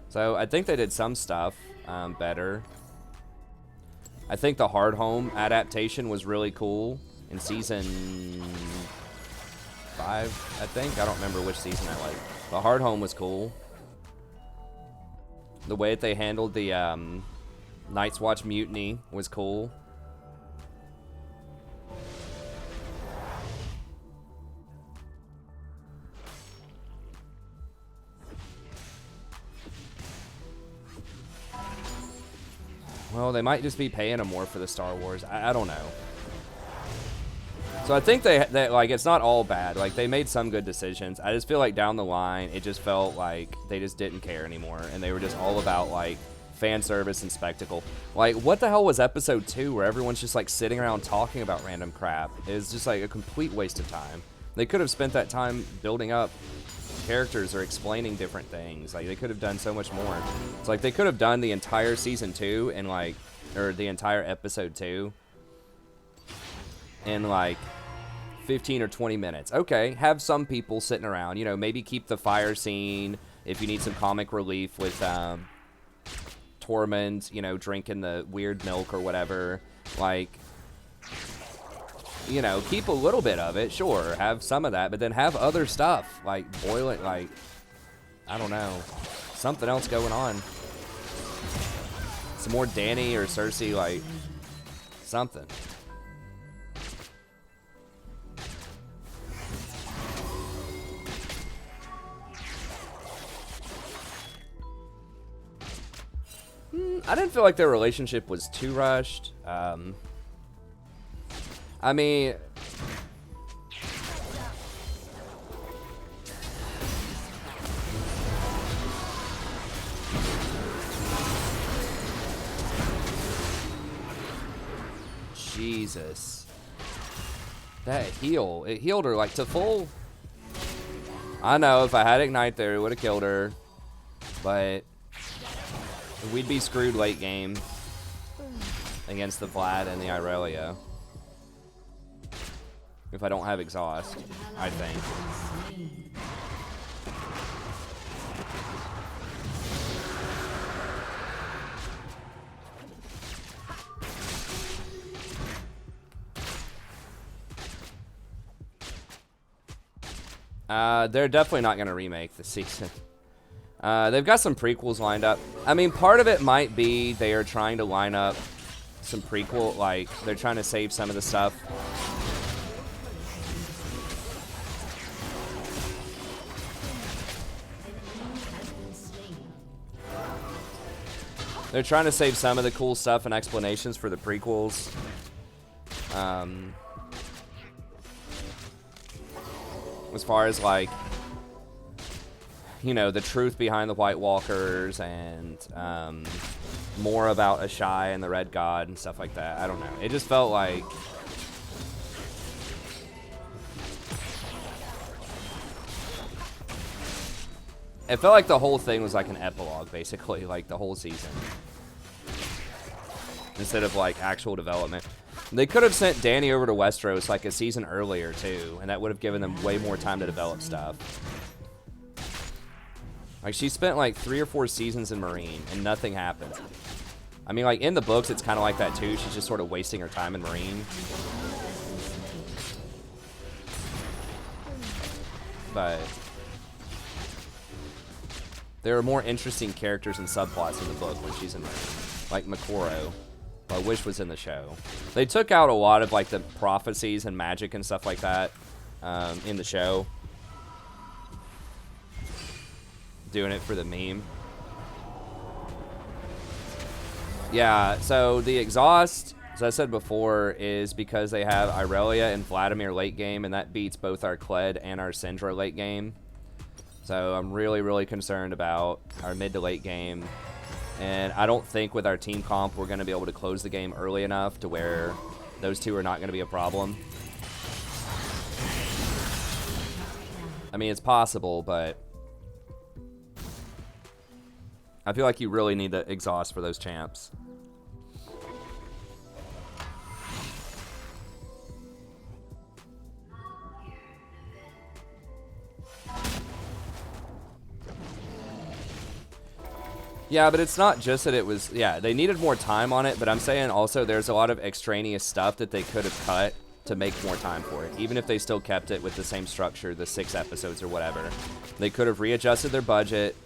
So I think they did some stuff better. I think the Hardhome adaptation was really cool in season 5, I think. I don't remember which season that was. The Hardhome was cool. The way that they handled the Night's Watch mutiny was cool. Well, they might just be paying them more for the Star Wars. I don't know. So I think they like, it's not all bad. Like, they made some good decisions. I just feel like down the line, it just felt like they just didn't care anymore. And they were just all about, like, fan service and spectacle. Like, what the hell was episode 2 where everyone's just, like, sitting around talking about random crap? It's just, like, a complete waste of time. They could have spent that time building up characters or explaining different things. Like, they could have done so much more. It's like they could have done the entire season 2 and, like, or the entire episode 2 in, like, 15 or 20 minutes. Okay, have some people sitting around, you know, maybe keep the fire scene if you need some comic relief with Tormund, you know, drinking the weird milk or whatever. Like, you know, keep a little bit of it, sure, have some of that, but then have other stuff, like boil it, like, I don't know, something else going on. Some more Dany or Cersei, like, something. I didn't feel like their relationship was too rushed. I mean, Jesus. That heal, it healed her like to full. I know if I had Ignite there, it would have killed her, but we'd be screwed late game against the Vlad and the Irelia. If I don't have exhaust, I think. They're definitely not going to remake this season. They've got some prequels lined up. I mean, part of it might be they are trying to line up some prequel, like, they're trying to save some of the stuff. They're trying to save some of the cool stuff and explanations for the prequels. As far as, like, you know, the truth behind the White Walkers and more about Ashai and the Red God and stuff like that. I don't know. It just felt like the whole thing was like an epilogue, basically, like the whole season, instead of like actual development. They could have sent Dany over to Westeros like a season earlier too, and that would have given them way more time to develop stuff. Like, she spent like 3 or 4 seasons in Marine and nothing happened. I mean, like, in the books it's kind of like that too. She's just sort of wasting her time in Marine. But there are more interesting characters and subplots in the book when she's in Marine. Like Makoro, who I wish was in the show. They took out a lot of like the prophecies and magic and stuff like that in the show. Doing it for the meme. Yeah, so the exhaust, as I said before, is because they have Irelia and Vladimir late game, and that beats both our Kled and our Syndra late game. So I'm really, really concerned about our mid to late game. And I don't think with our team comp we're going to be able to close the game early enough to where those two are not going to be a problem. I mean, it's possible, but I feel like you really need to exhaust for those champs. Yeah, but it's not just that it was, yeah, they needed more time on it, but I'm saying also there's a lot of extraneous stuff that they could have cut to make more time for it, even if they still kept it with the same structure, the 6 episodes or whatever. They could have readjusted their budget.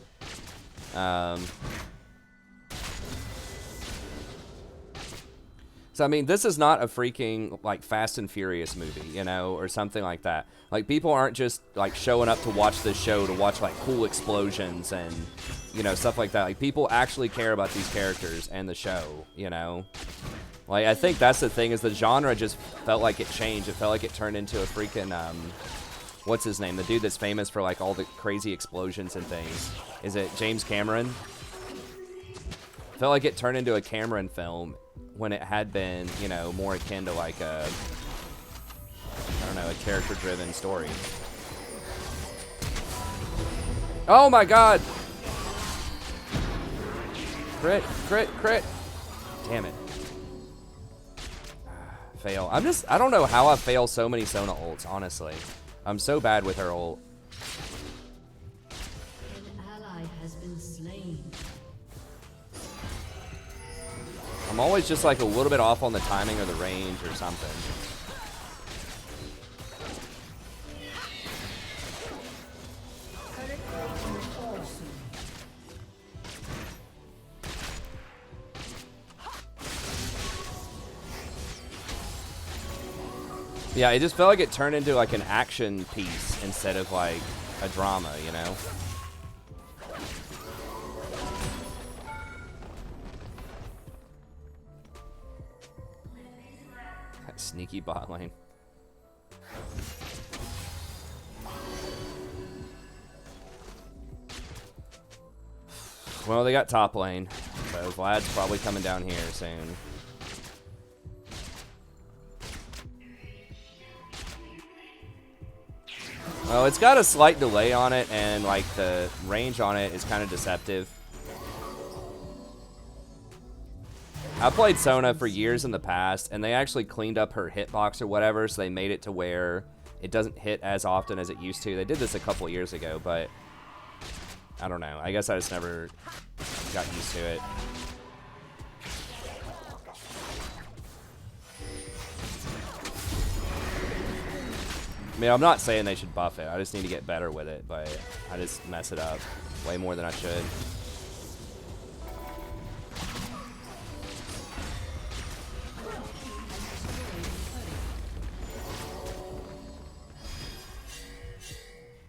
So So I mean, this is not a freaking like Fast and Furious movie, you know, or something like that. Like people aren't just like showing up to watch this show to watch like cool explosions and, you know, stuff like that. Like people actually care about these characters and the show, you know. Like I think that's the thing, is the genre just felt like it changed. It felt like it turned into a freaking what's his name? The dude that's famous for like all the crazy explosions and things. Is it James Cameron? Felt like it turned into a Cameron film when it had been, you know, more akin to like a, I don't know, a character-driven story. Oh my god! Crit, crit, crit! Damn it. Fail. I don't know how I fail so many Sona ults, honestly. I'm so bad with her ult. An ally has been slain. I'm always just like a little bit off on the timing or the range or something. Yeah, it just felt like it turned into like an action piece instead of like a drama, you know? That sneaky bot lane. Well, they got top lane, so Vlad's probably coming down here soon. Well, it's got a slight delay on it, and like the range on it is kind of deceptive. I played Sona for years in the past, and they actually cleaned up her hitbox or whatever, so they made it to where it doesn't hit as often as it used to. They did this a couple years ago, but I don't know. I guess I just never got used to it. I mean, I'm not saying they should buff it. I just need to get better with it, but I just mess it up way more than I should.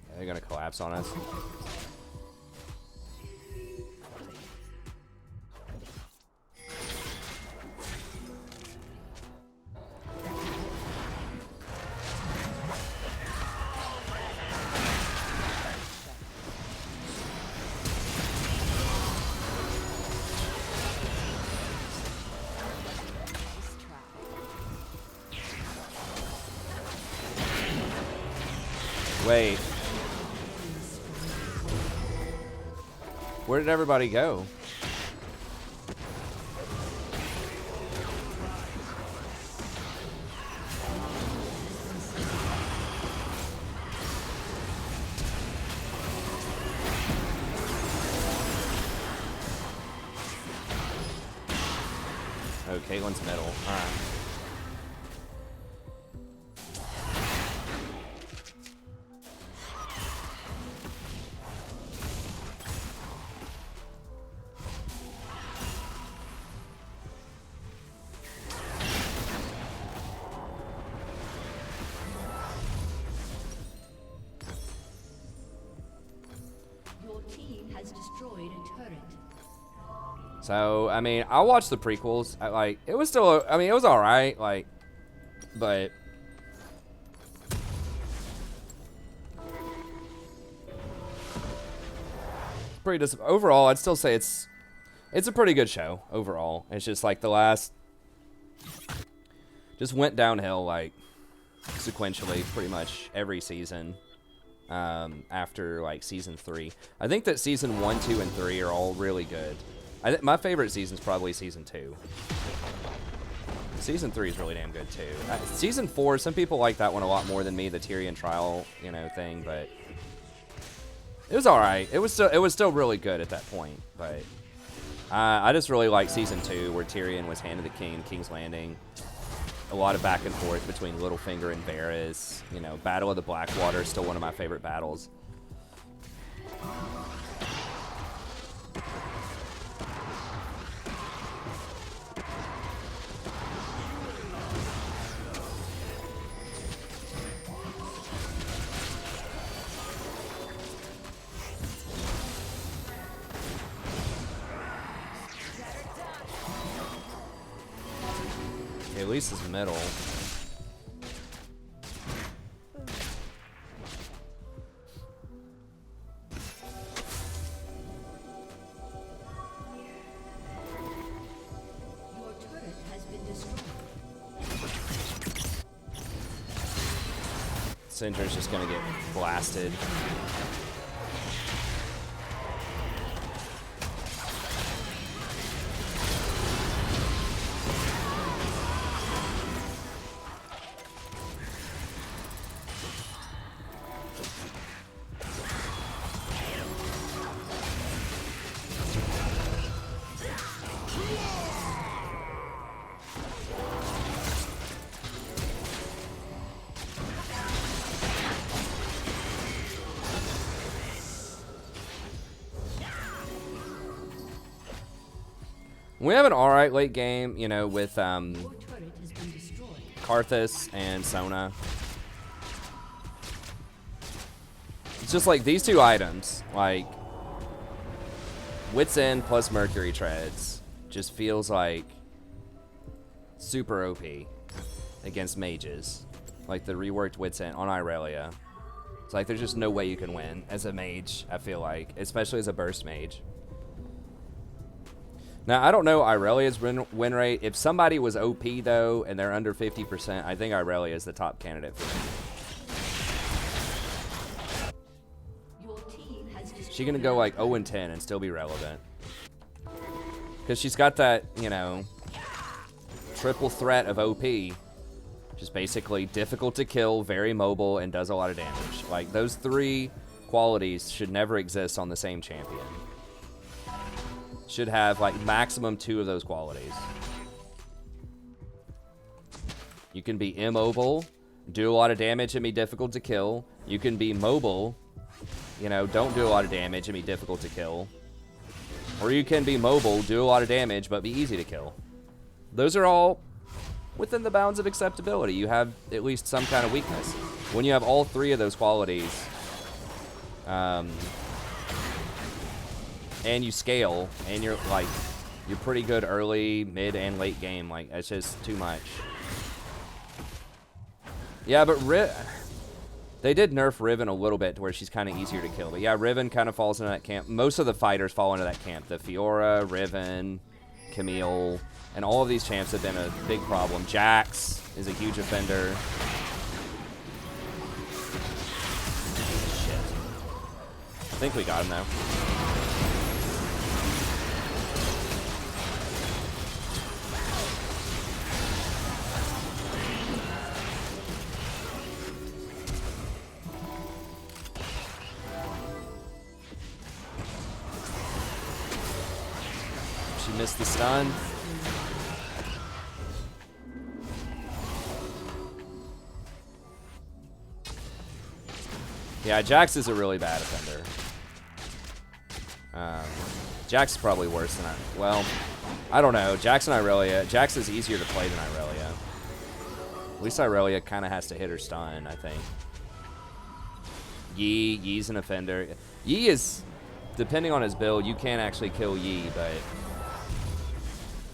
Yeah, they're gonna collapse on us. Wait. Where did everybody go? Oh, Caitlyn's middle. Alright. So, I mean, I watched the prequels. It was still, I mean, it was alright, like, but pretty overall, I'd still say it's a pretty good show overall. It's just like the last just went downhill like sequentially pretty much every season after like season 3. I think that season 1, 2, and 3 are all really good. My favorite season's probably season 2. Season 3 is really damn good too. Season 4, some people like that one a lot more than me, the Tyrion trial, you know, thing, but it was all right. It was still really good at that point, but I just really like season 2 where Tyrion was Hand of the King, King's Landing. A lot of back and forth between Littlefinger and Varys. You know, Battle of the Blackwater is still one of my favorite battles. Okay, at least it's middle. Your turret has been destroyed. Syndra's just gonna get blasted. We have an alright late game, you know, with Your turret has been destroyed. Karthus and Sona. It's just like these two items, like Wits End plus Mercury Treads, just feels like super OP against mages. Like the reworked Wits End on Irelia. It's like there's just no way you can win as a mage, I feel like, especially as a burst mage. Now, I don't know Irelia's win rate. If somebody was OP, though, and they're under 50%, I think Irelia is the top candidate for me. Your team has destroyed. She's going to go like 0-10 and still be relevant. Because she's got that, you know, triple threat of OP. Just basically difficult to kill, very mobile, and does a lot of damage. Like, those three qualities should never exist on the same champion. Should have like maximum 2 of those qualities. You can be immobile, do a lot of damage and be difficult to kill. You can be mobile, you know, don't do a lot of damage and be difficult to kill. Or you can be mobile, do a lot of damage, but be easy to kill. Those are all within the bounds of acceptability. You have at least some kind of weakness. When you have all 3 of those qualities, and you scale, and you're pretty good early, mid, and late game. Like, it's just too much. Yeah, but they did nerf Riven a little bit to where she's kind of easier to kill. But yeah, Riven kind of falls into that camp. Most of the fighters fall into that camp. The Fiora, Riven, Camille, and all of these champs have been a big problem. Jax is a huge offender. Shit. I think we got him though. Missed the stun. Yeah, Jax is a really bad offender. Jax is probably worse than well, I don't know. Jax and Irelia. Jax is easier to play than Irelia. At least Irelia kind of has to hit her stun, I think. Yi's an offender. Yi is, depending on his build, you can actually kill Yi, but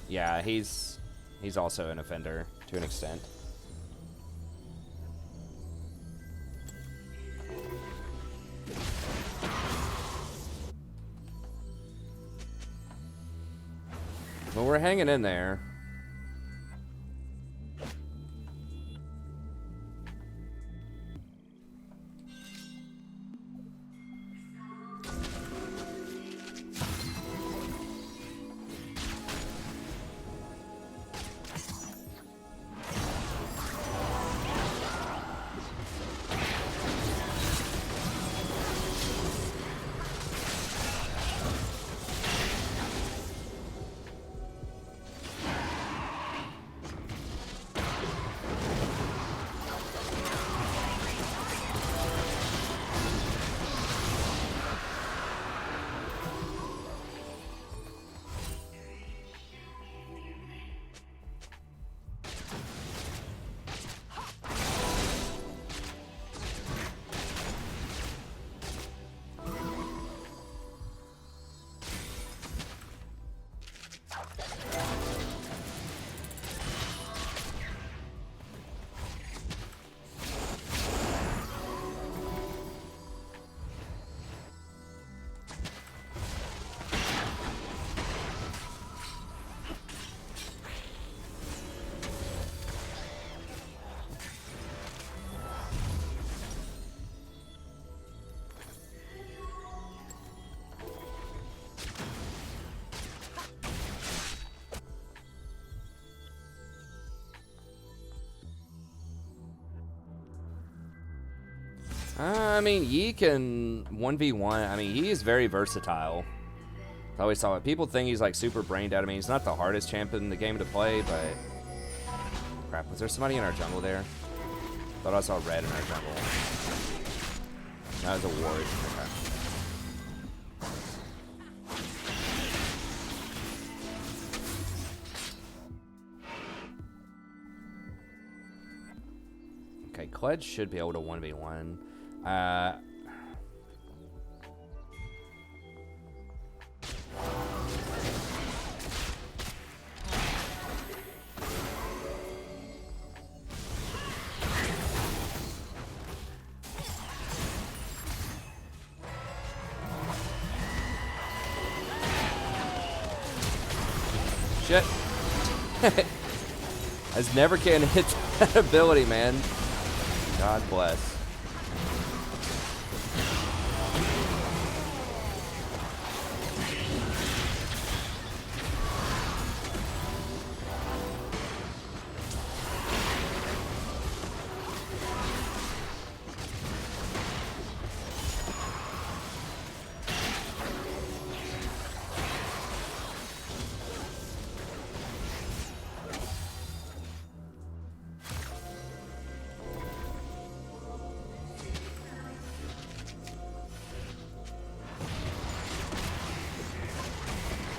yeah, he's also an offender to an extent. Well, we're hanging in there. I mean, Yi can 1v1. I mean, Yi is very versatile. I always saw it. People think he's like super brain dead. I mean, he's not the hardest champion in the game to play, but... Crap, was there somebody in our jungle there? Thought I saw red in our jungle. That was a ward. Okay. Okay, Kled should be able to 1v1. Shit. I just never can hit that ability, man. God bless.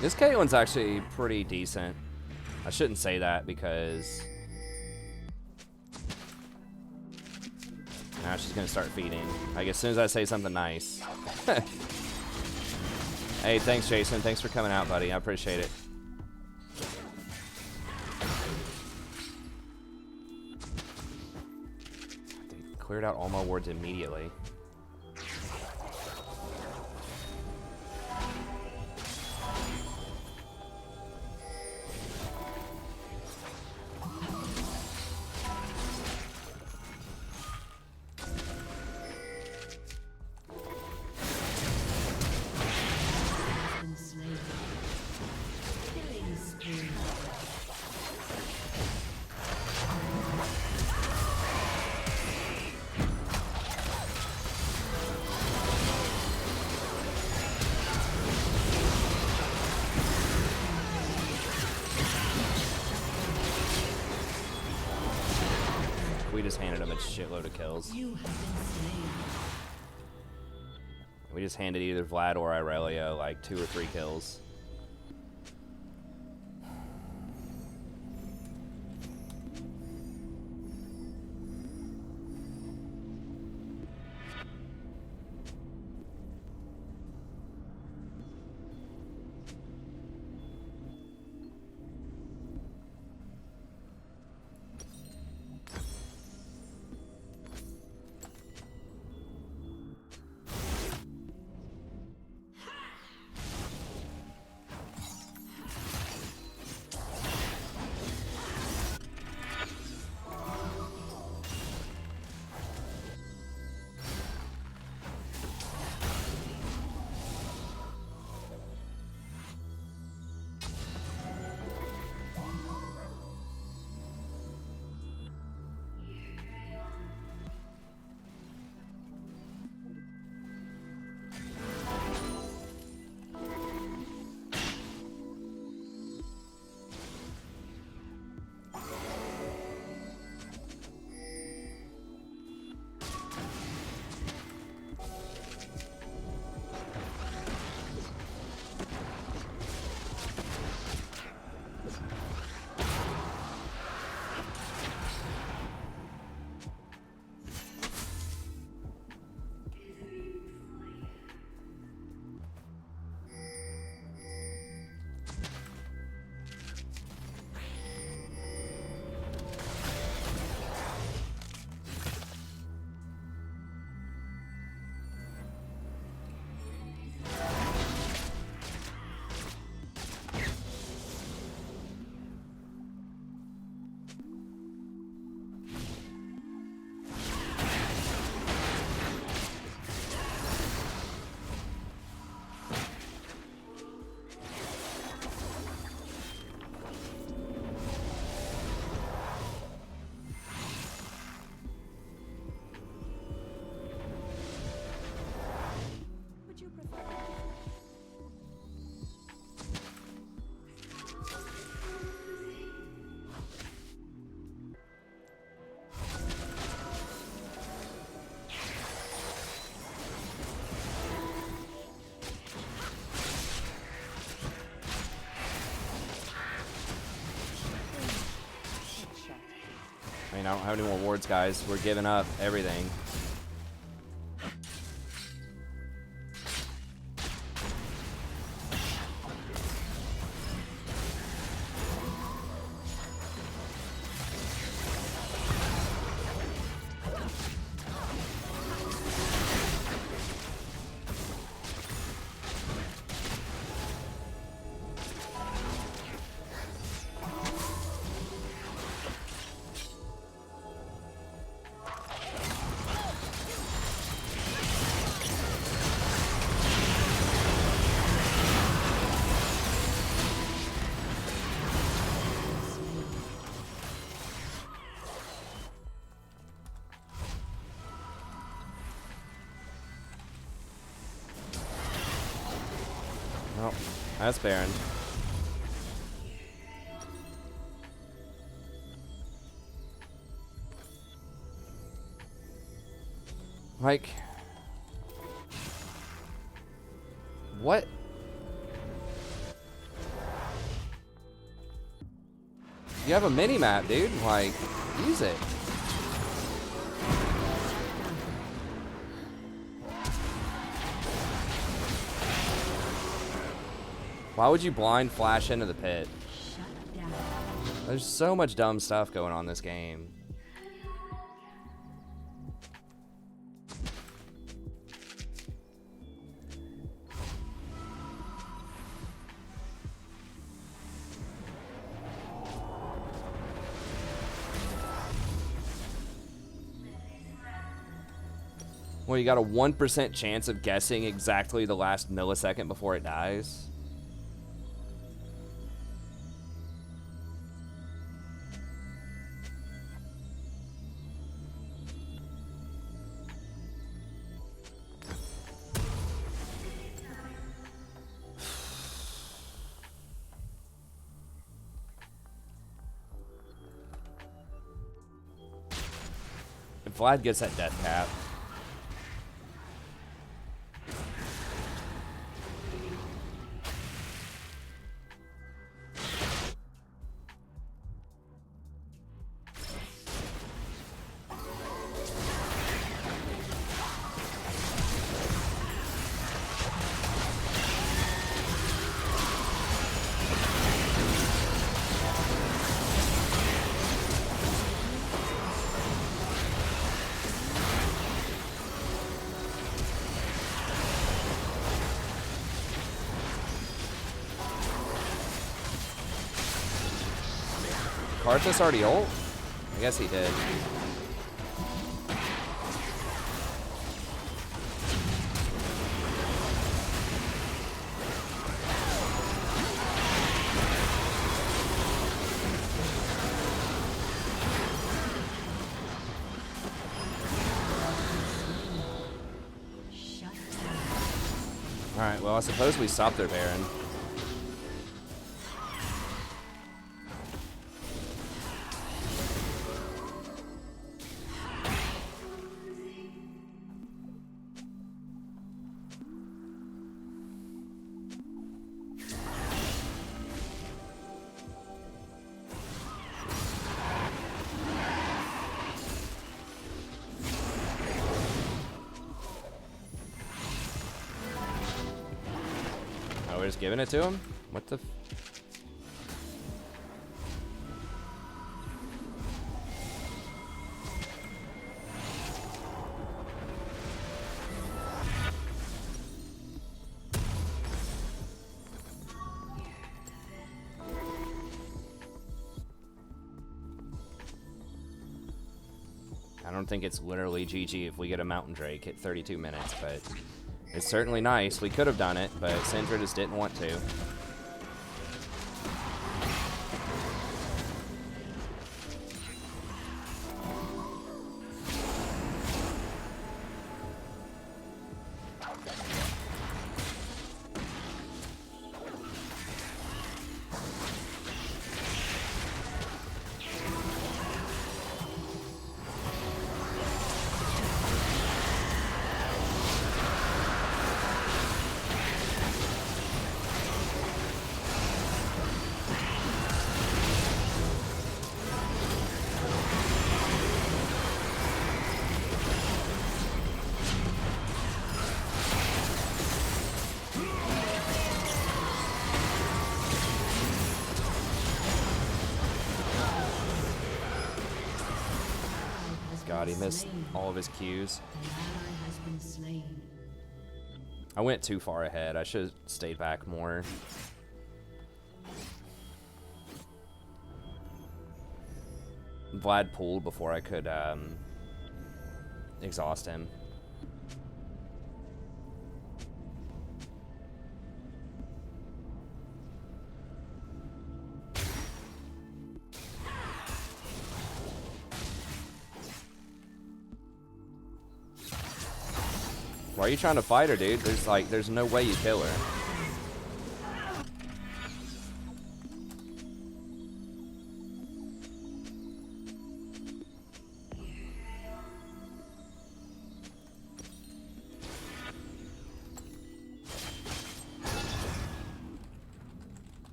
This Caitlyn's actually pretty decent. I shouldn't say that because... Now she's gonna start feeding. Like as soon as I say something nice. Hey, thanks Jason. Thanks for coming out, buddy. I appreciate it. They cleared out all my wards immediately. We just handed him a shitload of kills. We just handed either Vlad or Irelia like 2 or 3 kills. I don't have any more wards, guys. We're giving up everything. Oh, that's Baron. Like, what? You have a mini map, dude. Like, use it. Why would you blind flash into the pit? Shut down. There's so much dumb stuff going on in this game. Well, you got a 1% chance of guessing exactly the last millisecond before it dies. If Vlad gets that death cap. Karthus already ult? I guess he did. Shut down. Alright, well, I suppose we stop their Baron. We're just giving it to him? What the f— I don't think it's literally GG if we get a Mountain Drake at 32 minutes, but it's certainly nice. We could have done it, but Syndra just didn't want to. god, he missed all of his cues. An ally has been slain. I went too far ahead. I should have stayed back more. Vlad pulled before I could exhaust him. Why are you trying to fight her, dude? There's no way you kill her.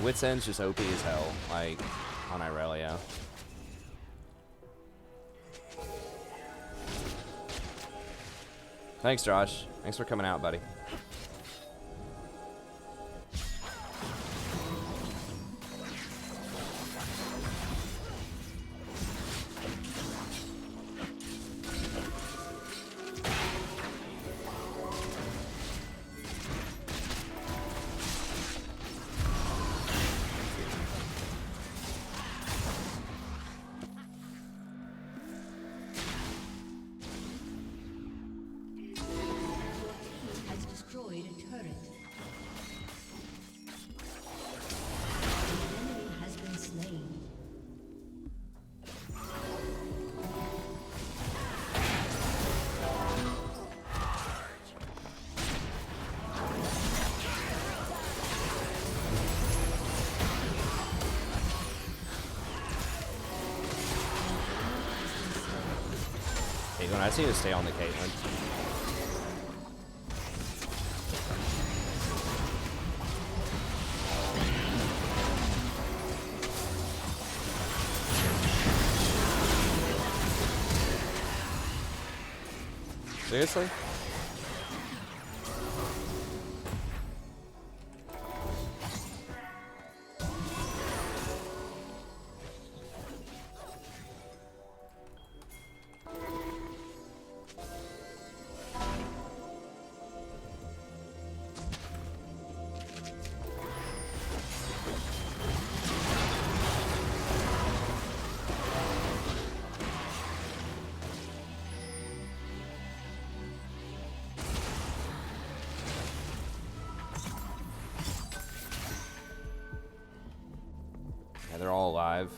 Wits End's just OP as hell, like, on Irelia. Thanks, Josh. Thanks for coming out, buddy. I just need to stay on the Caitlyn. Seriously? They're all alive.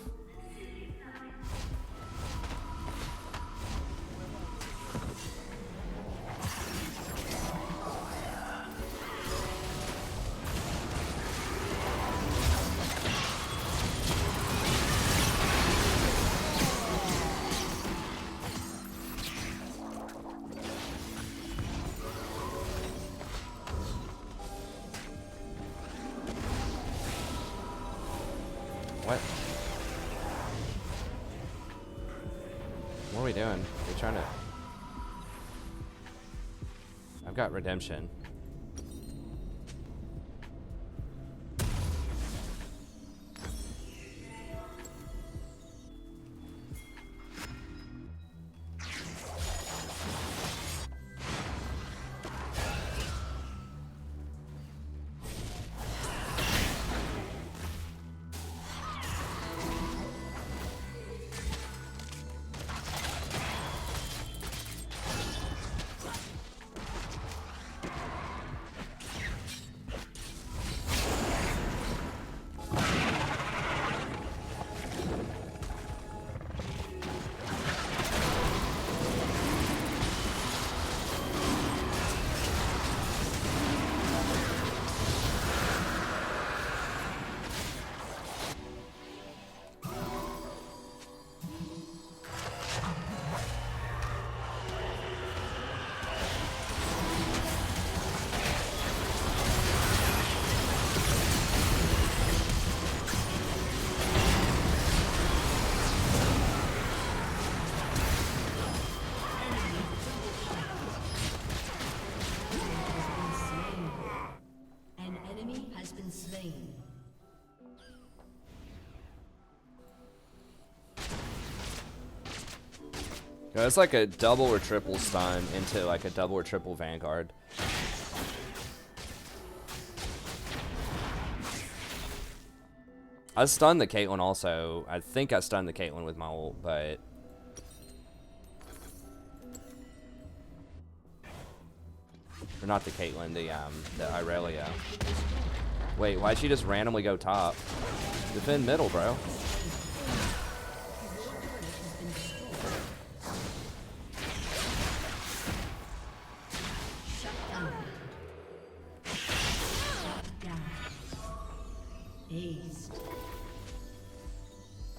What? What are we doing? We're trying to... I've got redemption. No, it's like a double or triple stun into like a double or triple Vanguard. I stunned the Caitlyn also. I think I stunned the Caitlyn with my ult, but... Or not the Caitlyn, the Irelia. Wait, why'd she just randomly go top? Defend middle, bro.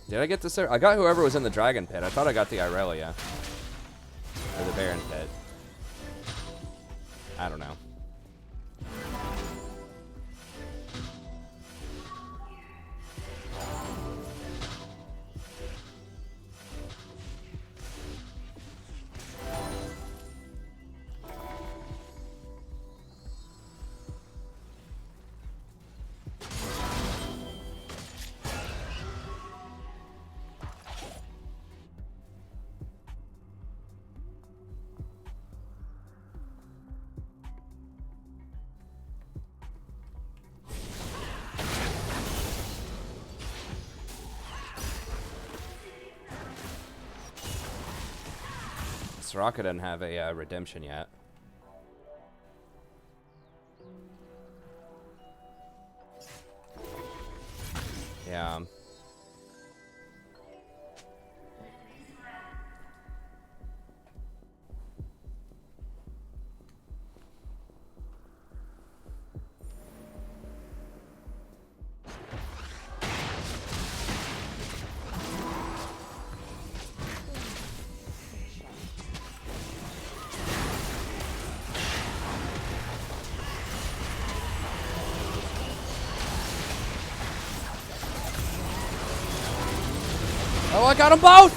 Did I get this there? I got whoever was in the Dragon Pit. I thought I got the Irelia. Or the Baron Pit. I don't know. Soraka doesn't have a redemption yet. Yeah. Oh, I got them both!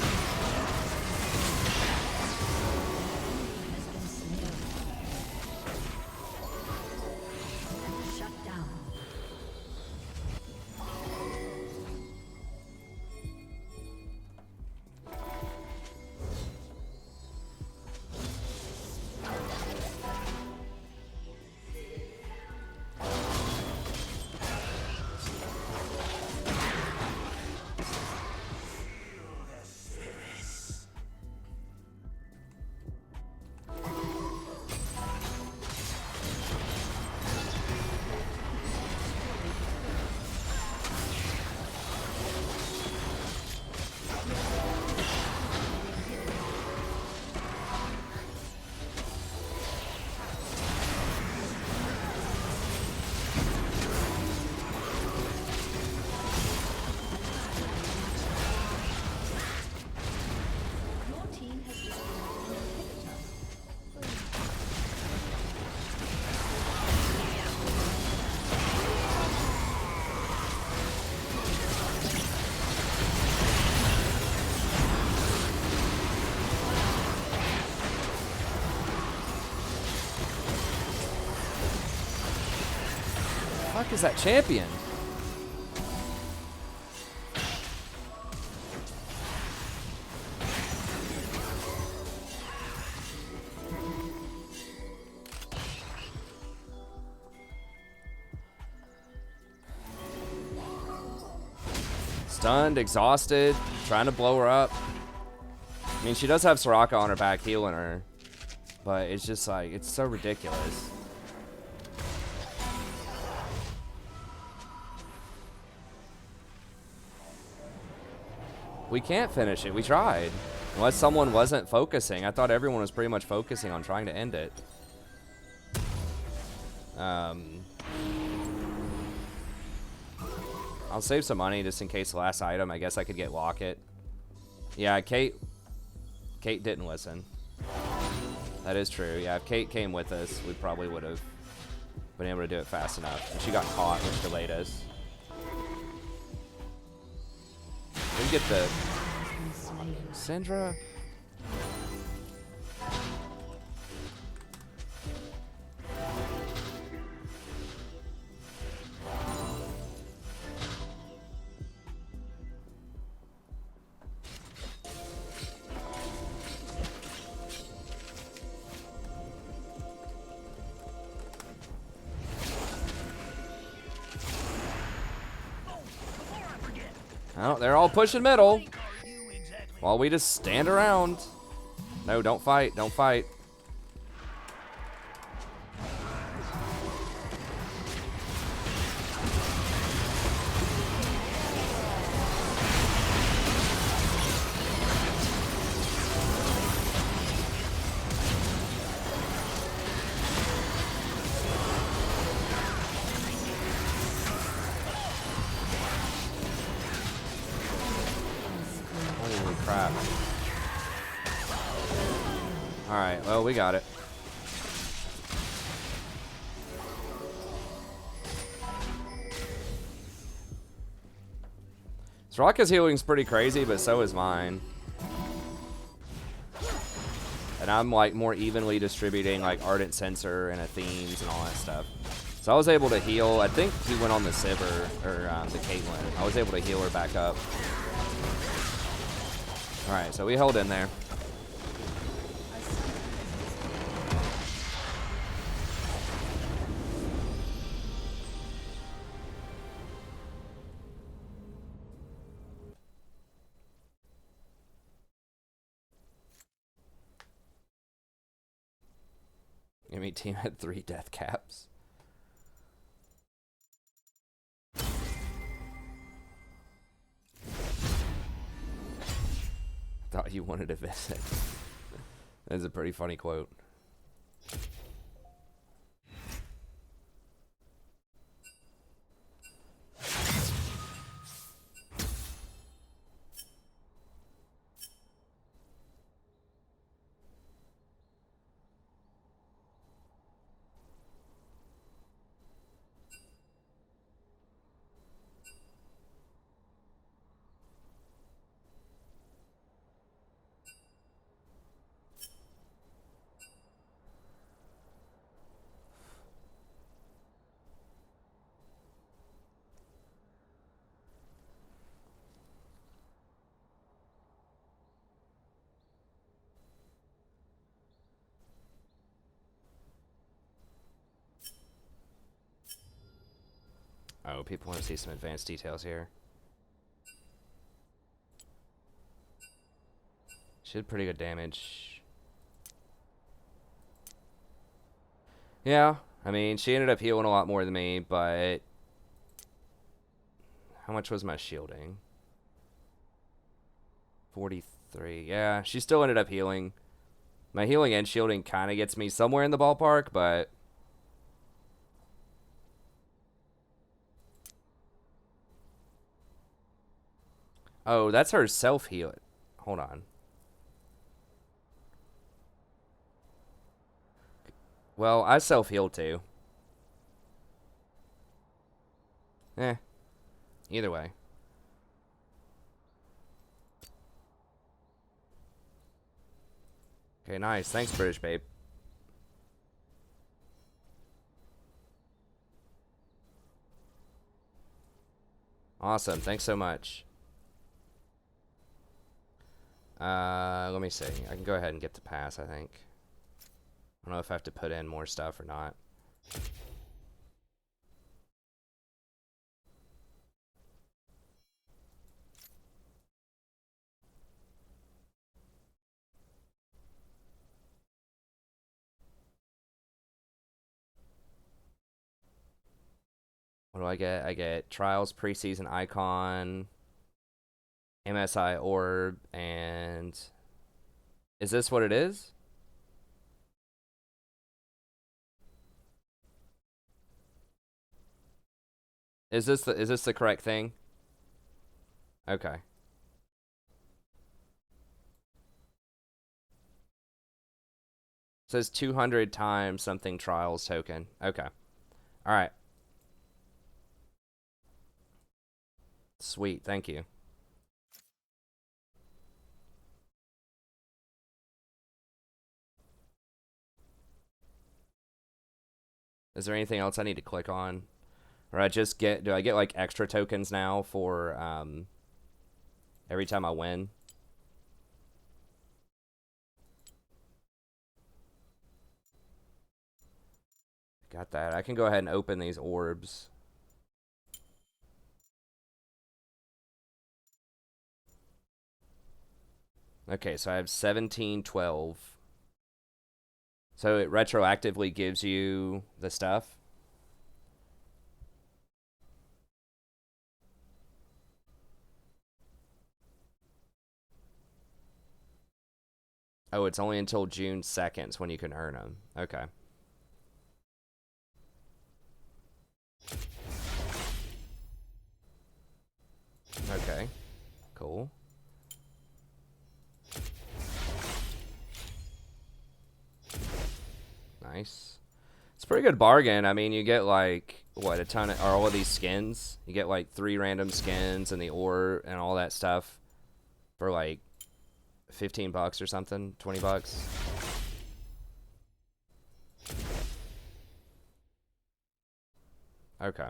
Shut down. Fuck is that champion? Stunned, exhausted, trying to blow her up. I mean, she does have Soraka on her back healing her, but it's just like, it's so ridiculous. We can't finish it. We tried. Unless someone wasn't focusing. I thought everyone was pretty much focusing on trying to end it. I'll save some money just in case the last item. I guess I could get Locket. Yeah, Kate didn't listen. That is true. Yeah, if Kate came with us, we probably would have been able to do it fast enough. And she got caught, which delayed us. We get the Syndra. Oh, they're all pushing middle. While we just stand around. No, don't fight. Don't fight. Holy crap. Alright, well, we got it. Soraka's healing's pretty crazy, but so is mine. And I'm like more evenly distributing like Ardent Sensor and Athenes and all that stuff. So I was able to heal. I think he went on the Sivir, or the Caitlyn. I was able to heal her back up. Alright, so we held in there. Enemy team had 3 death caps. Thought you wanted to visit. That's a pretty funny quote. Oh, people want to see some advanced details here. She did pretty good damage. Yeah, I mean, she ended up healing a lot more than me, but... How much was my shielding? 43. Yeah, she still ended up healing. My healing and shielding kind of gets me somewhere in the ballpark, but... Oh, that's her self-heal. Hold on. Well, I self-healed too. Either way. Okay, nice. Thanks, British babe. Awesome. Thanks so much. Let me see. I can go ahead and get the pass, I think. I don't know if I have to put in more stuff or not. What do I get? I get Trials Preseason Icon, MSI Orb, and... Is this what it is? Is this the correct thing? Okay. It says 200 times something trials token. Okay. All right. Sweet. Thank you. Is there anything else I need to click on? Or do I get like extra tokens now for every time I win? Got that. I can go ahead and open these orbs. Okay, so I have 1712. So it retroactively gives you the stuff? Oh, it's only until June 2nd when you can earn them. Okay. Okay. Cool. Nice. It's a pretty good bargain. I mean, you get like, what, a ton of, or all of these skins? You get like 3 random skins and the ore and all that stuff for like 15 bucks or something, 20 bucks. Okay.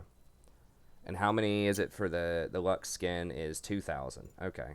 And how many is it for the Lux skin is 2,000. Okay.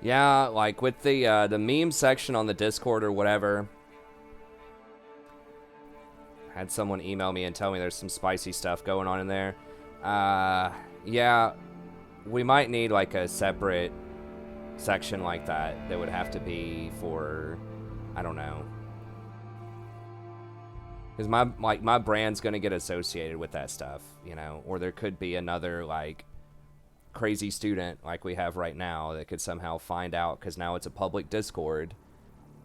Yeah, like with the meme section on the Discord or whatever. Had someone email me and tell me there's some spicy stuff going on in there. Yeah, we might need like a separate section like that that would have to be for, I don't know. Because my brand's gonna get associated with that stuff, you know, or there could be another like crazy student like we have right now that could somehow find out because now it's a public Discord,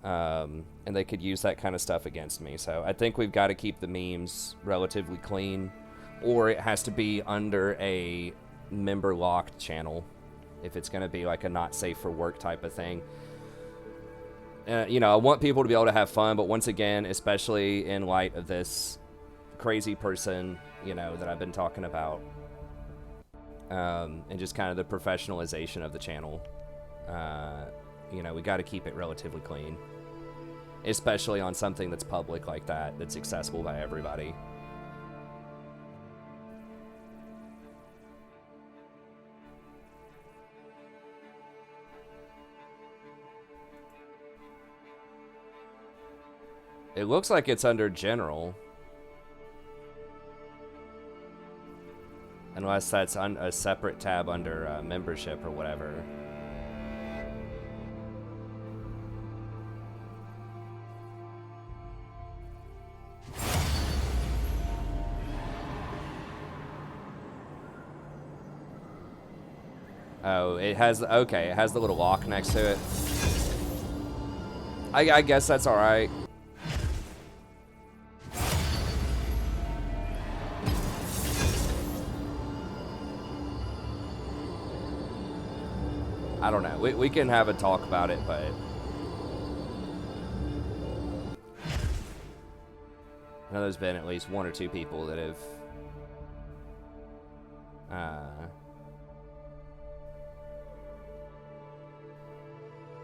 and they could use that kind of stuff against me. So I think we've got to keep the memes relatively clean, or it has to be under a member locked channel if it's going to be like a not safe for work type of thing. You know, I want people to be able to have fun, but once again, especially in light of this crazy person, you know, that I've been talking about, and just kind of the professionalization of the channel, you know, we got to keep it relatively clean, especially on something that's public like that, that's accessible by everybody. It looks like it's under general. Unless that's a separate tab under membership or whatever. Oh, it has, okay, it has the little lock next to it. I guess that's alright. I don't know. We can have a talk about it, but... I know there's been at least 1 or 2 people that have...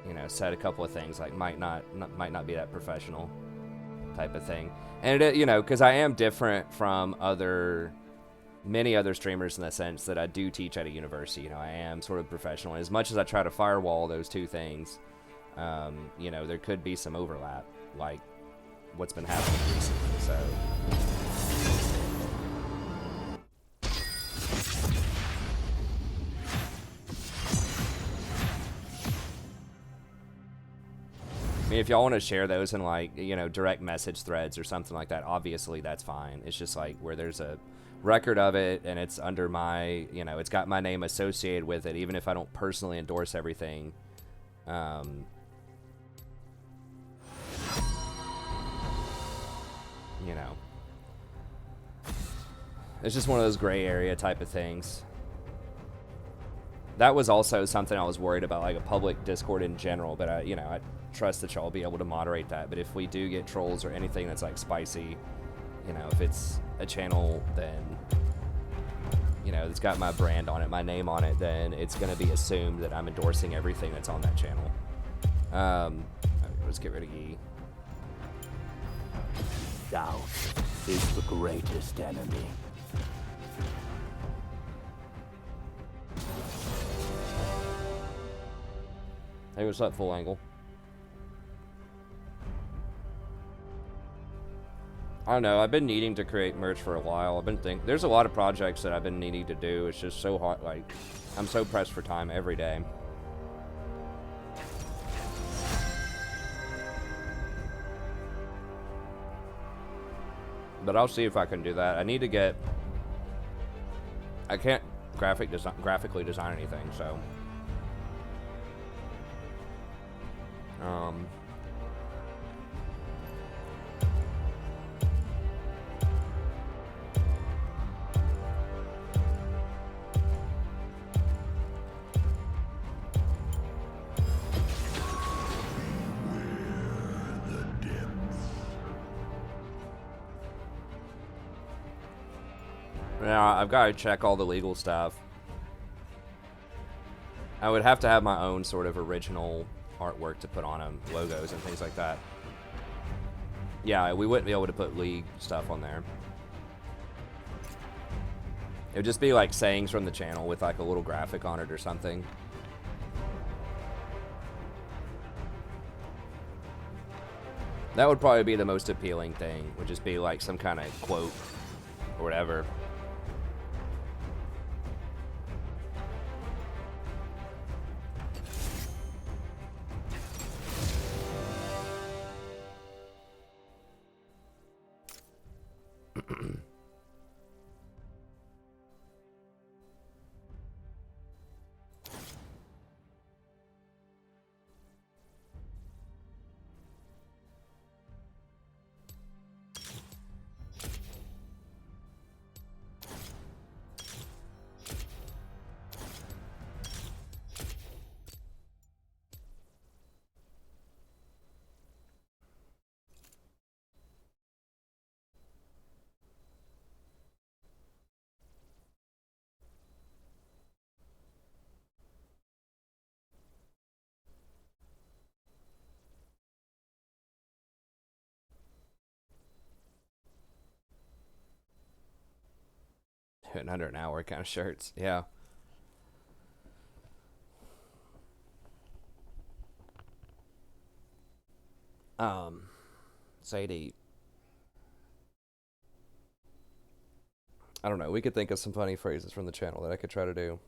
you know, said a couple of things like might not be that professional type of thing. And it, you know, because I am different from many other streamers in the sense that I do teach at a university. You know, I am sort of professional. And as much as I try to firewall those two things, you know, there could be some overlap, like what's been happening recently. So. I mean, if y'all want to share those in, like, you know, direct message threads or something like that, obviously that's fine. It's just like where there's a record of it and it's under my, you know, it's got my name associated with it, even if I don't personally endorse everything. You know, it's just one of those gray area type of things. That was also something I was worried about, like a public Discord in general, but I, you know, I trust that y'all will be able to moderate that. But if we do get trolls or anything that's like spicy, you know, if it's a channel, then, you know, it's got my brand on it, my name on it, then it's going to be assumed that I'm endorsing everything that's on that channel. Let's get rid of Yi. Doubt is the greatest enemy. Hey, what's up, Full Angle? I don't know, I've been needing to create merch for a while. There's a lot of projects that I've been needing to do. It's just so hard, like, I'm so pressed for time every day. But I'll see if I can do that. I need to get... I can't graphically design anything, so... Yeah, I've got to check all the legal stuff. I would have to have my own sort of original artwork to put on them, logos and things like that. Yeah, we wouldn't be able to put league stuff on there. It would just be like sayings from the channel with like a little graphic on it or something. That would probably be the most appealing thing, would just be like some kind of quote or whatever. In under an hour kind of shirts, yeah. Sadie. I don't know, we could think of some funny phrases from the channel that I could try to do.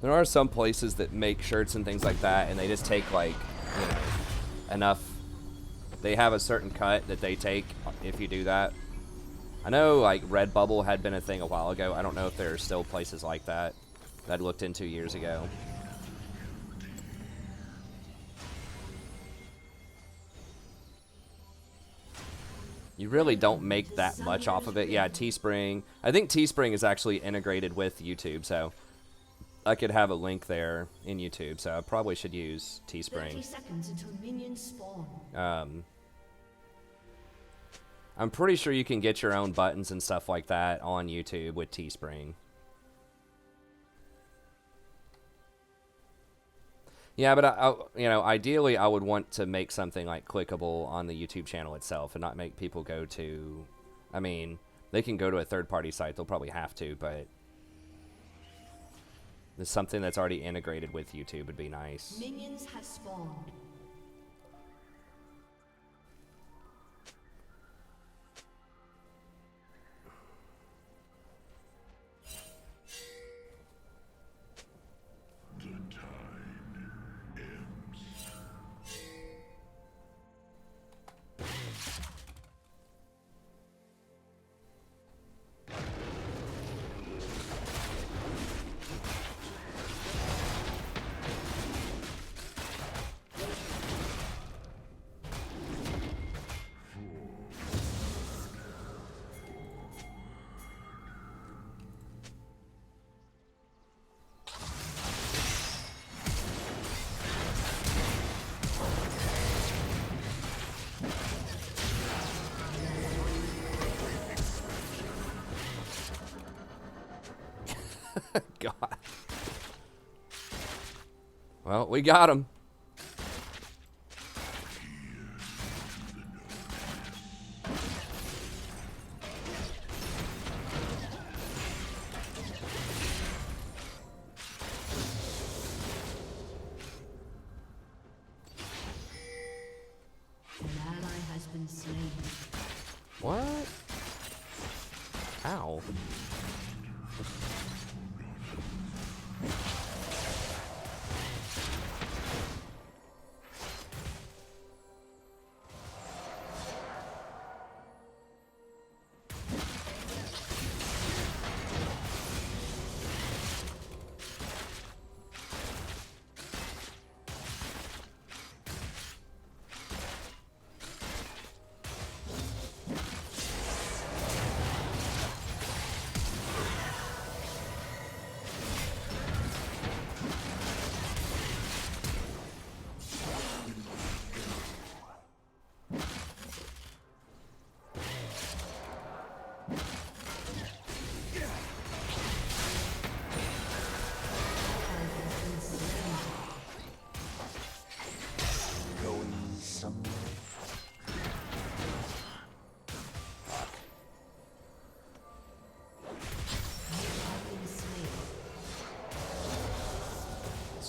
There are some places that make shirts and things like that, and they just take, like, you know, enough They have a certain cut that they take if you do that. I know, like, Redbubble had been a thing a while ago. I don't know if there are still places like that I looked into years ago. You really don't make that much off of it. Yeah, Teespring. I think Teespring is actually integrated with YouTube, so I could have a link there in YouTube, so I probably should use 30 Teespring. seconds until minions spawn. I'm pretty sure you can get your own buttons and stuff like that on YouTube with Teespring. Yeah, but you know, ideally I would want to make something like clickable on the YouTube channel itself and not make people go to, I mean, they can go to a third-party site, they'll probably have to, but there's something that's already integrated with YouTube would be nice. Minions have spawned. God. Well, we got him. An ally has been slain. What? Ow.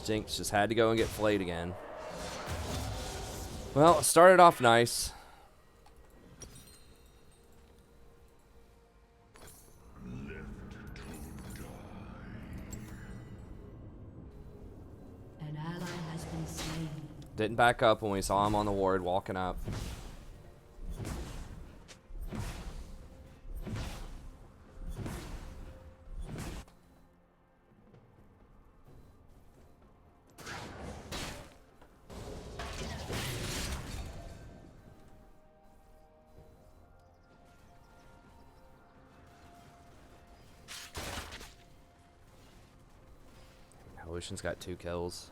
Jinx just had to go and get flayed again. Well, it started off nice. An ally has been slain. Didn't back up when we saw him on the ward walking up. Lucian's got 2 kills.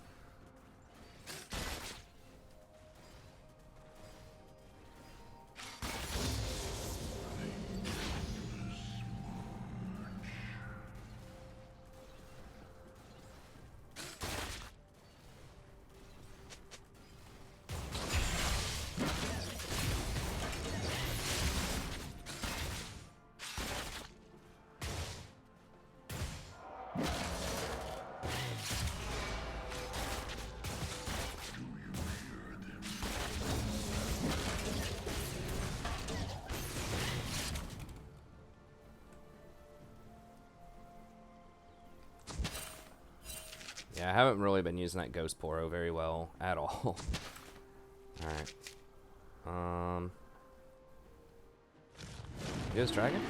Yeah, I haven't really been using that Ghost Poro very well at all. Alright. You guys dragon?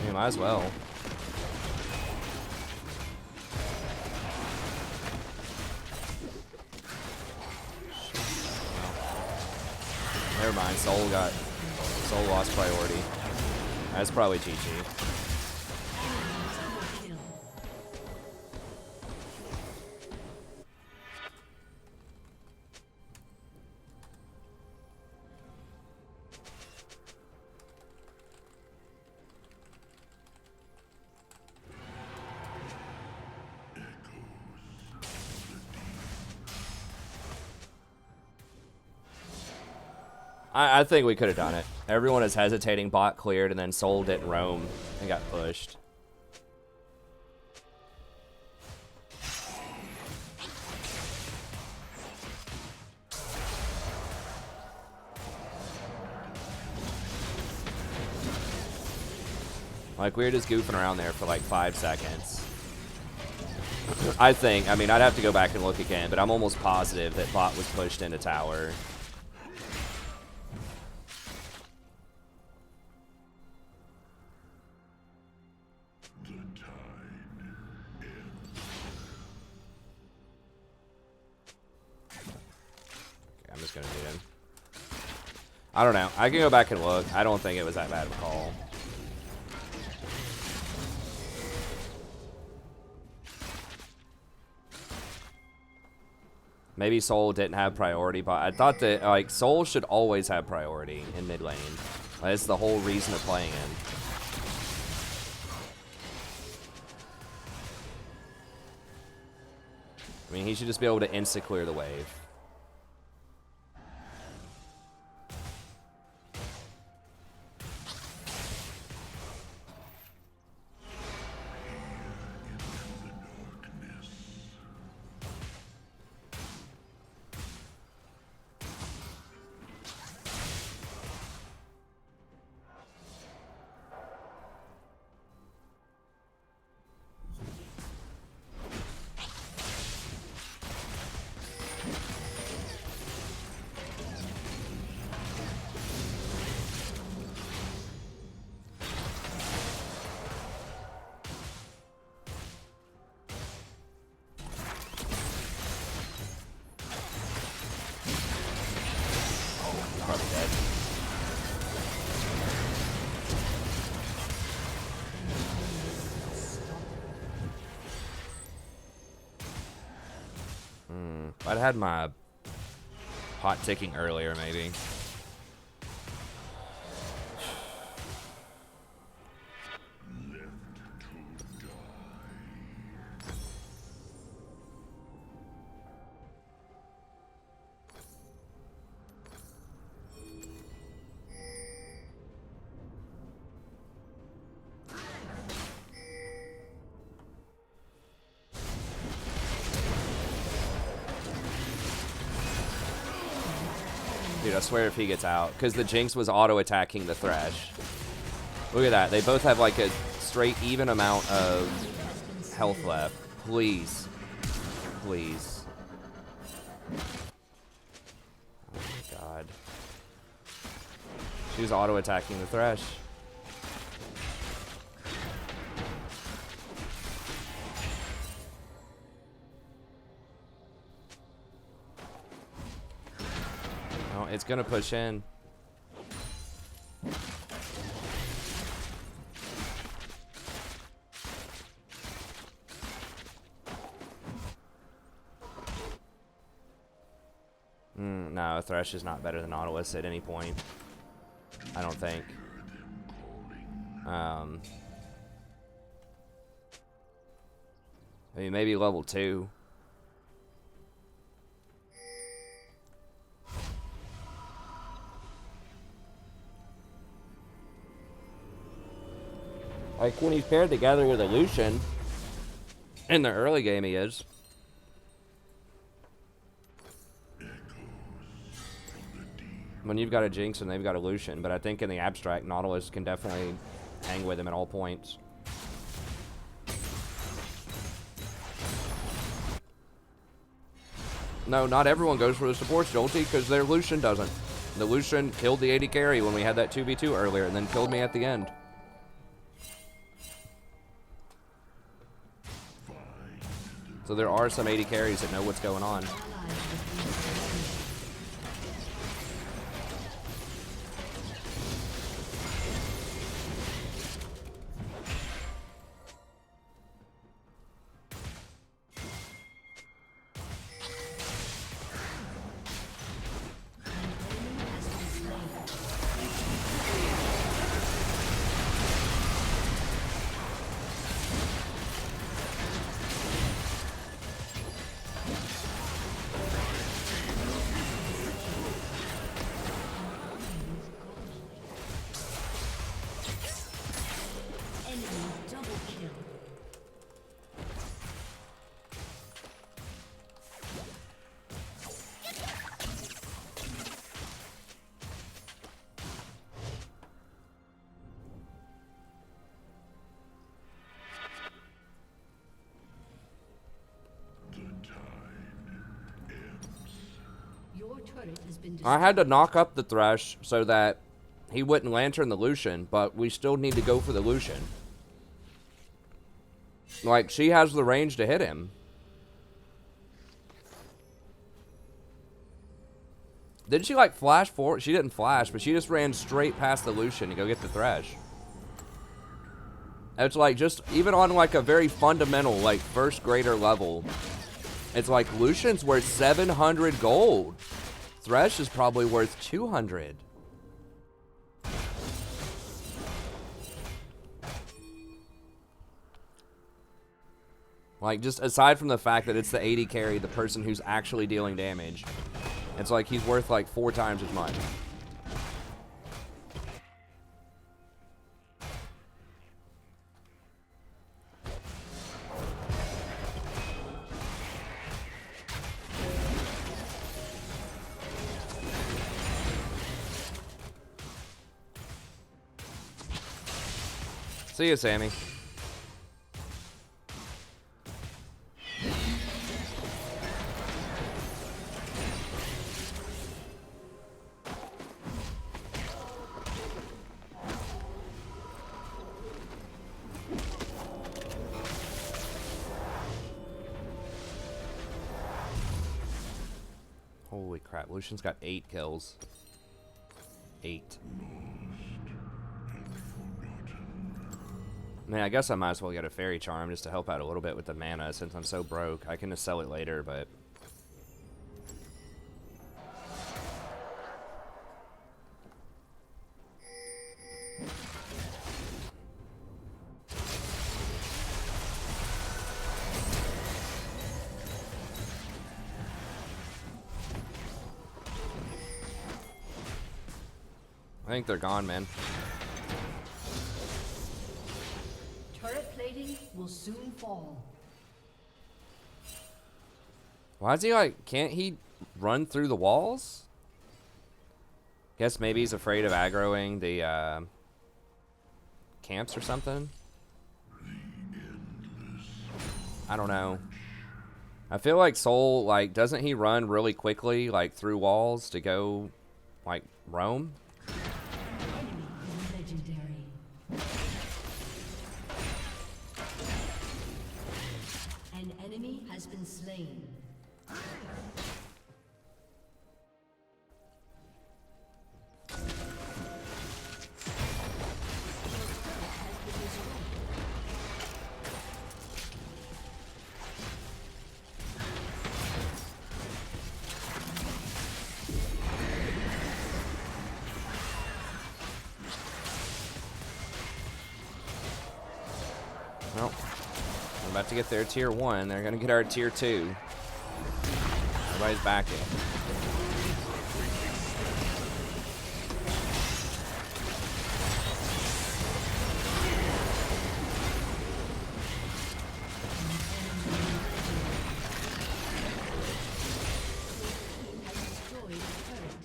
You might as well. Never mind. Soul lost priority. That's probably GG. I think we could have done it. Everyone is hesitating, bot cleared, and then Soul didn't roam and got pushed. Like, we were just goofing around there for like 5 seconds. I think, I mean, I'd have to go back and look again, but I'm almost positive that bot was pushed into tower. I'm just gonna need him. I don't know. I can go back and look. I don't think it was that bad of a call. Maybe Soul didn't have priority, but I thought that like Soul should always have priority in mid lane. That's the whole reason of playing him. I mean, he should just be able to insta clear the wave. Probably dead. If I'd had my pot ticking earlier, maybe. Dude, I swear if he gets out. Because the Jinx was auto-attacking the Thresh. Look at that. They both have like a straight even amount of health left. Please. Please. Oh my god. She was auto-attacking the Thresh. It's gonna push in. No, Thresh is not better than Nautilus at any point. I don't think. I mean, maybe level 2. Like, when he's paired together with a Lucian, in the early game he is. When you've got a Jinx and they've got a Lucian, but I think in the abstract, Nautilus can definitely hang with him at all points. No, not everyone goes for the supports, Jolty, because their Lucian doesn't. The Lucian killed the AD carry when we had that 2v2 earlier, and then killed me at the end. So there are some AD carries that know what's going on. Your turret has been I had to knock up the Thresh so that he wouldn't lantern the Lucian, but we still need to go for the Lucian. Like, she has the range to hit him. Didn't she, like, flash forward? She didn't flash, but she just ran straight past the Lucian to go get the Thresh. It's like, just, even on, like, a very fundamental, like, first grader level, it's like, Lucian's worth 700 gold. Thresh is probably worth 200. Like, just aside from the fact that it's the AD carry, the person who's actually dealing damage, it's like he's worth like 4 times as much. See ya, Sammy. Holy crap, Lucian's got 8 kills. 8. Man, I guess I might as well get a fairy charm just to help out a little bit with the mana since I'm so broke. I can just sell it later, but... I think they're gone, man. turret plating will soon fall. Why is he like, can't he run through the walls? Guess maybe he's afraid of aggroing the camps or something. I don't know. I feel like Soul, like, doesn't he run really quickly, like, through walls to go, like, roam? Legendary. An enemy has been slain. Well, we're about to get their tier 1. They're going to get our tier 2. Everybody's backing. Destroyed a turret.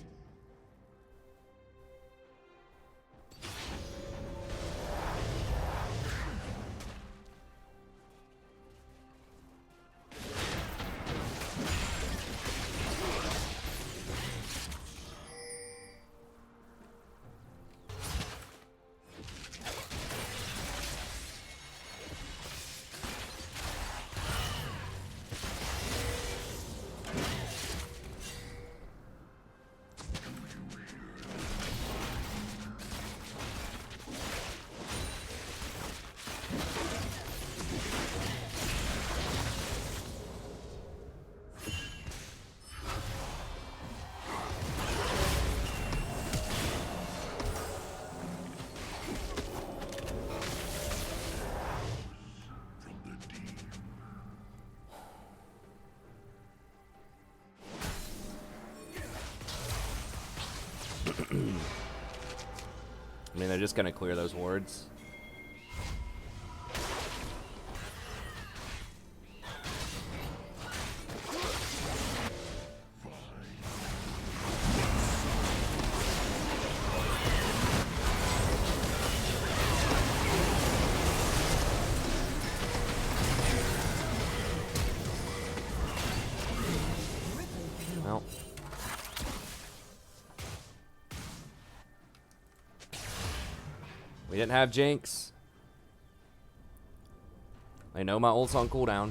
I mean, they're just gonna clear those wards. Well. We didn't have Jinx. I know my ult's on cooldown.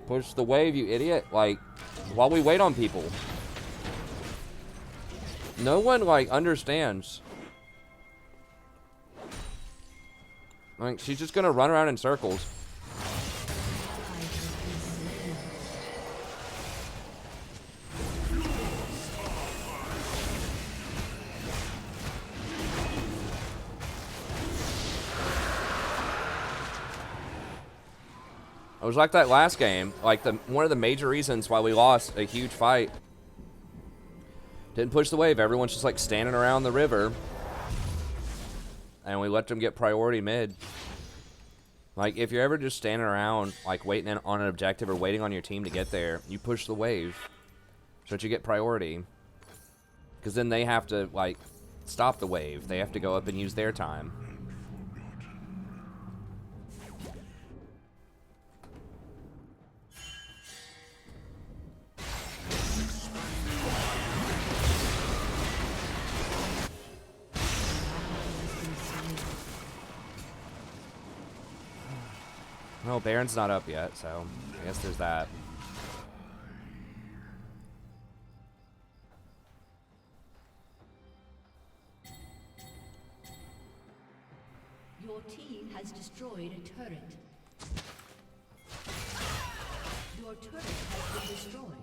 Push the wave, you idiot. Like, while we wait on people. No one, like, understands. Like, she's just gonna run around in circles. It was like that last game. Like, one of the major reasons why we lost a huge fight. Didn't push the wave. Everyone's just, like, standing around the river. And we let them get priority mid. Like, if you're ever just standing around, like, waiting on an objective or waiting on your team to get there, you push the wave so that you get priority. Because then they have to, like, stop the wave. They have to go up and use their time. Well, Baron's not up yet, so I guess there's that. Your team has destroyed a turret. Your turret has been destroyed.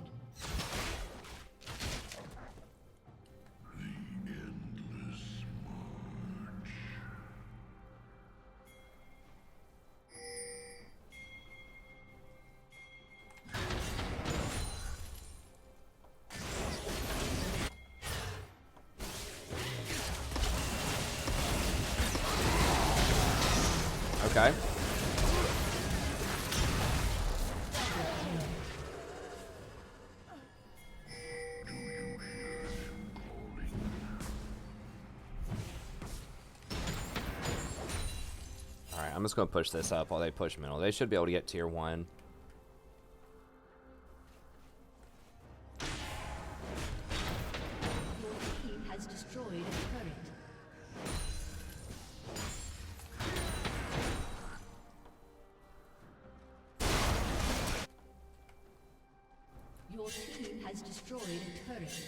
Okay. Alright, I'm just going to push this up while they push middle. They should be able to get tier 1. Your team has destroyed a turret. Your team has destroyed a turret.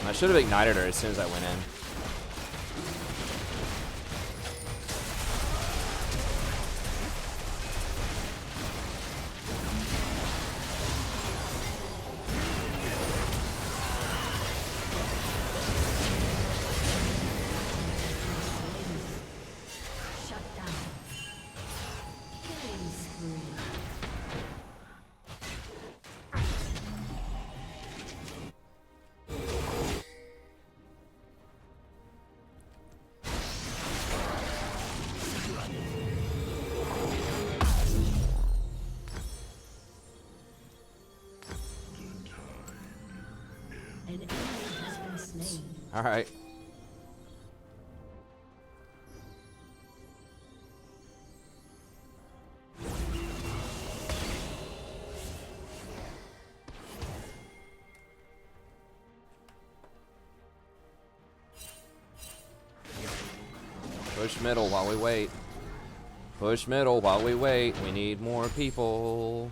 I should have ignited her as soon as I went in. All right. Push middle while we wait. Push middle while we wait. We need more people.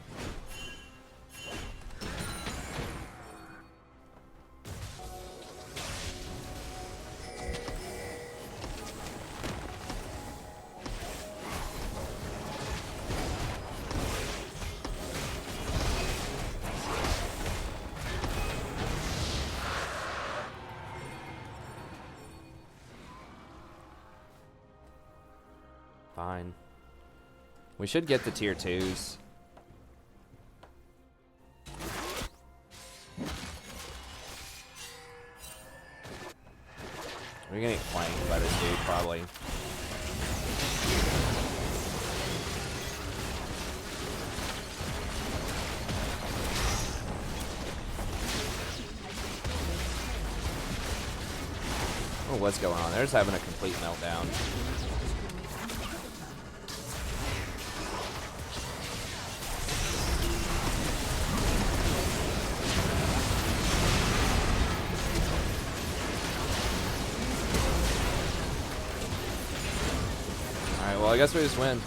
Fine. We should get the tier 2s. We're getting flanked by this dude, probably. Oh, what's going on? They're just having a complete meltdown. Alright, well, I guess we just win.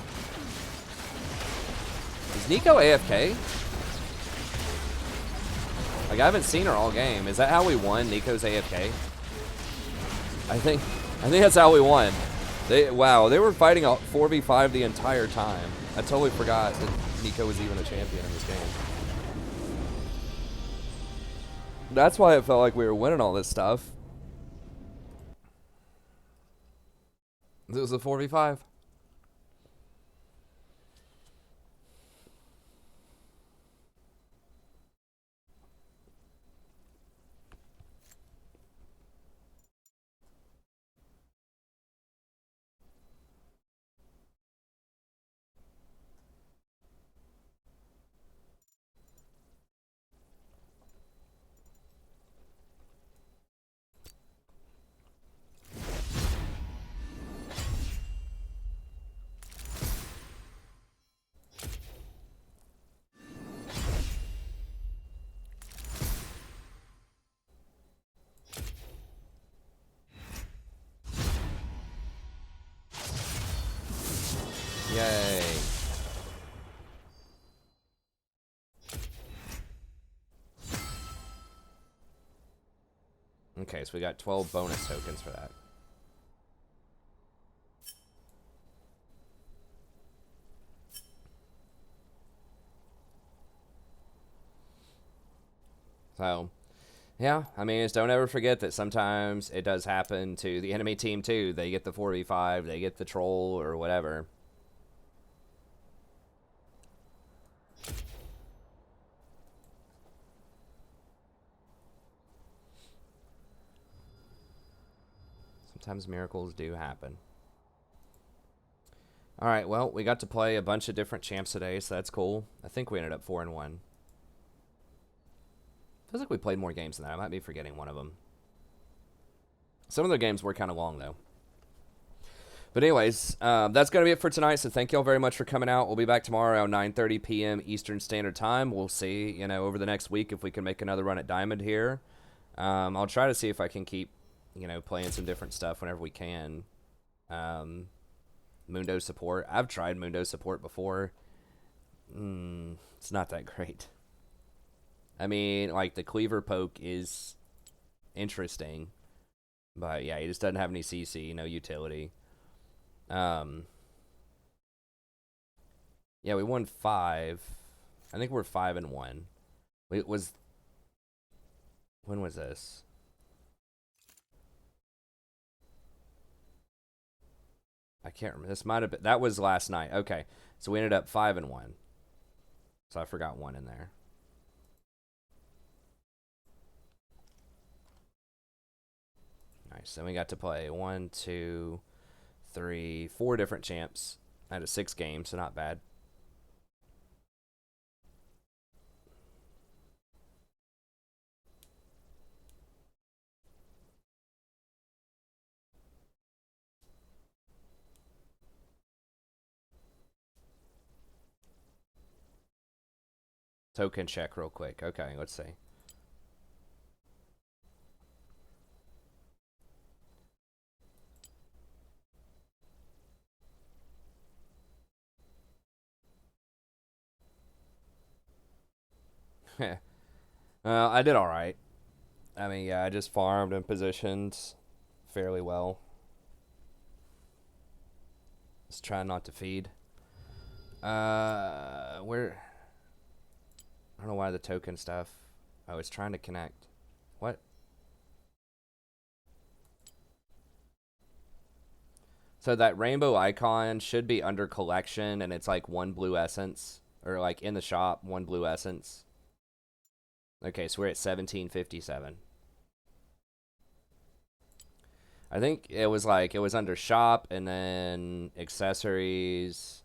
Is Nico AFK? Like, I haven't seen her all game. Is that how we won? Nico's AFK? I think that's how we won. Wow, they were fighting a 4v5 the entire time. I totally forgot that Nico was even a champion in this game. That's why it felt like we were winning all this stuff. It was a 4v5. Yay. Okay, so we got 12 bonus tokens for that. So, yeah, I mean, just don't ever forget that sometimes it does happen to the enemy team too. They get the 4v5, they get the troll or whatever. Sometimes miracles do happen. Alright, well, we got to play a bunch of different champs today, so that's cool. I think we ended up 4-1. Feels like we played more games than that. I might be forgetting one of them. Some of the games were kind of long, though. But anyways, that's going to be it for tonight, so thank y'all very much for coming out. We'll be back tomorrow around 9:30 p.m. Eastern Standard Time. We'll see, you know, over the next week if we can make another run at Diamond here. I'll try to see if I can keep, you know, playing some different stuff whenever we can. Mundo support. I've tried Mundo support before. It's not that great. I mean, like, the cleaver poke is interesting. But, yeah, he just doesn't have any CC, no utility. Yeah, we won 5. I think we're 5-1. It was... When was this? I can't remember. This might have been... That was last night. Okay. So we ended up 5-1. So I forgot 1 in there. Nice. Then we got to play 1, 2, 3, 4 different champs out of 6 games, so not bad. Token check real quick. Okay, let's see. I did all right. I mean, yeah, I just farmed and positioned fairly well. Just trying not to feed. Where? I don't know why the token stuff. I was trying to connect. What? So that rainbow icon should be under collection, and it's like 1 blue essence, or like in the shop, 1 blue essence. Okay, so we're at 1757. I think it was like, it was under shop, and then accessories,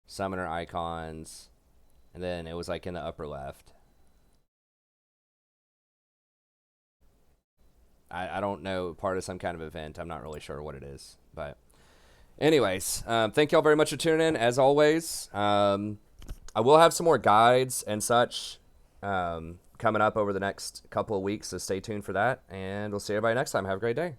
summoner icons, and then it was like in the upper left. I don't know, part of some kind of event. I'm not really sure what it is, but anyways, thank y'all very much for tuning in. As always, I will have some more guides and such coming up over the next couple of weeks, so stay tuned for that, and we'll see everybody next time. Have a great day.